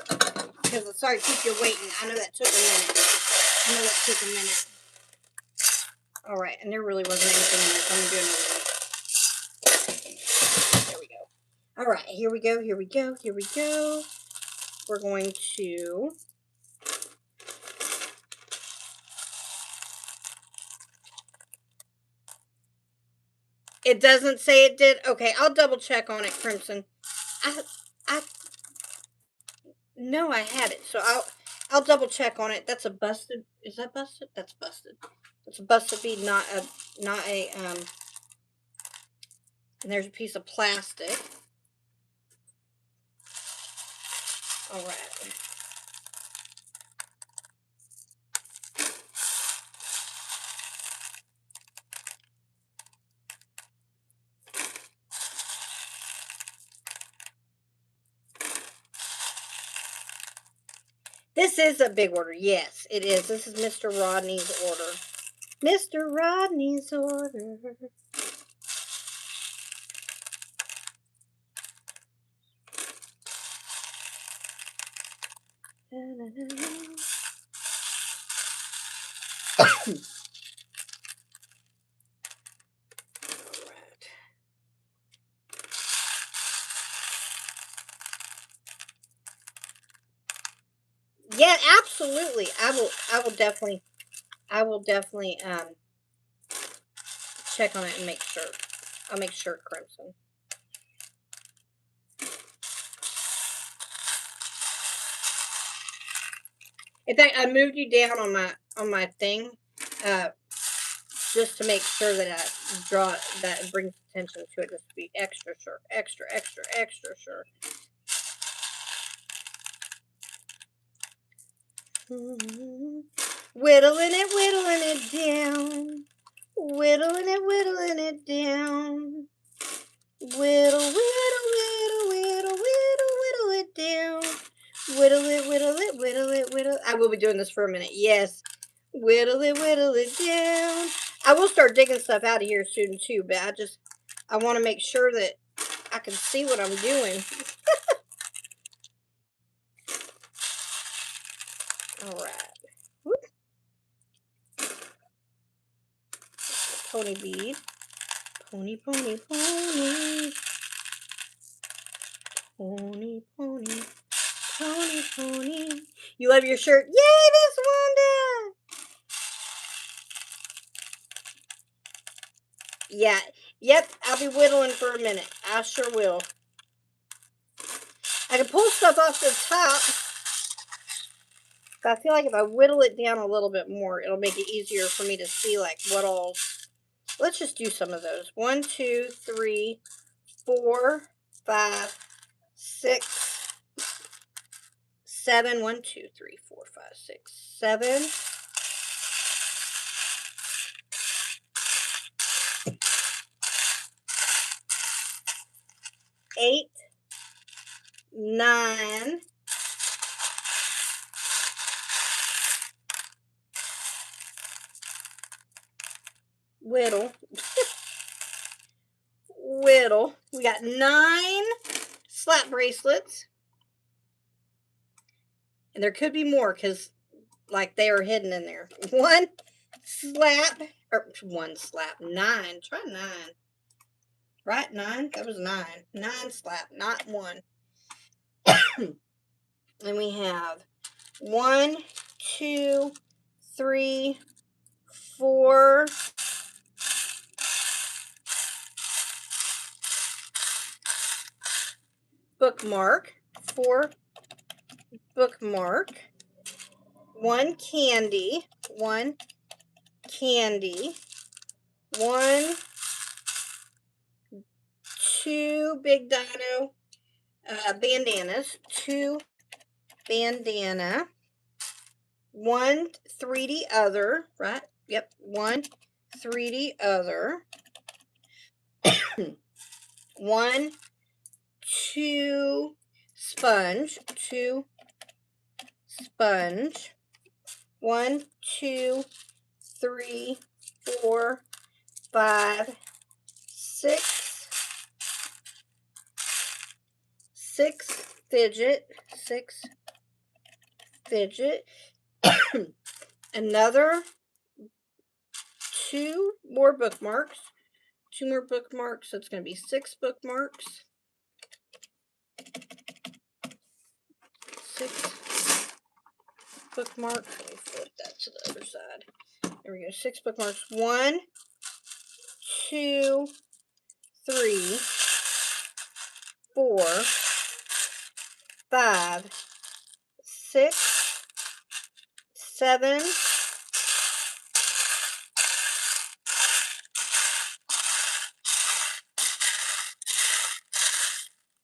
sorry to keep you waiting. I know that took a minute. All right. And there really wasn't anything in there, so I'm going to do another one. There we go. All right. Here we go. Here we go. Here we go. We're going to... It doesn't say it did. Okay, I'll double check on it, Crimson. No, I had it, so I'll double check on it. That's a busted. Is that busted? That's busted. It's a busted bead, not a And there's a piece of plastic. All right. This is a big order. Yes, it is. This is Mr. Rodney's order. Mr. Rodney's order. Yeah, absolutely. I will definitely check on it and make sure. I'll make sure, Crimson. In fact, I moved you down on my thing, just to make sure that I draw that it brings attention to it. Just to be extra sure, extra sure. Whittling it down. Whittling it down. Whittle it down. Whittle it. I will be doing this for a minute. Yes. Whittle it down. I will start digging stuff out of here soon too, but I want to make sure that I can see what I'm doing. All right. Whoop. Pony bead. Pony. Pony. You love your shirt? Yay, Miss Wanda! Yeah. Yep, I'll be whittling for a minute. I sure will. I can pull stuff off the top. But I feel like if I whittle it down a little bit more, it'll make it easier for me to see like what all. Let's just do some of those. 1, 2, 3, 4, 5, 6, 7. 1, 2, 3, 4, 5, 6, 7. 8, 9. Whittle. Whittle. We got 9 slap bracelets. And there could be more because, like, they are hidden in there. 1 slap. Or 1 slap. 9. Try 9. Right? 9? That was 9. 9 slap, not 1. And we have 1, 2, 3, 4. Bookmark. 4 bookmark. 1 candy. 1 candy. 1, 2 big dino bandanas. 2 bandana. 1 3D other, right? Yep, 1 3D other. 1, 2 sponge. 2 sponge. 1, 2, 3, 4, 5, six fidget, another two more bookmarks. That's going to be 6 bookmarks. 6 bookmarks. Let me flip that to the other side. There we go. 6 bookmarks. 1, 2, 3, 4, 5, 6, 7,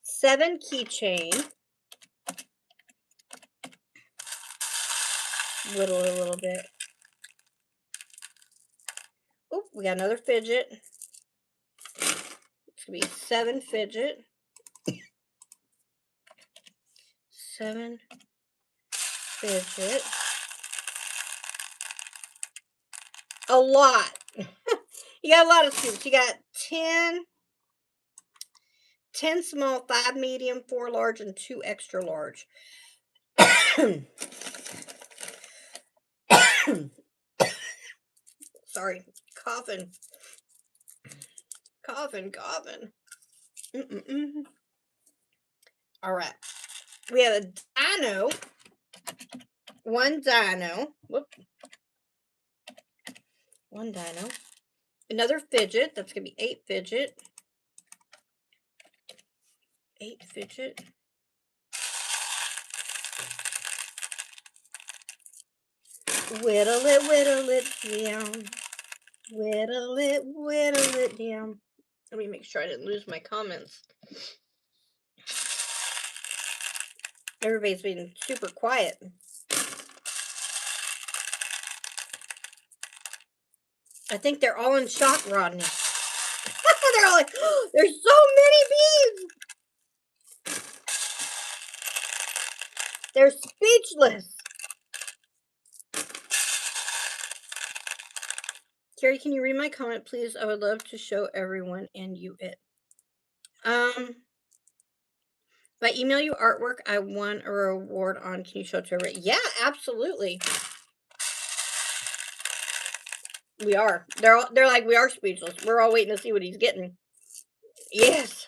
7 keychain. Whittle it a little bit. Oh, we got another fidget. It's going to be 7 fidget. 7 fidget. A lot. You got a lot of scoops. You got 10 small, 5 medium, 4 large, and 2 extra large. Sorry, coughing. All right. We have a dino. 1 dino. Whoop. 1 dino. Another fidget. That's going to be 8 fidget. 8 fidget. Whittle it down. Whittle it down. Let me make sure I didn't lose my comments. Everybody's been super quiet. I think they're all in shock, Rodney. They're all like, oh, there's so many beads. They're speechless. Carrie, can you read my comment, please? I would love to show everyone and you it. If I email you artwork I won a reward on, can you show it to everybody? Yeah, absolutely. We are. They're like, we are speechless. We're all waiting to see what he's getting. Yes.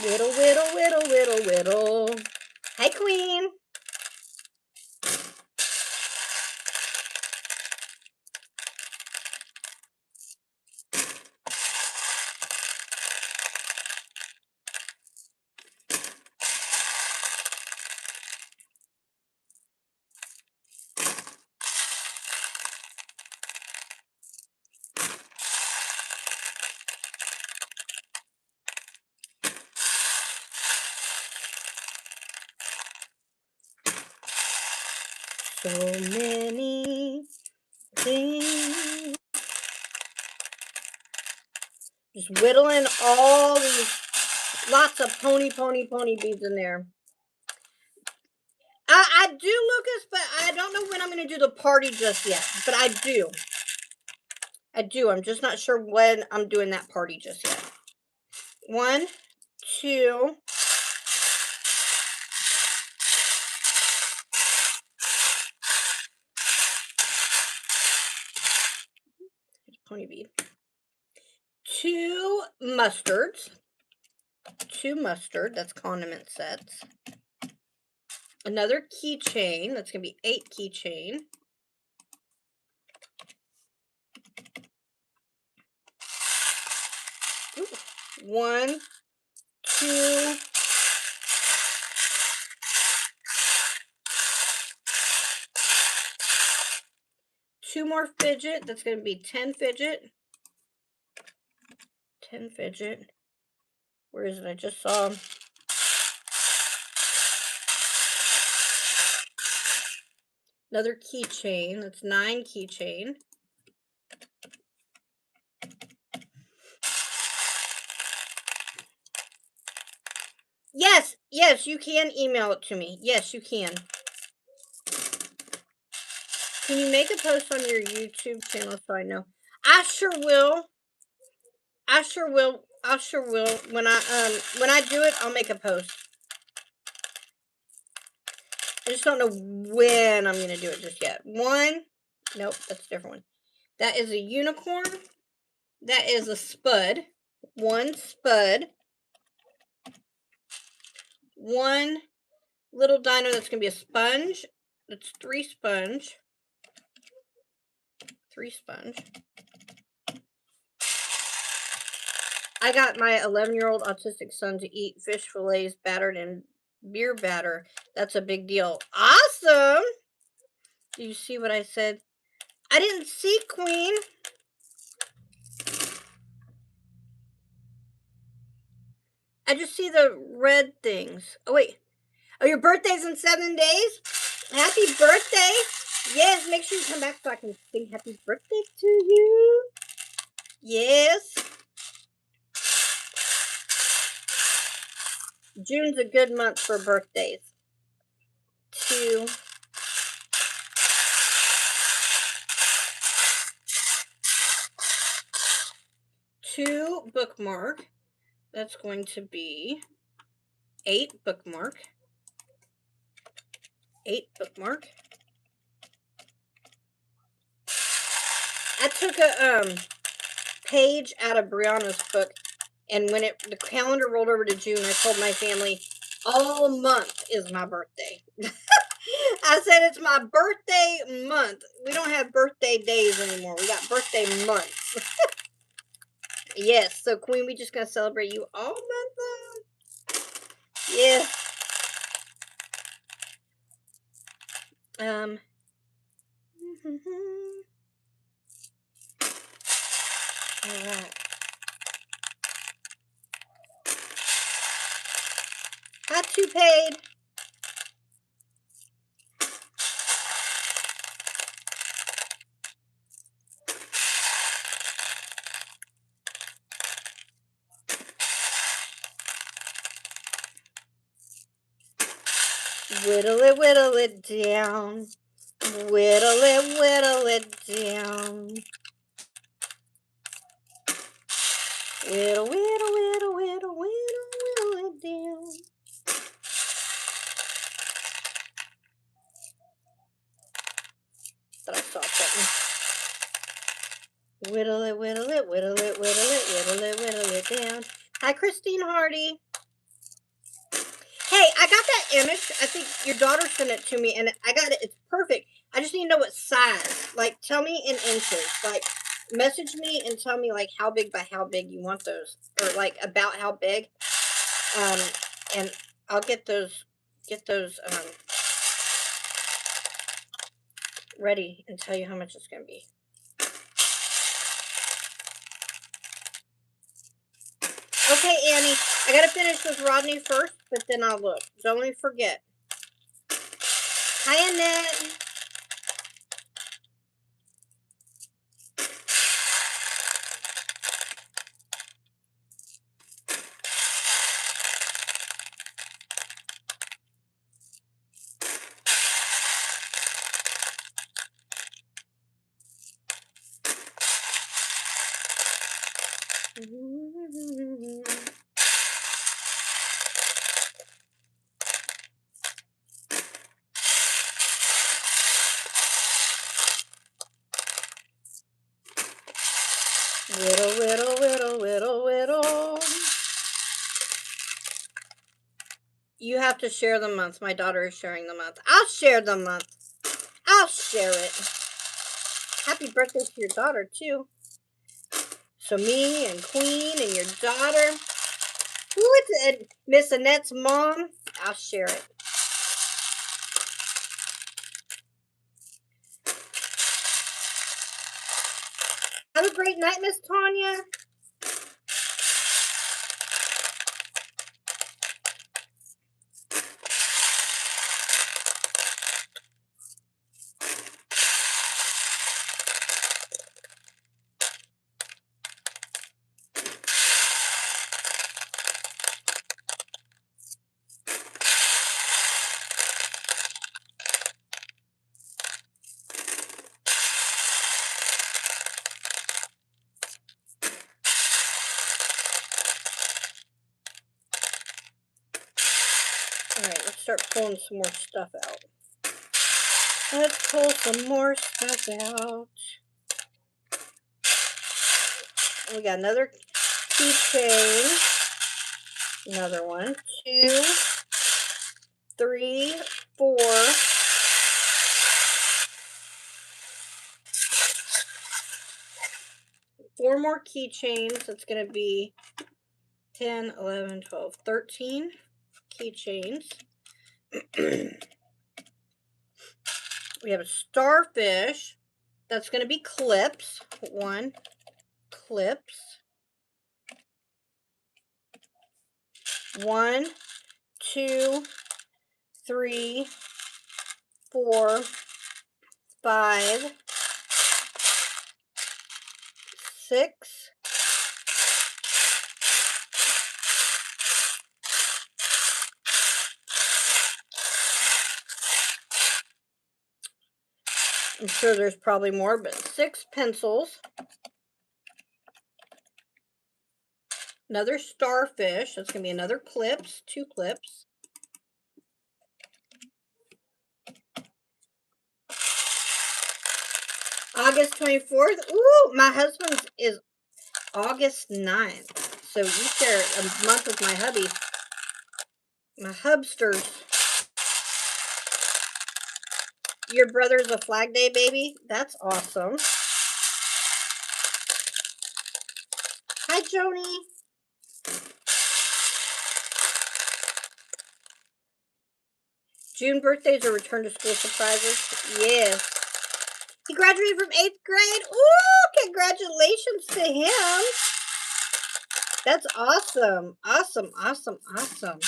Whittle, whittle, whittle, whittle, whittle. Hi, Queen. So many things. Just whittling all these, lots of pony beads in there. I do, Lucas, but I don't know when I'm going to do the party just yet. But I do. I'm just not sure when I'm doing that party just yet. 1, 2. Pony bead. 2 mustards. 2 mustard. That's condiment sets. Another keychain. That's going to be 8 keychain. Ooh. 1, 2. 2 more fidget. That's going to be 10 fidget. 10 fidget. Where is it? I just saw. Another keychain. That's 9 keychain. Yes, yes, you can email it to me. Yes, you can. Can you make a post on your YouTube channel so I know? I sure will. I sure will. I sure will. When I do it, I'll make a post. I just don't know when I'm gonna do it just yet. One, nope, that's a different one. That is a unicorn. That is a spud. One spud. One little dino that's gonna be a sponge. That's 3 sponge. 3 sponge. I got my 11-year-old autistic son to eat fish fillets battered in beer batter. That's a big deal. Awesome! Do you see what I said? I didn't see, Queen. I just see the red things. Oh, wait. Oh, your birthday's in 7 days? Happy birthday! Yes, make sure you come back so I can sing happy birthday to you. Yes. June's a good month for birthdays. 2. 2 bookmark. That's going to be 8 bookmark. 8 bookmark. I took a page out of Brianna's book, and when the calendar rolled over to June, I told my family, all month is my birthday. I said it's my birthday month. We don't have birthday days anymore. We got birthday months. Yes, so Queen, we just gonna celebrate you all month long. Yeah. All right. Got 2 paid. Whittle it down. Whittle it down. Whittle it down. Thought I saw something. Whittle it down. Hi, Christine Hardy. Hey, I got that image. I think your daughter sent it to me, and I got it. It's perfect. I just need to know what size. Like, tell me in inches. Like, message me and tell me, like, how big by how big you want those. Or, like, about how big. And I'll get those ready and tell you how much it's going to be. Okay, Annie. I got to finish with Rodney first, but then I'll look. Don't let me forget. Hi, Annette. Whittle. You have to share the month. My daughter is sharing the month. I'll share the month. I'll share it. Happy birthday to your daughter, too. So me and Queen and your daughter. Ooh, Miss Annette's mom. I'll share it. Have a great night, Miss Tanya. Alright, let's start pulling some more stuff out. Let's pull some more stuff out. We got another keychain. Another one. 2, 3, 4. 4 more keychains. That's going to be 10, 11, 12, 13 keychains. We have a starfish. That's going to be clips. 1, clips. 1, 2, 3, 4, 5, 6. I'm sure there's probably more, but 6 pencils. Another starfish. That's going to be another clips. 2 clips. August 24th. Ooh, my husband's is August 9th. So you share a month with my hubby. My hubsters. Your brother's a Flag Day baby? That's awesome. Hi, Joni. June birthdays are return to school surprises. Yes. He graduated from 8th grade. Ooh, congratulations to him. That's awesome. Awesome, awesome, awesome.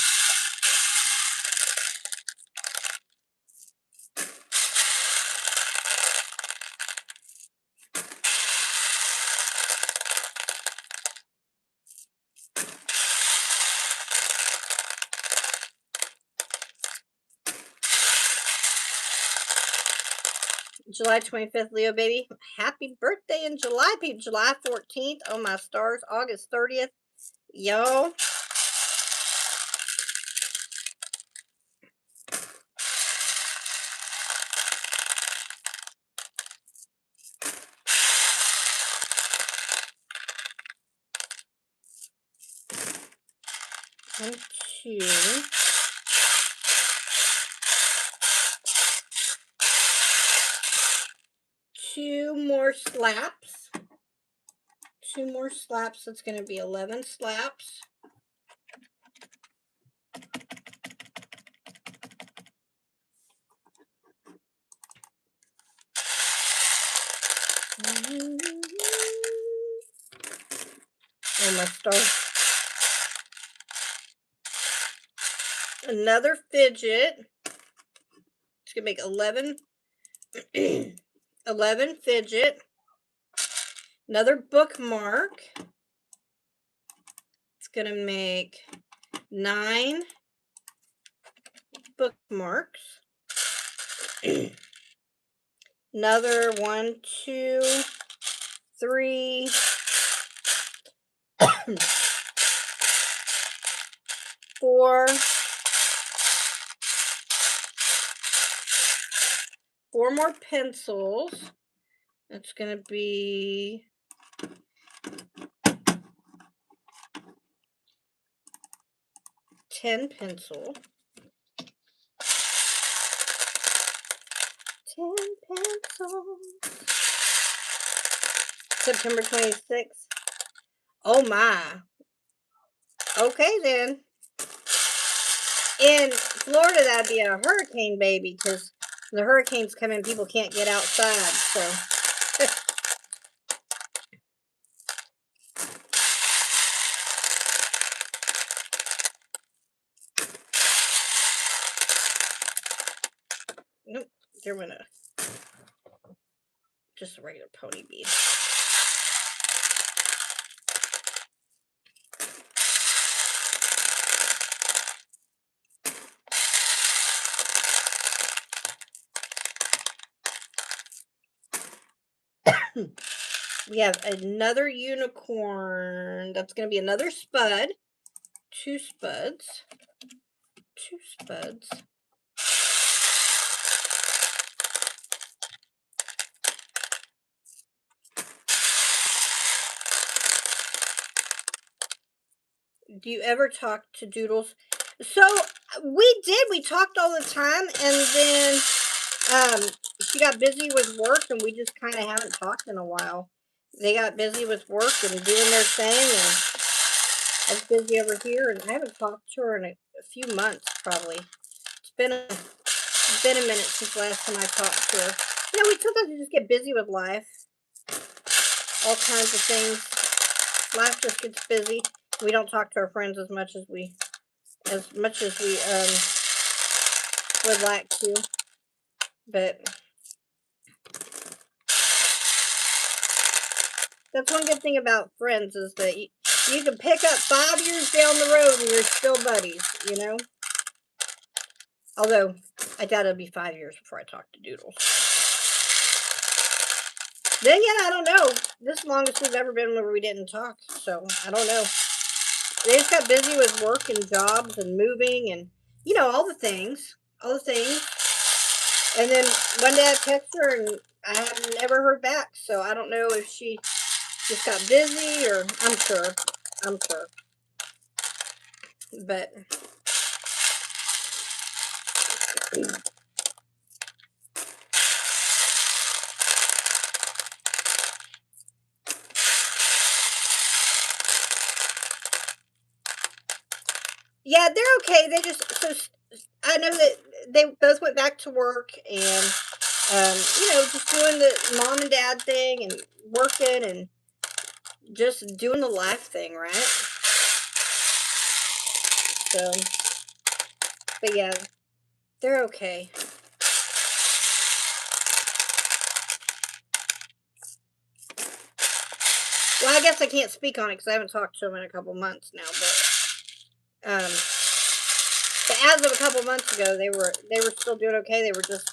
July 25th, Leo baby. Happy birthday in July, people. July 14th. Oh, my stars. August 30th. Yo. One, 2. 2 more slaps. 2 more slaps. That's going to be 11 slaps. Oh, my star. Another fidget. It's going to make 11, 11 fidget. Another bookmark. It's going to make 9 bookmarks. Another 1, 2, 3, 4. 4 more pencils. That's going to be 10 pencil. 10 pencils. September 26th. Oh my. Okay then. In Florida, that'd be a hurricane baby, because the hurricanes come in, people can't get outside, so. Nope, there went just a regular pony bead. We have another unicorn. That's going to be another spud. 2 spuds. 2 spuds. Do you ever talk to Doodles? So we did. We talked all the time, and then she got busy with work, and we just kind of haven't talked in a while. They got busy with work and doing their thing, and I was busy over here, and I haven't talked to her in a few months, probably. It's been a minute since the last time I talked to her. You know, we sometimes just get busy with life, all kinds of things. Life just gets busy. We don't talk to our friends as much as we would like to, but that's one good thing about friends is that you can pick up 5 years down the road and you're still buddies, you know. Although I doubt it'll be 5 years before I talk to Doodles. Then again, I don't know. This is the longest we've ever been where we didn't talk, so I don't know. They just got busy with work and jobs and moving and, you know, all the things. And then one day I texted her and I have never heard back, so I don't know if she just got busy or I'm sure. But yeah, they're okay. They just, so I know that they both went back to work and, you know, just doing the mom and dad thing and working and just doing the life thing, right? So, but yeah, they're okay. Well, I guess I can't speak on it because I haven't talked to them in a couple months now, but as of a couple months ago, they were still doing okay. They were just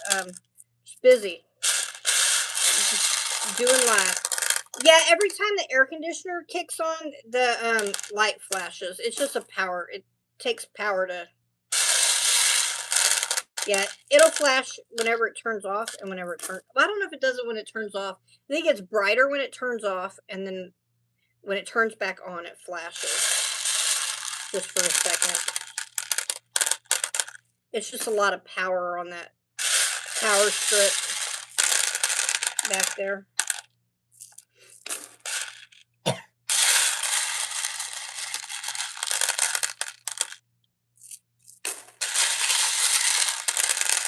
busy, just doing life. Yeah, every time the air conditioner kicks on, the light flashes. It's just a power. It takes power to. Yeah, it'll flash whenever it turns off and whenever it turns. Well, I don't know if it does it when it turns off. I think it's brighter when it turns off, and then when it turns back on, it flashes just for a second. It's just a lot of power on that power strip back there.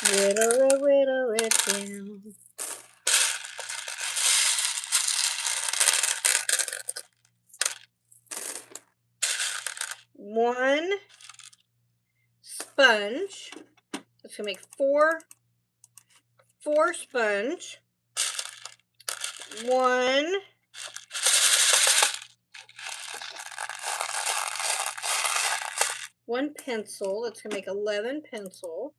Whittle it down. One sponge. It's gonna make four sponge. One pencil. That's gonna make 11 pencil.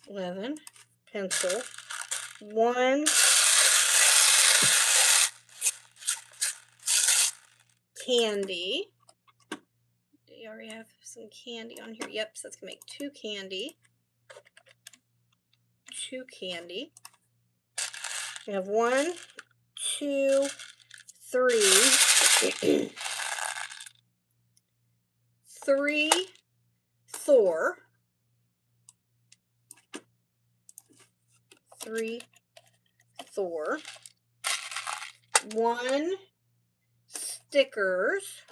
11 pencil. One candy. Do you already have some candy on here? Yep, so that's gonna make 2 candy. 2 candy. We have 1, 2, 3. 3 Thor. 3 Thor. 1 stickers.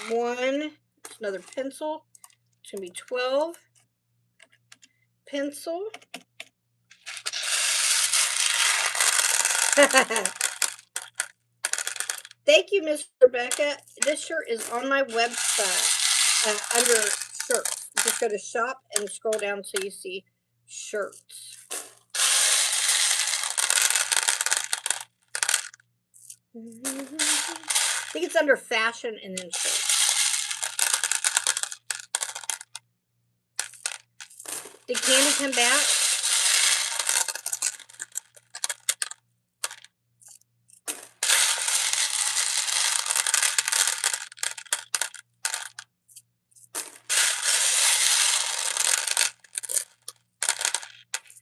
1, another pencil. It's going to be 12 pencil. Thank you, Miss Rebecca. This shirt is on my website under shirts. Just go to shop and scroll down so you see shirts. I think it's under fashion and then shirts. Did Candy come back?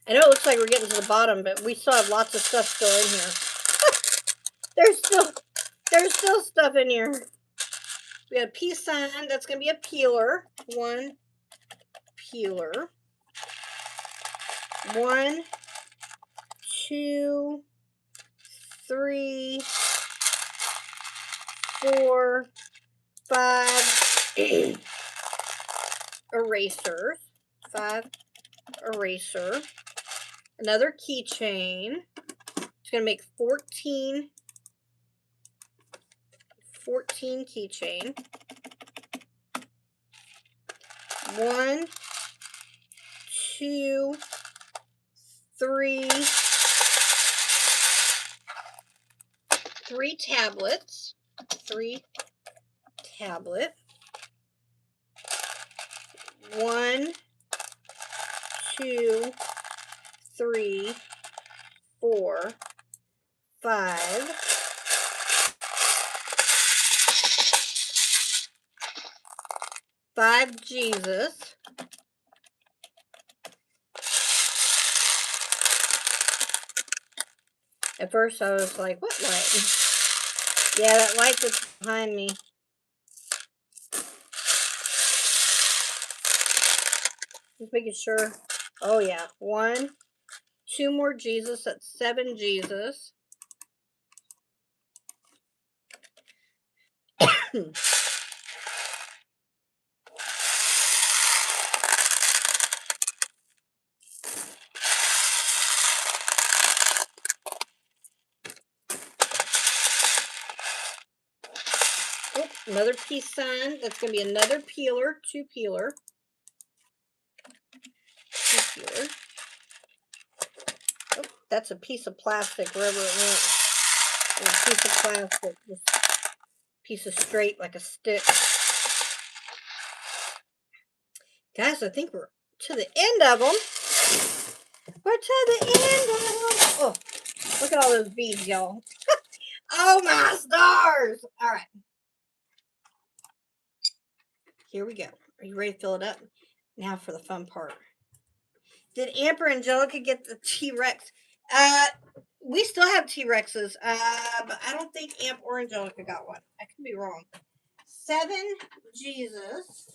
I know it looks like we're getting to the bottom, but we still have lots of stuff still in here. there's still stuff in here. We got a peace sign. That's going to be a peeler. One peeler. 1, 2, 3, 4, 5 erasers. 5 eraser. Another keychain. It's going to make 14 keychain. 1, 2, 3 tablets. 3 tablet. 1, 2, 3, 4, 5. 5 Jesus. At first I was like, what light? Yeah, that light that's behind me. Just making sure. Oh yeah, 1, 2 more Jesus. That's 7 Jesus. Oh, another peace sign. That's going to be another peeler. 2 peeler. 2 peeler. Oh, that's a piece of plastic wherever it went. A piece of plastic. Just piece of straight like a stick. Guys, I think we're to the end of them. We're to the end of them. Oh, look at all those beads, y'all. Oh, my stars. All right. Here we go. Are you ready to fill it up? Now for the fun part. Did Amp or Angelica get the T-Rex? We still have T-Rexes, but I don't think Amp or Angelica got one. I could be wrong. 7 Jesus.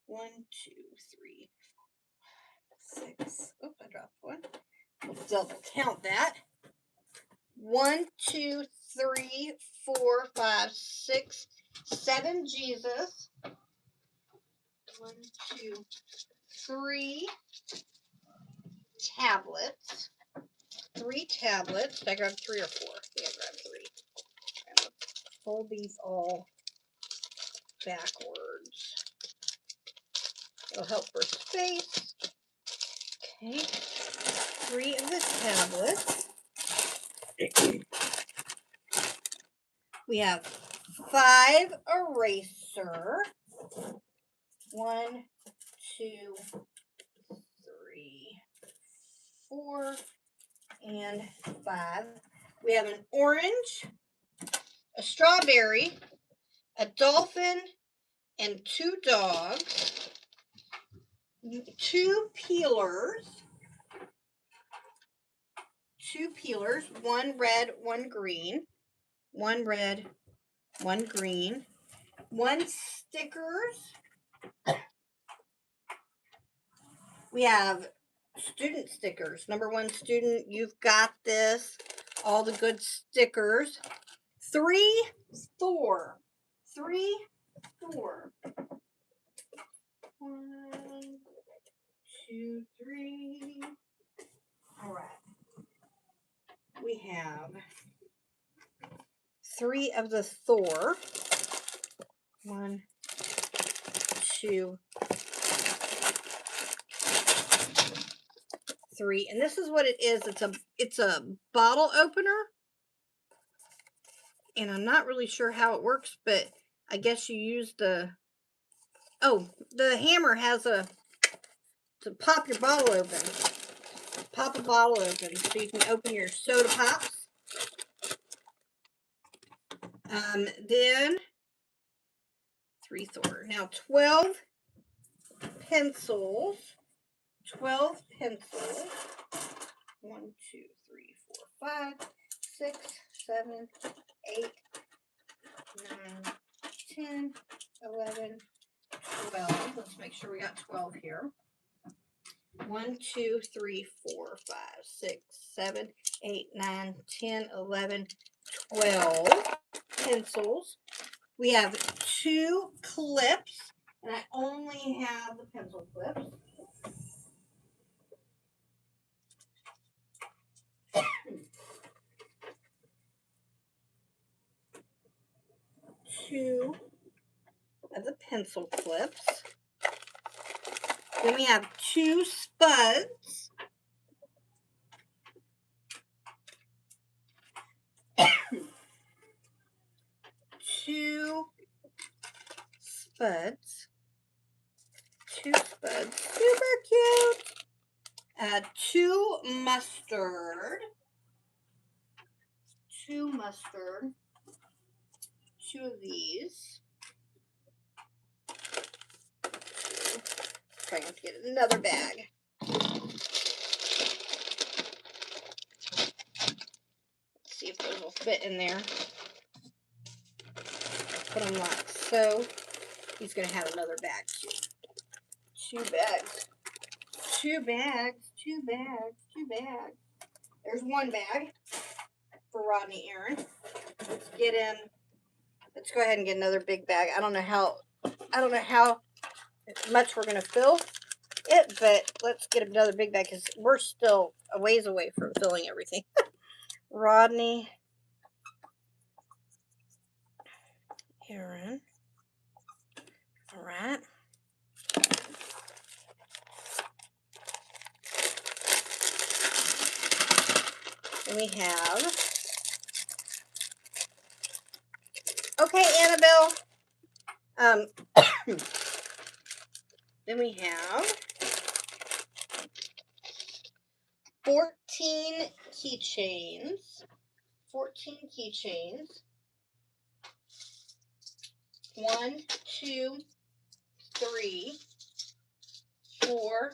1, 2, 3, 6. Oh, I dropped one. We'll double count that. 1, 2, 3, 4, 5, 6, 7 Jesus. 1, 2, 3 tablets. 3 tablets. Did I grab 3 or 4? Yeah, I grabbed 3. And fold these all backwards. It'll help for space. Okay. 3 of the tablets. We have 5 eraser. 1, 2, 3, 4, and 5. We have an orange, a strawberry, a dolphin, and 2 dogs. 2 peelers. 2 peelers. 1 red, 1 green. 1 red, 1 green. 1 stickers. We have student stickers. Number 1 student, you've got this. All the good stickers. 3 Thor. 3 Thor. 1, 2, 3. All right. We have 3 of the Thor. 1, 2, 3. And this is what it is. It's a bottle opener. And I'm not really sure how it works, but I guess you use the hammer has to pop your bottle open. Pop a bottle open so you can open your soda pops. Then 3 Thor. Now 12 pencils. 12 pencils. 1, 2, 3, 4, 5, 6, 7, 8, 9, 10, 11, 12. Let's make sure we got 12 here. 1, 2, 3, 4, 5, 6, 7, 8, 9, 10, 11, 12 pencils. We have 2 clips, and I only have the pencil clips. Two of the pencil clips. Then we have 2 spuds. Two spuds. Super cute. 2 mustard. 2 mustard. 2 of these. Trying to get another bag. Let's see if those will fit in there. Put them like so. He's going to have another bag too. 2 bags. 2 bags. 2 bags. 2 bags. There's 1 bag for Rodney Aaron. Let's get in. Let's go ahead and get another big bag. I don't know how much we're going to fill it, but let's get another big bag because we're still a ways away from filling everything. Rodney Aaron. All right. And we have, okay, Annabelle. Then we have 14 keychains. 14 keychains. 1, 2, 3, 4,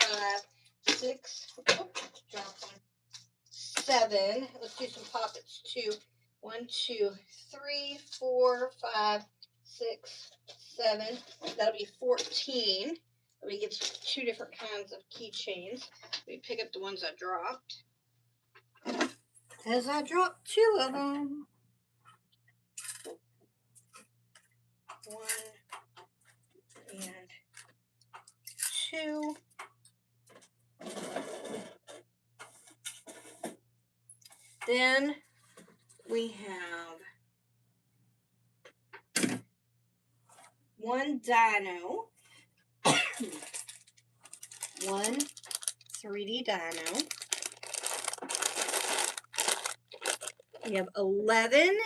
5, 6, drop one, 7. Let's do some poppets too. 1, 2, 3, 4, 5, 6, 7. That'll be 14. We get 2 different kinds of keychains. We pick up the ones I dropped. Because I dropped 2 of them. 1 and 2. Then we have 1 dino. 1 3D dino. We have 11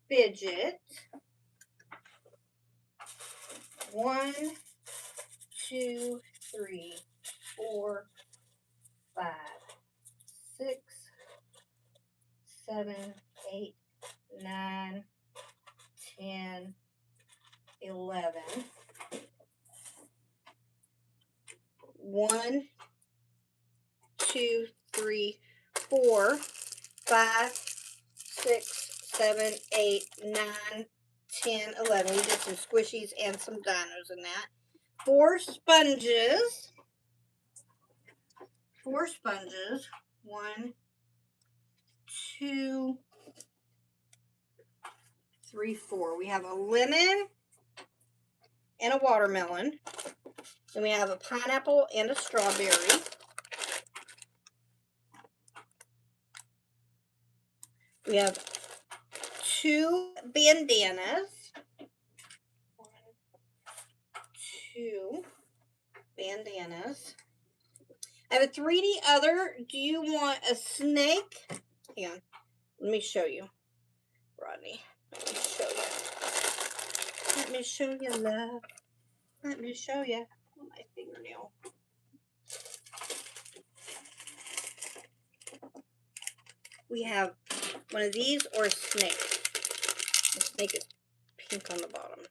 fidget. 1, 2, 3, 4, 5, 6, 7, 8, 9, 10, 11. 1, 2, 3, 4, 5, 6, 7, 8, 9, 10, 11. We did some squishies and some dinos in that. 4 sponges. 4 sponges. 1, 2, 3, 4. We have a lemon and a watermelon. Then we have a pineapple and a strawberry. We have 2 bandanas. 1, 2 bandanas. I have a 3D other. Do you want a snake? Hang on. Let me show you, Rodney. Let me show you. Let me show you, love. Let me show you. My fingernail. We have one of these or a snake. The snake is pink on the bottom.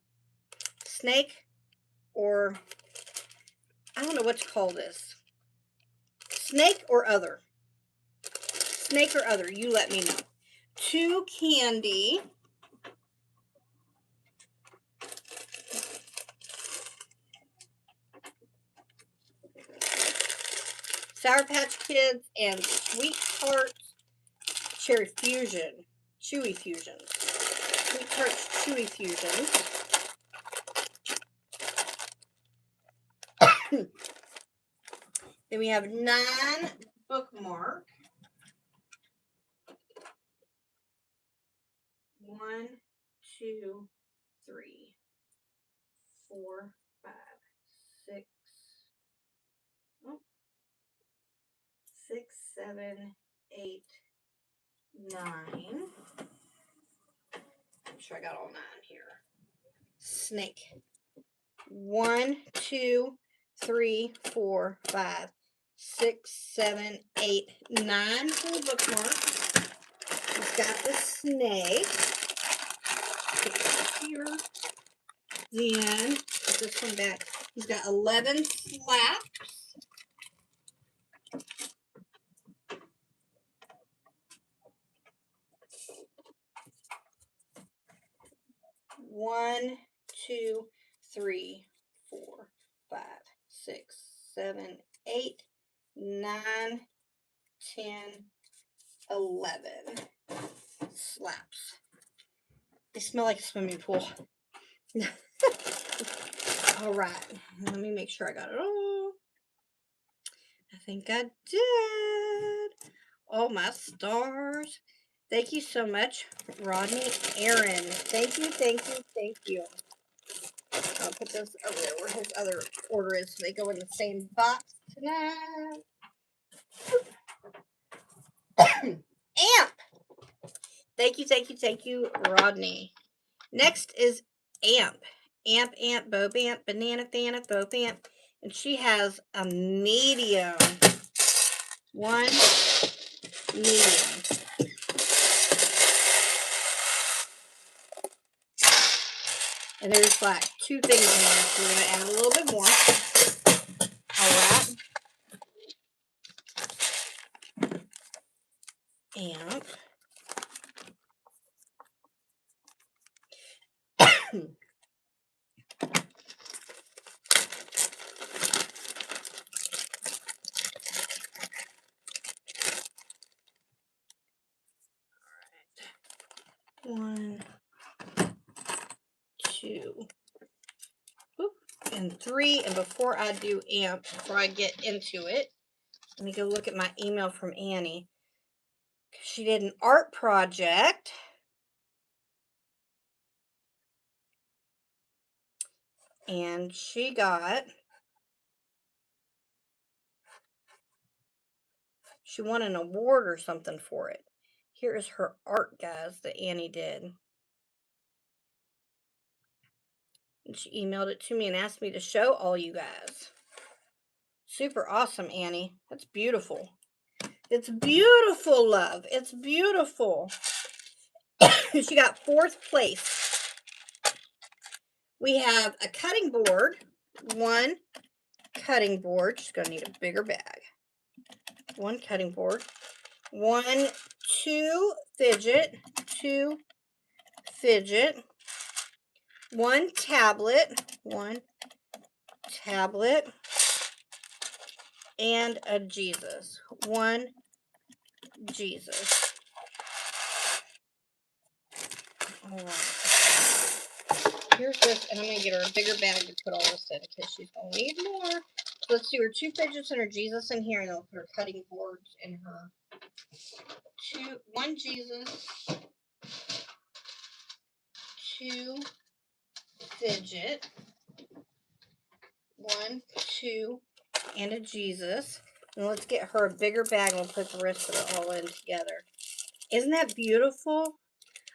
Snake or, I don't know what to call this. Snake or other? Snake or other, you let me know. 2 candy. Sour Patch Kids and Sweet Tarts Cherry Fusion. Chewy Fusion. Sweet Tarts Chewy Fusion. Then we have 9 bookmark. 1, 2, 3, 4, 5, 6. Oh, 6, 7, 8, 9. I'm sure I got all 9 here. Snake. 1, 2, 3, 4, 5, 6, 7, 8, 9 full bookmarks. He's got the snake. Put it here. Then put this one back. He's got 11 slaps. One, 2, 3, 4, 5, 6, 7, 8, 9, 10, 11 slaps. They smell like a swimming pool. All right, let me make sure I got it all. I think I did. Oh, my stars. Thank you so much, Rodney Aaron. Thank you, thank you, thank you. I'll put this over there where his other order is so they go in the same box tonight. Amp. Thank you, thank you, thank you, Rodney. Next is Amp. Amp, Bo Bamp, Banana Fana, Bo Bamp. And she has a medium. 1 medium. And there's like 2 things in there, so we're going to add a little bit more. Alright. Amp. One, 2, and 3. And before I do Amp, before I get into it, let me go look at my email from Annie. She did an art project. And she won an award or something for it. Here is her art, guys, that Annie did. And she emailed it to me and asked me to show all you guys. Super awesome, Annie. That's beautiful. It's beautiful, love. It's beautiful. She got 4th place. We have a cutting board. 1 cutting board. She's going to need a bigger bag. 1 cutting board. 1, 2 fidget. 2 fidget. 1 tablet. 1 tablet. And a Jesus. 1 Jesus. All right. Here's this, and I'm going to get her a bigger bag to put all this in because she's going to need more. So let's do her 2 fidgets and her Jesus in here, and then we'll put her cutting boards in her 1 Jesus, 2 fidget, 1, 2, and a Jesus. And let's get her a bigger bag, and we'll put the rest of it all in together. Isn't that beautiful?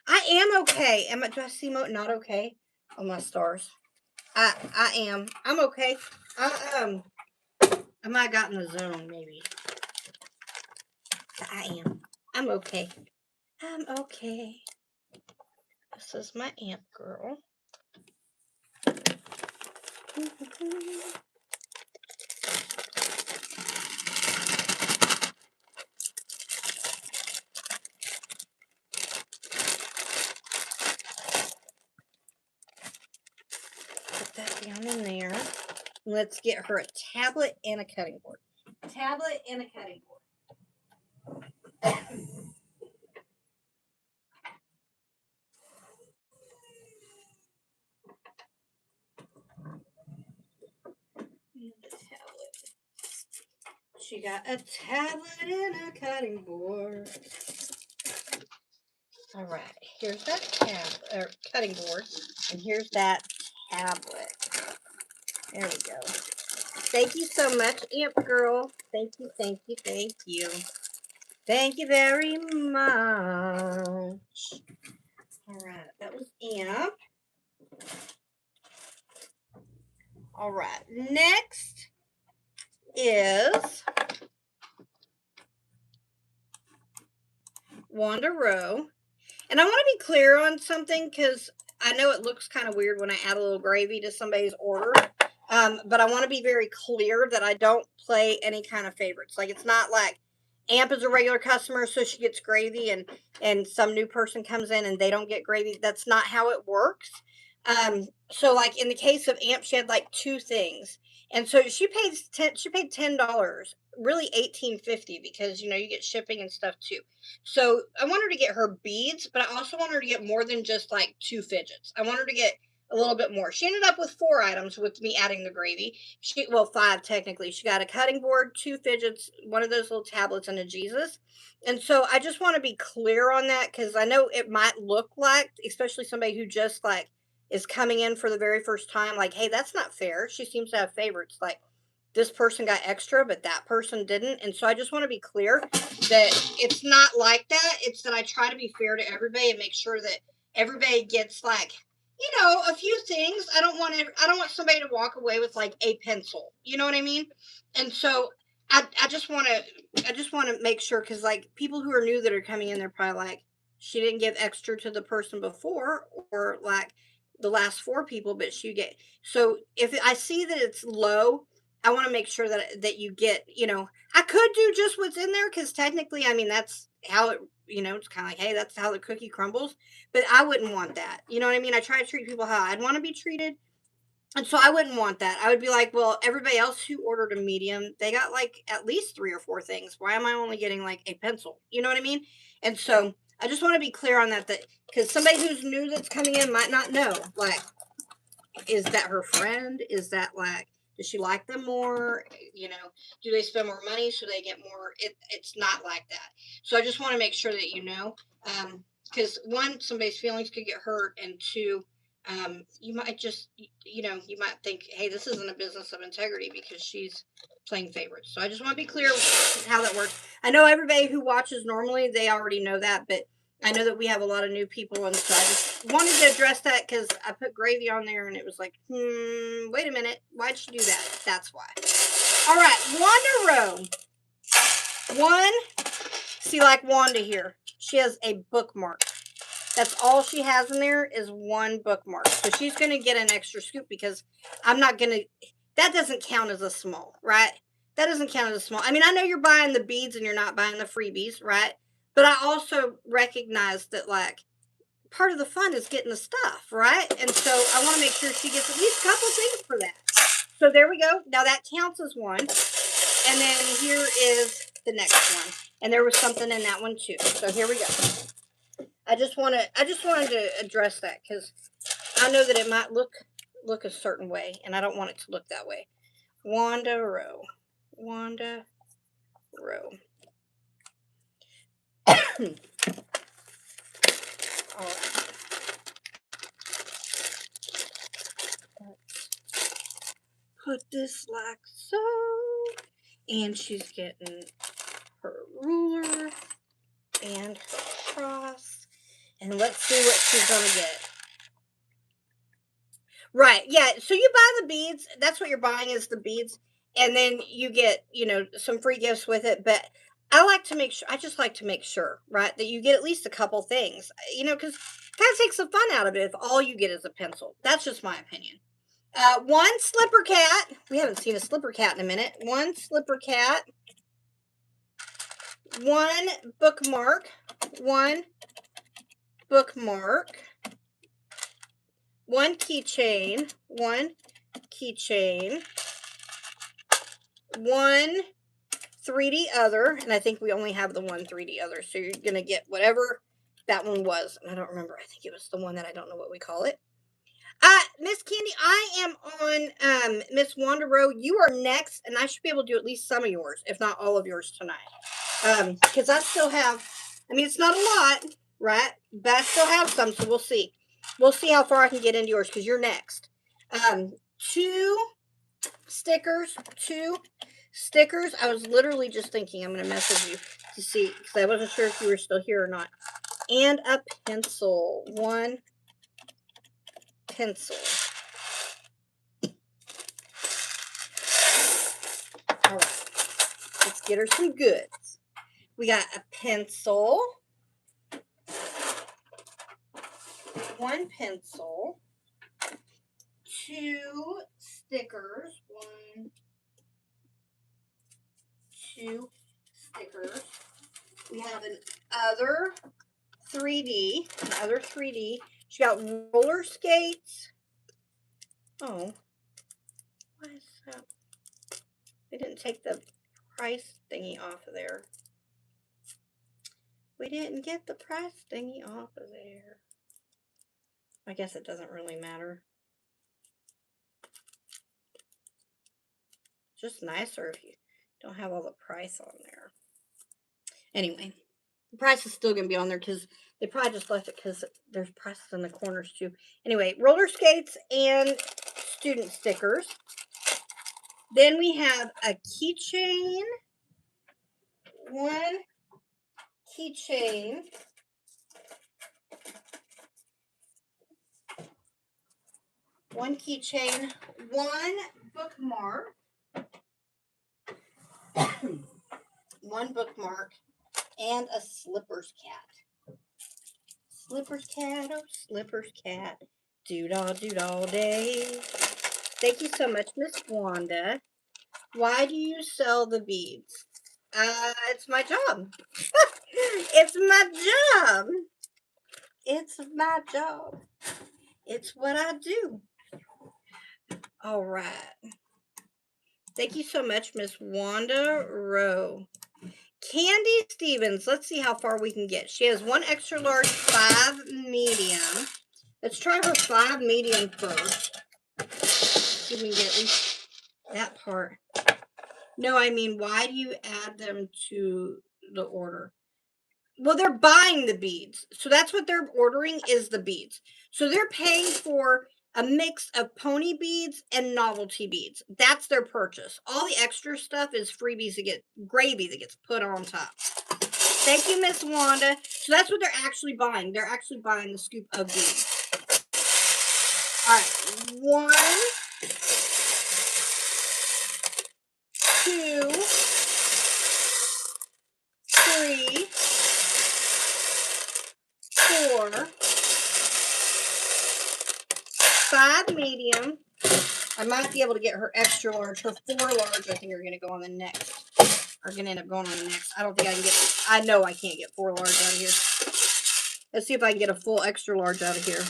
I am okay. Do I seem not okay? Oh, my stars. I am. I'm okay. I might have gotten the zone, maybe. But I am. I'm okay. I'm okay. This is my Amp girl. Let's get her a tablet and a cutting board. Tablet and a cutting board. And the tablet. She got a tablet and a cutting board. All right, here's that cutting board, and here's that tablet. There we go. Thank you so much, Amp Girl. Thank you, thank you, thank you. Thank you very much. All right, that was Amp. All right, next is Wanda Rowe. And I want to be clear on something because I know it looks kind of weird when I add a little gravy to somebody's order. But I want to be very clear that I don't play any kind of favorites. Like, it's not like Amp is a regular customer, so she gets gravy, and some new person comes in and they don't get gravy. That's not how it works. So like in the case of Amp, she had like 2 things. And so she paid $10, really $18.50, because you get shipping and stuff too. So I want her to get her beads, but I also want her to get more than just like 2 fidgets. I want her to get a little bit more. She ended up with 4 items with me adding the gravy. 5 technically. She got a cutting board, 2 fidgets, one of those little tablets, and a Jesus. And so I just want to be clear on that, because I know it might look like, especially somebody who just like is coming in for the very first time, like, hey, that's not fair. She seems to have favorites. Like, this person got extra, but that person didn't. And so I just want to be clear that it's not like that. It's that I try to be fair to everybody and make sure that everybody gets like, a few things. I don't want somebody to walk away with like a pencil. You know what I mean? And so I just want to make sure, because like people who are new that are coming in, they're probably like, she didn't give extra to the person before, or like the last 4 people, but she get. So if I see that it's low, I want to make sure that you get, I could do just what's in there, because technically, I mean, that's how it, it's kind of like, hey, that's how the cookie crumbles. But I wouldn't want that. You know what I mean? I try to treat people how I'd want to be treated. And so I wouldn't want that. I would be like, well, everybody else who ordered a medium, they got like at least 3 or 4 things. Why am I only getting like a pencil? You know what I mean? And so I just want to be clear on that because somebody who's new that's coming in might not know, like, is that her friend? Is that like, does she like them more? Do they spend more money so they get more? It's not like that. So I just want to make sure that because 1, somebody's feelings could get hurt, and 2, you might just, you might think, hey, this isn't a business of integrity because she's playing favorites. So I just want to be clear how that works. I know everybody who watches normally, they already know that, but I know that we have a lot of new people, and so I just wanted to address that because I put gravy on there and it was like, wait a minute, why'd she do that? That's why. All right, Wanda Rowe. See, like Wanda here, she has a bookmark. That's all she has in there is 1 bookmark. So she's going to get an extra scoop, because I'm not going to, that doesn't count as a small, right? That doesn't count as a small. I mean, I know you're buying the beads and you're not buying the freebies, right? But I also recognize that, like, part of the fun is getting the stuff, right? And so I want to make sure she gets at least a couple things for that. So there we go. Now that counts as 1. And then here is the next one. And there was something in that one too. So here we go. I just wanted to address that, because I know that it might look a certain way, and I don't want it to look that way. Wanda Rowe. All right. Put this like so. And she's getting her ruler and her cross. And let's see what she's going to get. Right. Yeah. So you buy the beads. That's what you're buying, is the beads. And then you get, some free gifts with it. But I just like to make sure, right, that you get at least a couple things, because it kind of takes the fun out of it if all you get is a pencil. That's just my opinion. 1 slipper cat. We haven't seen a slipper cat in a minute. 1 slipper cat. 1 bookmark. 1 bookmark. 1 keychain. 1 keychain. one 3D other, and I think we only have the one 3D other, so you're going to get whatever that one was. And I don't remember. I think it was the one that I don't know what we call it. Miss Candy, I am on Miss Wanda Rowe. You are next, and I should be able to do at least some of yours, if not all of yours tonight. Because I still have, I mean, it's not a lot, right? But I still have some, so we'll see. We'll see how far I can get into yours, because you're next. 2 stickers. I was literally just thinking I'm going to message you to see, because I wasn't sure if you were still here or not. And a pencil. 1 pencil. All right. Let's get her some goods. We got a pencil. 1 pencil. 2 stickers. 1, 2 stickers. We have an other 3D. She got roller skates. Oh. What is that? They didn't take the price thingy off of there. We didn't get the price thingy off of there. I guess it doesn't really matter. Just nicer if you don't have all the price on there. Anyway, the price is still going to be on there because they probably just left it because there's prices in the corners too. Anyway, roller skates and student stickers. Then we have a keychain. 1 keychain. 1 keychain. 1 bookmark. 1 bookmark. And a slippers cat. Slippers cat, oh slippers cat. Dood all day. Thank you so much, Miss Wanda. Why do you sell the beads? It's my job. It's my job. It's my job. It's what I do. All right. Thank you so much, Miss Wanda Rowe. Candy Stevens. Let's see how far we can get. She has 1 extra large, 5 medium. Let's try her 5 medium first. See if we can get at least that part. No, I mean, why do you add them to the order? Well, they're buying the beads. So that's what they're ordering is the beads. So they're paying for a mix of pony beads and novelty beads. That's their purchase. All the extra stuff is freebies that get gravy that gets put on top. Thank you, Miss Wanda. So that's what they're actually buying. They're actually buying the scoop of beads. All right. 1, 2, 3, 4, 5 medium. I might be able to get her extra large. Her 4 large, I think, are going to go on the next. Are going to end up going on the next. I don't think I can get, I know I can't get 4 large out of here. Let's see if I can get a full extra large out of here.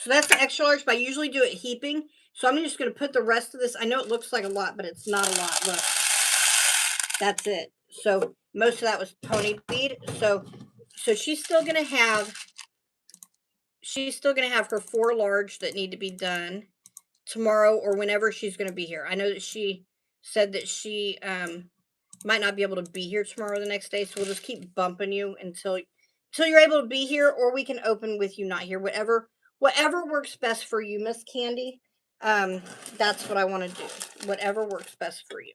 So that's the extra large, but I usually do it heaping. So I'm just going to put the rest of this. I know it looks like a lot, but it's not a lot. Look. That's it. So most of that was pony bead. So she's still going to have her 4 large that need to be done tomorrow or whenever she's going to be here. I know that she said that she might not be able to be here tomorrow or the next day, so we'll just keep bumping you until you're able to be here, or we can open with you not here. Whatever works best for you, Miss Candy. That's what I want to do. Whatever works best for you.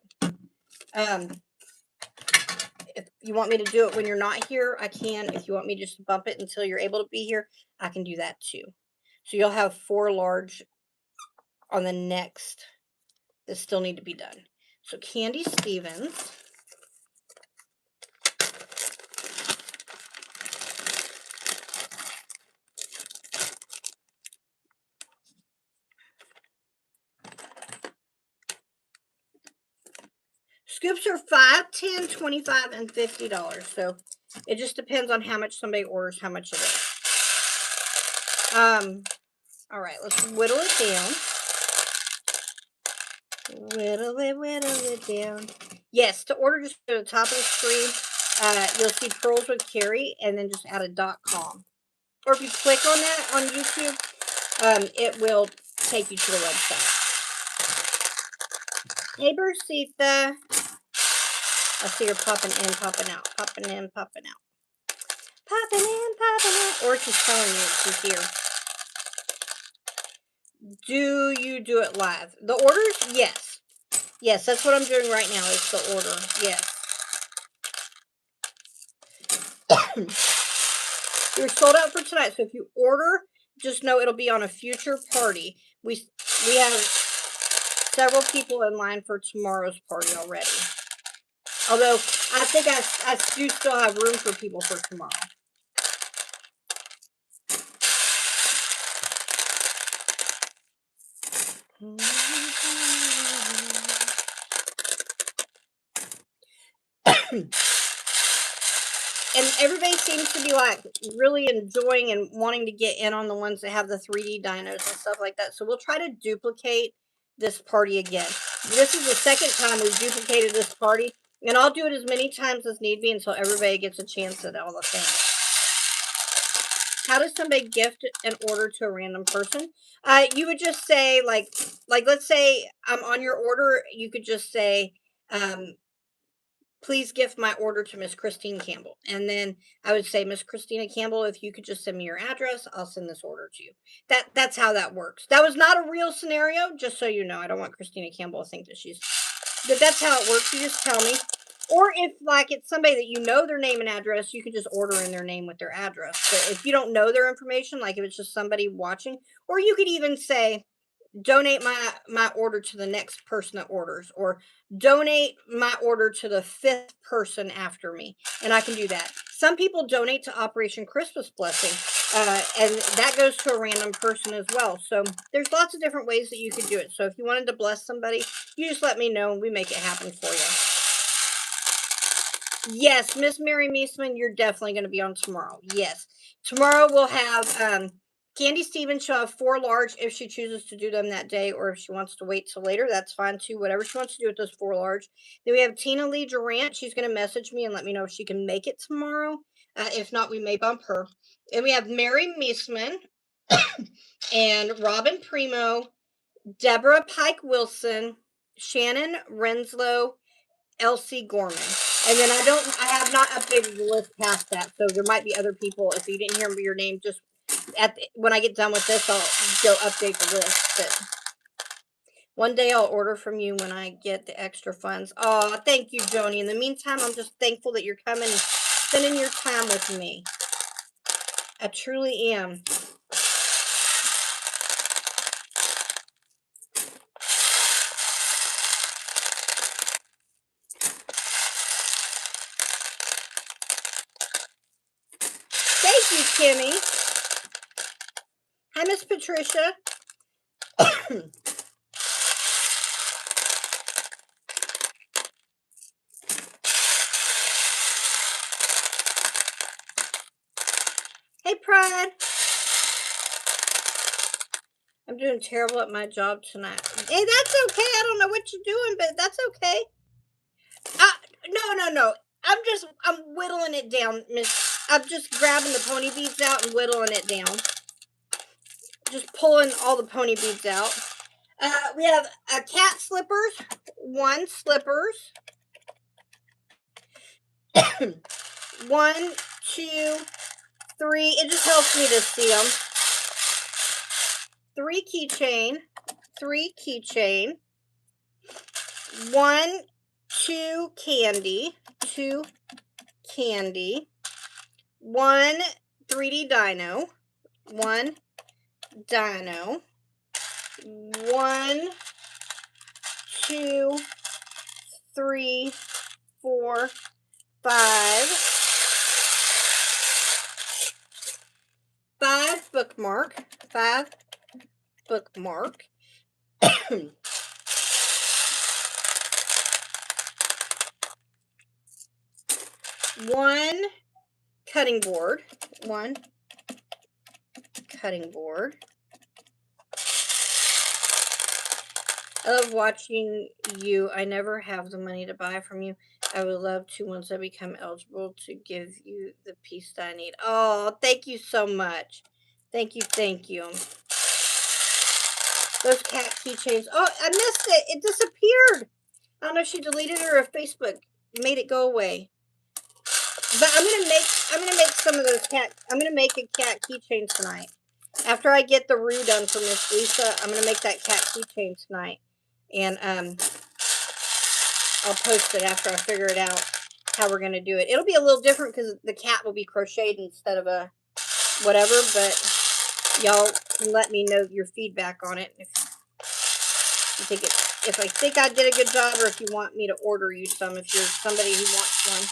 If you want me to do it when you're not here, I can. If you want me just to bump it until you're able to be here, I can do that too. So you'll have 4 large on the next that still need to be done. So Candy Stevens. Scoops are $5, $10, $25, and $50. So it just depends on how much somebody orders, how much it is. All right, let's whittle it down. Whittle it down. Yes, to order, just go to the top of the screen. You'll see Pearls with Carey, and then just add a .com. Or if you click on that on YouTube, it will take you to the website. Hey, Bercita. I see her popping in, popping out, popping in, popping out. Popping in, popping out. Or she's telling you she's here. Do you do it live? The orders? Yes. Yes, that's what I'm doing right now is the order. Yes. You're sold out for tonight. So if you order, just know it'll be on a future party. We have several people in line for tomorrow's party already. Although I think I do still have room for people for tomorrow. And everybody seems to be like really enjoying and wanting to get in on the ones that have the 3D dinos and stuff like that. So we'll try to duplicate this party again. This is the second time we've duplicated this party, and I'll do it as many times as need be until everybody gets a chance at all the things. How does somebody gift an order to a random person? You would just say like let's say I'm on your order. You could just say, please gift my order to Miss Christine Campbell. And then I would say, Miss Christina Campbell, if you could just send me your address, I'll send this order to you. That's how that works. That was not a real scenario, just so you know. I don't want Christina Campbell to think that but that's how it works. You just tell me. Or if like it's somebody that you know their name and address, you could just order in their name with their address. But if you don't know their information, like if it's just somebody watching, or you could even say, donate my order to the next person that orders, or donate my order to the 5th person after me, and I can do that. Some people donate to Operation Christmas Blessing, and that goes to a random person as well. So there's lots of different ways that you could do it. So if you wanted to bless somebody, you just let me know and we make it happen for you. Yes, Miss Mary Meesman, you're definitely going to be on tomorrow. Yes, tomorrow we'll have Candy Stevens. She'll have 4 large if she chooses to do them that day, or if she wants to wait till later, that's fine too. Whatever she wants to do with those 4 large. Then we have Tina Lee Durant. She's going to message me and let me know if she can make it tomorrow. If not, we may bump her. And we have Mary Meesman and Robin Primo, Deborah Pike Wilson, Shannon Renslow, Elsie Gorman. And then I have not updated the list past that. So there might be other people. If you didn't hear your name, just when I get done with this, I'll go update the list. But one day I'll order from you when I get the extra funds. Oh, thank you, Joni. In the meantime, I'm just thankful that you're coming and spending your time with me. I truly am. Thank you, Kimmy. Hi, Miss Patricia. Hey, Pride. I'm doing terrible at my job tonight. Hey, that's okay. I don't know what you're doing, but that's okay. No. I'm whittling it down, Miss. I'm just grabbing the pony beads out and whittling it down. Just pulling all the pony beads out. We have cat slippers. 1 slippers. 1, 2, 3. It just helps me to see them. 3 keychain. 3 keychain. 1, 2 candy. 2 candy. 1 3D dino. 1 dino. 1, 2, 3, 4, 5. 5 bookmark. 5 bookmark. 1 cutting board. 1 cutting board. I love watching you. I never have the money to buy from you. I would love to once I become eligible to give you the piece that I need. Oh, thank you so much. Thank you, thank you. Those cat keychains. Oh, I missed it. It disappeared. I don't know if she deleted it or if Facebook made it go away. But I'm gonna make some of those I'm gonna make a cat keychain tonight. After I get the roux done for Miss Lisa, I'm gonna make that cat keychain tonight. And I'll post it after I figure it out how we're gonna do it. It'll be a little different because the cat will be crocheted instead of a whatever, but y'all can let me know your feedback on it if you think if I think I did a good job, or if you want me to order you some if you're somebody who wants one.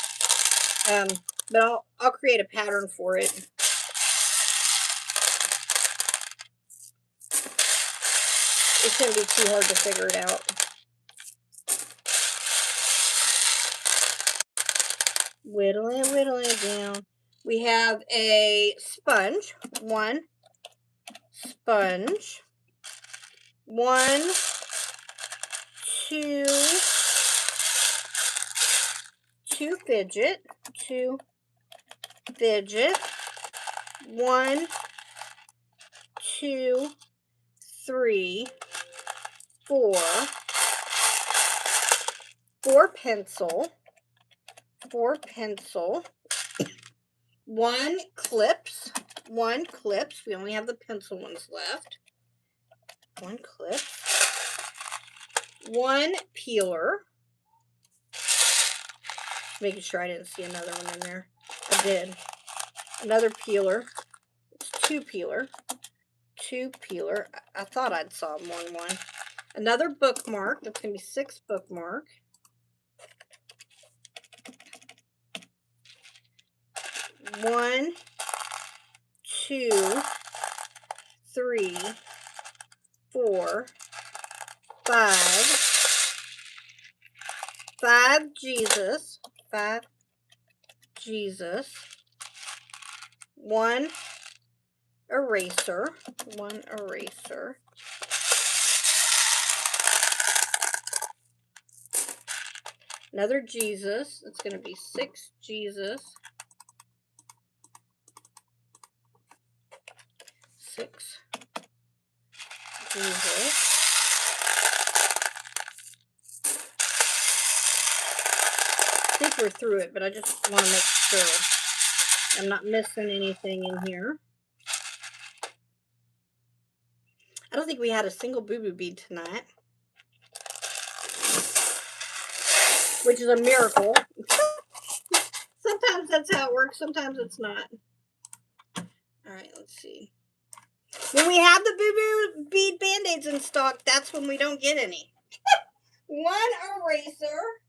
But I'll create a pattern for it. It shouldn't be too hard to figure it out. Whittling it down. We have a sponge. One sponge. 1, 2 fidget. 2 fidget. 1, 2, 3, 4. 4 pencil. 4 pencil. 1 clips. 1 clips. We only have the pencil ones left. 1 clip. 1 peeler. Making sure I didn't see another one in there. I did. Another peeler. It's 2 peeler. 2 peeler. I thought I'd saw more than one. Another bookmark. That's going to be 6 bookmark. 1, 2, 3, 4, 5. 5 Jesus. 5 Jesus. 1 eraser. 1 eraser. Another Jesus. It's going to be 6 Jesus. 6 Jesus. I think we're through it, but I just want to make sure I'm not missing anything in here. I don't think we had a single boo-boo bead tonight, which is a miracle. Sometimes that's how it works, sometimes it's not. All right, let's see. When we have the boo-boo bead band-aids in stock, that's when we don't get any. 1 eraser.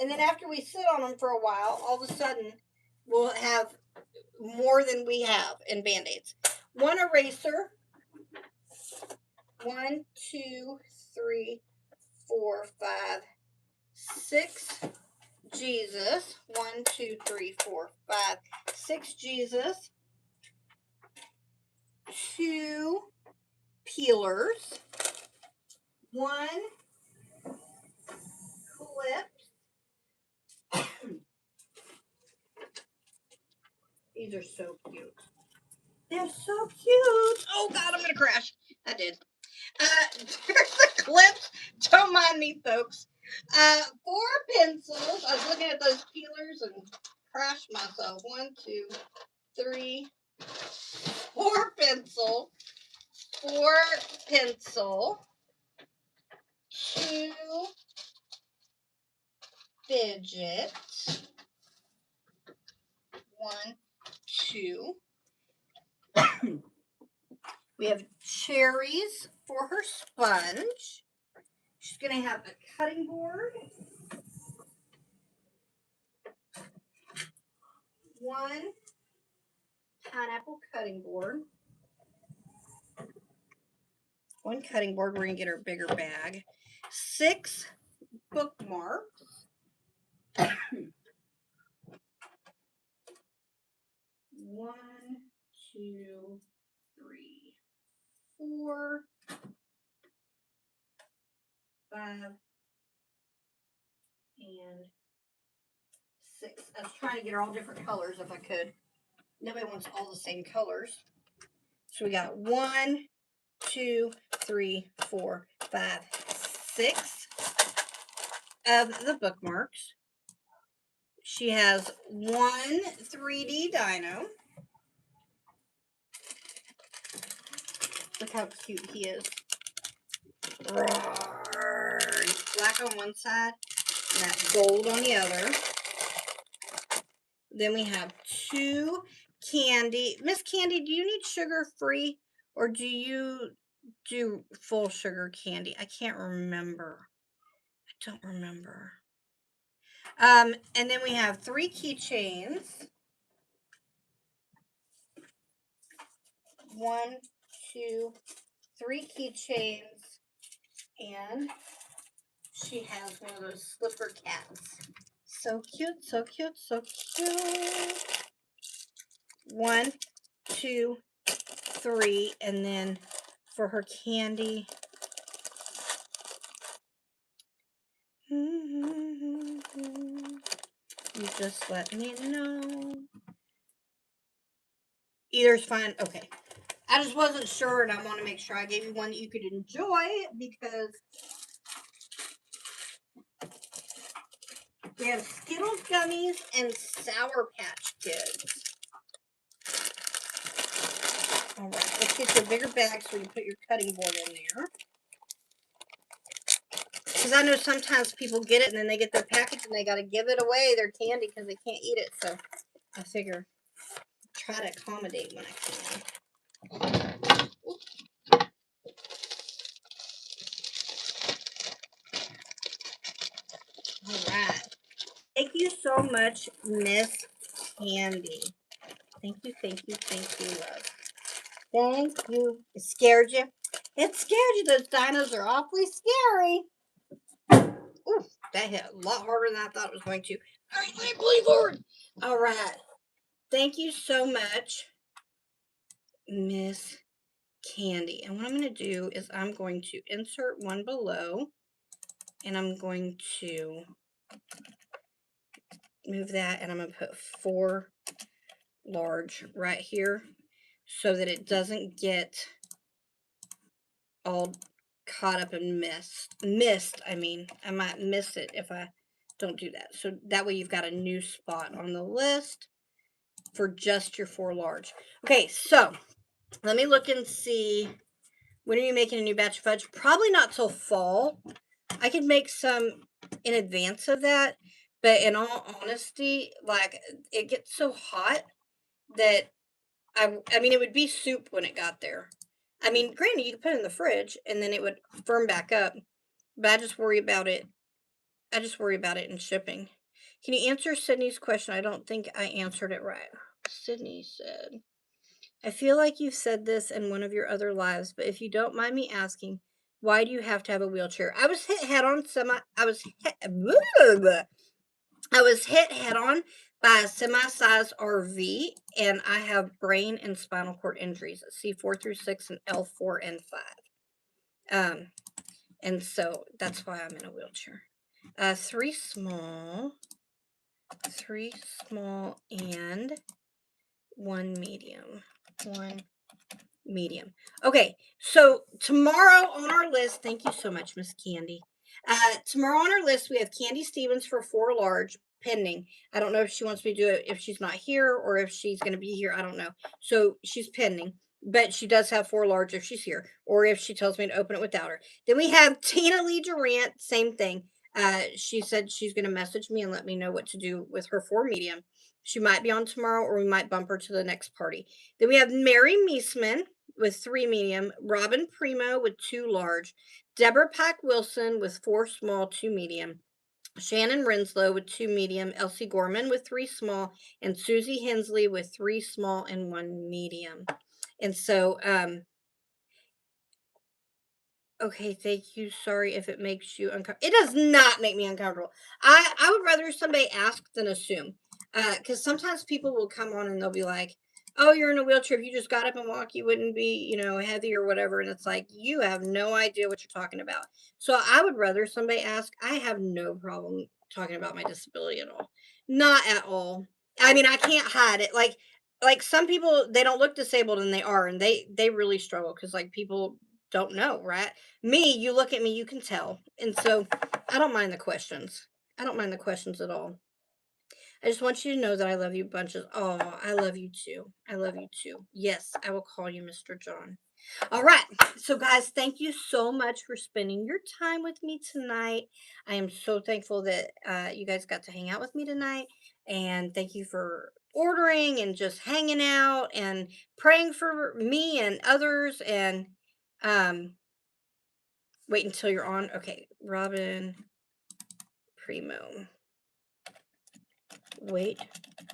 And then after we sit on them for a while, all of a sudden, we'll have more than we have in Band-Aids. 1 eraser. 1, 2, 3, 4, 5, 6 Jesus. 1, 2, 3, 4, 5, 6 Jesus. 2 peelers. 1 clip. These are so cute. They're so cute. Oh God, I'm gonna crash. I did. There's the clips. Don't mind me, folks. 4 pencils. I was looking at those peelers and crashed myself. 1, 2, 3, 4 pencil. 4 pencil. 2 fidget. 1, 2. We have cherries for her sponge. She's going to have a cutting board. 1 pineapple cutting board. 1 cutting board. We're going to get her a bigger bag. 6 bookmarks. 1, 2, 3, 4, 5, and 6. I was trying to get all different colors if I could. Nobody wants all the same colors. So we got 1, 2, 3, 4, 5, 6 of the bookmarks. She has 1 3D dino. Look how cute he is. Roar. He's black on one side and that gold on the other. Then we have 2 candy. Miss Candy, do you need sugar-free or do you do full sugar candy? I can't remember. I don't remember. And then we have 3 keychains. 1, 2, 3 keychains. And she has one of those slipper cats. So cute, so cute, so cute. 1, 2, 3, and then for her candy. You just let me know. Either's fine. Okay. I just wasn't sure, and I want to make sure I gave you one that you could enjoy because we have Skittles gummies and Sour Patch Kids. All right, let's get you a bigger bag so you can put your cutting board in there. Because I know sometimes people get it and then they get their package and they got to give it away, their candy, because they can't eat it. So I figure try to accommodate when I can. All right. Thank you so much, Miss Candy. Thank you, thank you, thank you, love. Thank you. It scared you? It scared you. Those dinos are awfully scary. Ooh, that hit a lot harder than I thought it was going to. All right. Thank you so much, Miss Candy. And what I'm going to do is I'm going to insert one below. And I'm going to move that. And I'm going to put 4 large right here so that it doesn't get all caught up in missed. I mean, I might miss it if I don't do that. So that way you've got a new spot on the list for just your 4 large. Okay, so let me look and see. When are you making a new batch of fudge? Probably not till fall. I could make some in advance of that, but in all honesty, like it gets so hot that I mean it would be soup when it got there. I mean, granted, you could put it in the fridge and then it would firm back up, but I just worry about it. I just worry about it in shipping. Can you answer Sydney's question? I don't think I answered it right. Sydney said, I feel like you've said this in one of your other lives, but if you don't mind me asking, why do you have to have a wheelchair? I was hit head on by a semi-sized RV, and I have brain and spinal cord injuries at C4 through 6 and L4 and 5. And so that's why I'm in a wheelchair. 3 small, and 1 medium. 1 medium. Okay, so tomorrow on our list, thank you so much, Miss Candy. Tomorrow on our list, we have Candy Stevens for 4 large pending. I don't know if she wants me to do it if she's not here or if she's going to be here. I don't know. So she's pending, but she does have 4 large if she's here or if she tells me to open it without her. Then we have Tina Lee Durant, same thing. She said she's going to message me and let me know what to do with her 4 medium. She might be on tomorrow or we might bump her to the next party. Then we have Mary Meisman with 3 medium, Robin Primo with 2 large, Deborah Pack Wilson with 4 small, 2 medium, Shannon Renslow with 2 medium, Elsie Gorman with 3 small, and Susie Hensley with 3 small and 1 medium. And so, okay, thank you. Sorry if it makes you uncomfortable. It does not make me uncomfortable. I would rather somebody ask than assume. Because sometimes people will come on and they'll be like, oh, you're in a wheelchair. If you just got up and walk, you wouldn't be, heavy or whatever. And it's like, you have no idea what you're talking about. So I would rather somebody ask. I have no problem talking about my disability at all. Not at all. I mean, I can't hide it. Like some people, they don't look disabled and they are, and they really struggle because like people don't know, right? Me, you look at me, you can tell. And so I don't mind the questions. I don't mind the questions at all. I just want you to know that I love you bunches. Oh, I love you too. I love you too. Yes, I will call you Mr. John. All right. So, guys, thank you so much for spending your time with me tonight. I am so thankful that you guys got to hang out with me tonight. And thank you for ordering and just hanging out and praying for me and others. And wait until you're on. Okay. Robin Primo. Wait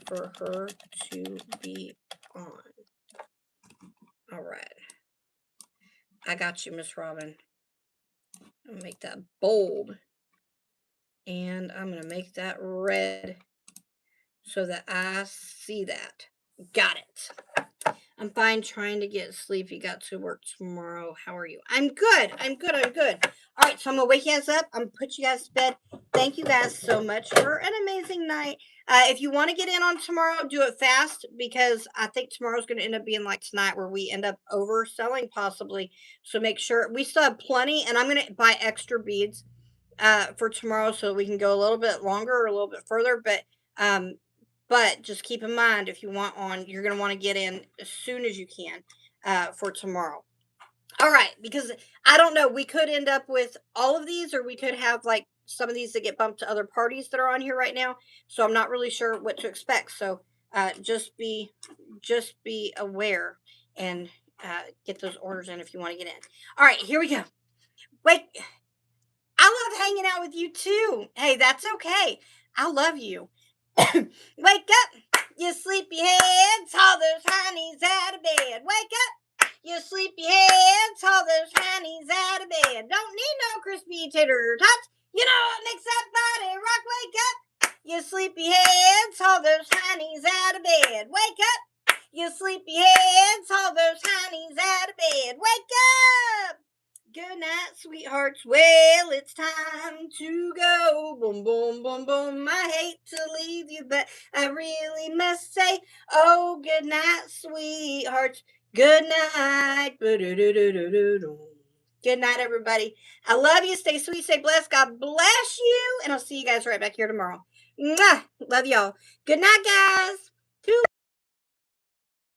for her to be on. All right. I got you, Miss Robin. I'm going to make that bold. And I'm going to make that red so that I see that. Got it. I'm fine, trying to get sleepy. Got to work tomorrow. How are you? I'm good. I'm good. I'm good. All right, so I'm going to wake you guys up. I'm going to put you guys to bed. Thank you guys so much for an amazing night. If you want to get in on tomorrow, do it fast because I think tomorrow's going to end up being like tonight where we end up overselling possibly. So make sure we still have plenty, and I'm going to buy extra beads for tomorrow so we can go a little bit longer or a little bit further. But just keep in mind, if you want on, you're going to want to get in as soon as you can for tomorrow. All right, because I don't know, we could end up with all of these, or we could have like some of these that get bumped to other parties that are on here right now. So I'm not really sure what to expect. So just be aware and get those orders in if you want to get in. All right, here we go. Wait, I love hanging out with you too. Hey, that's okay. I love you. Wake up, you sleepy heads. All those honeys out of bed. Wake up, you sleepy heads. All those honeys out of bed. Don't need no crispy tater tots. You know what makes that body rock? Wake up, you sleepy heads. All those honeys out of bed. Wake up, you sleepy heads. All those honeys out of bed. Wake up. Good night, sweethearts. Well, it's time to go. Boom, boom, boom, boom. I hate to leave you, but I really must say, oh, good night, sweethearts. Good night. Good night, everybody. I love you. Stay sweet, stay blessed. God bless you. And I'll see you guys right back here tomorrow. Mwah! Love y'all. Good night, guys.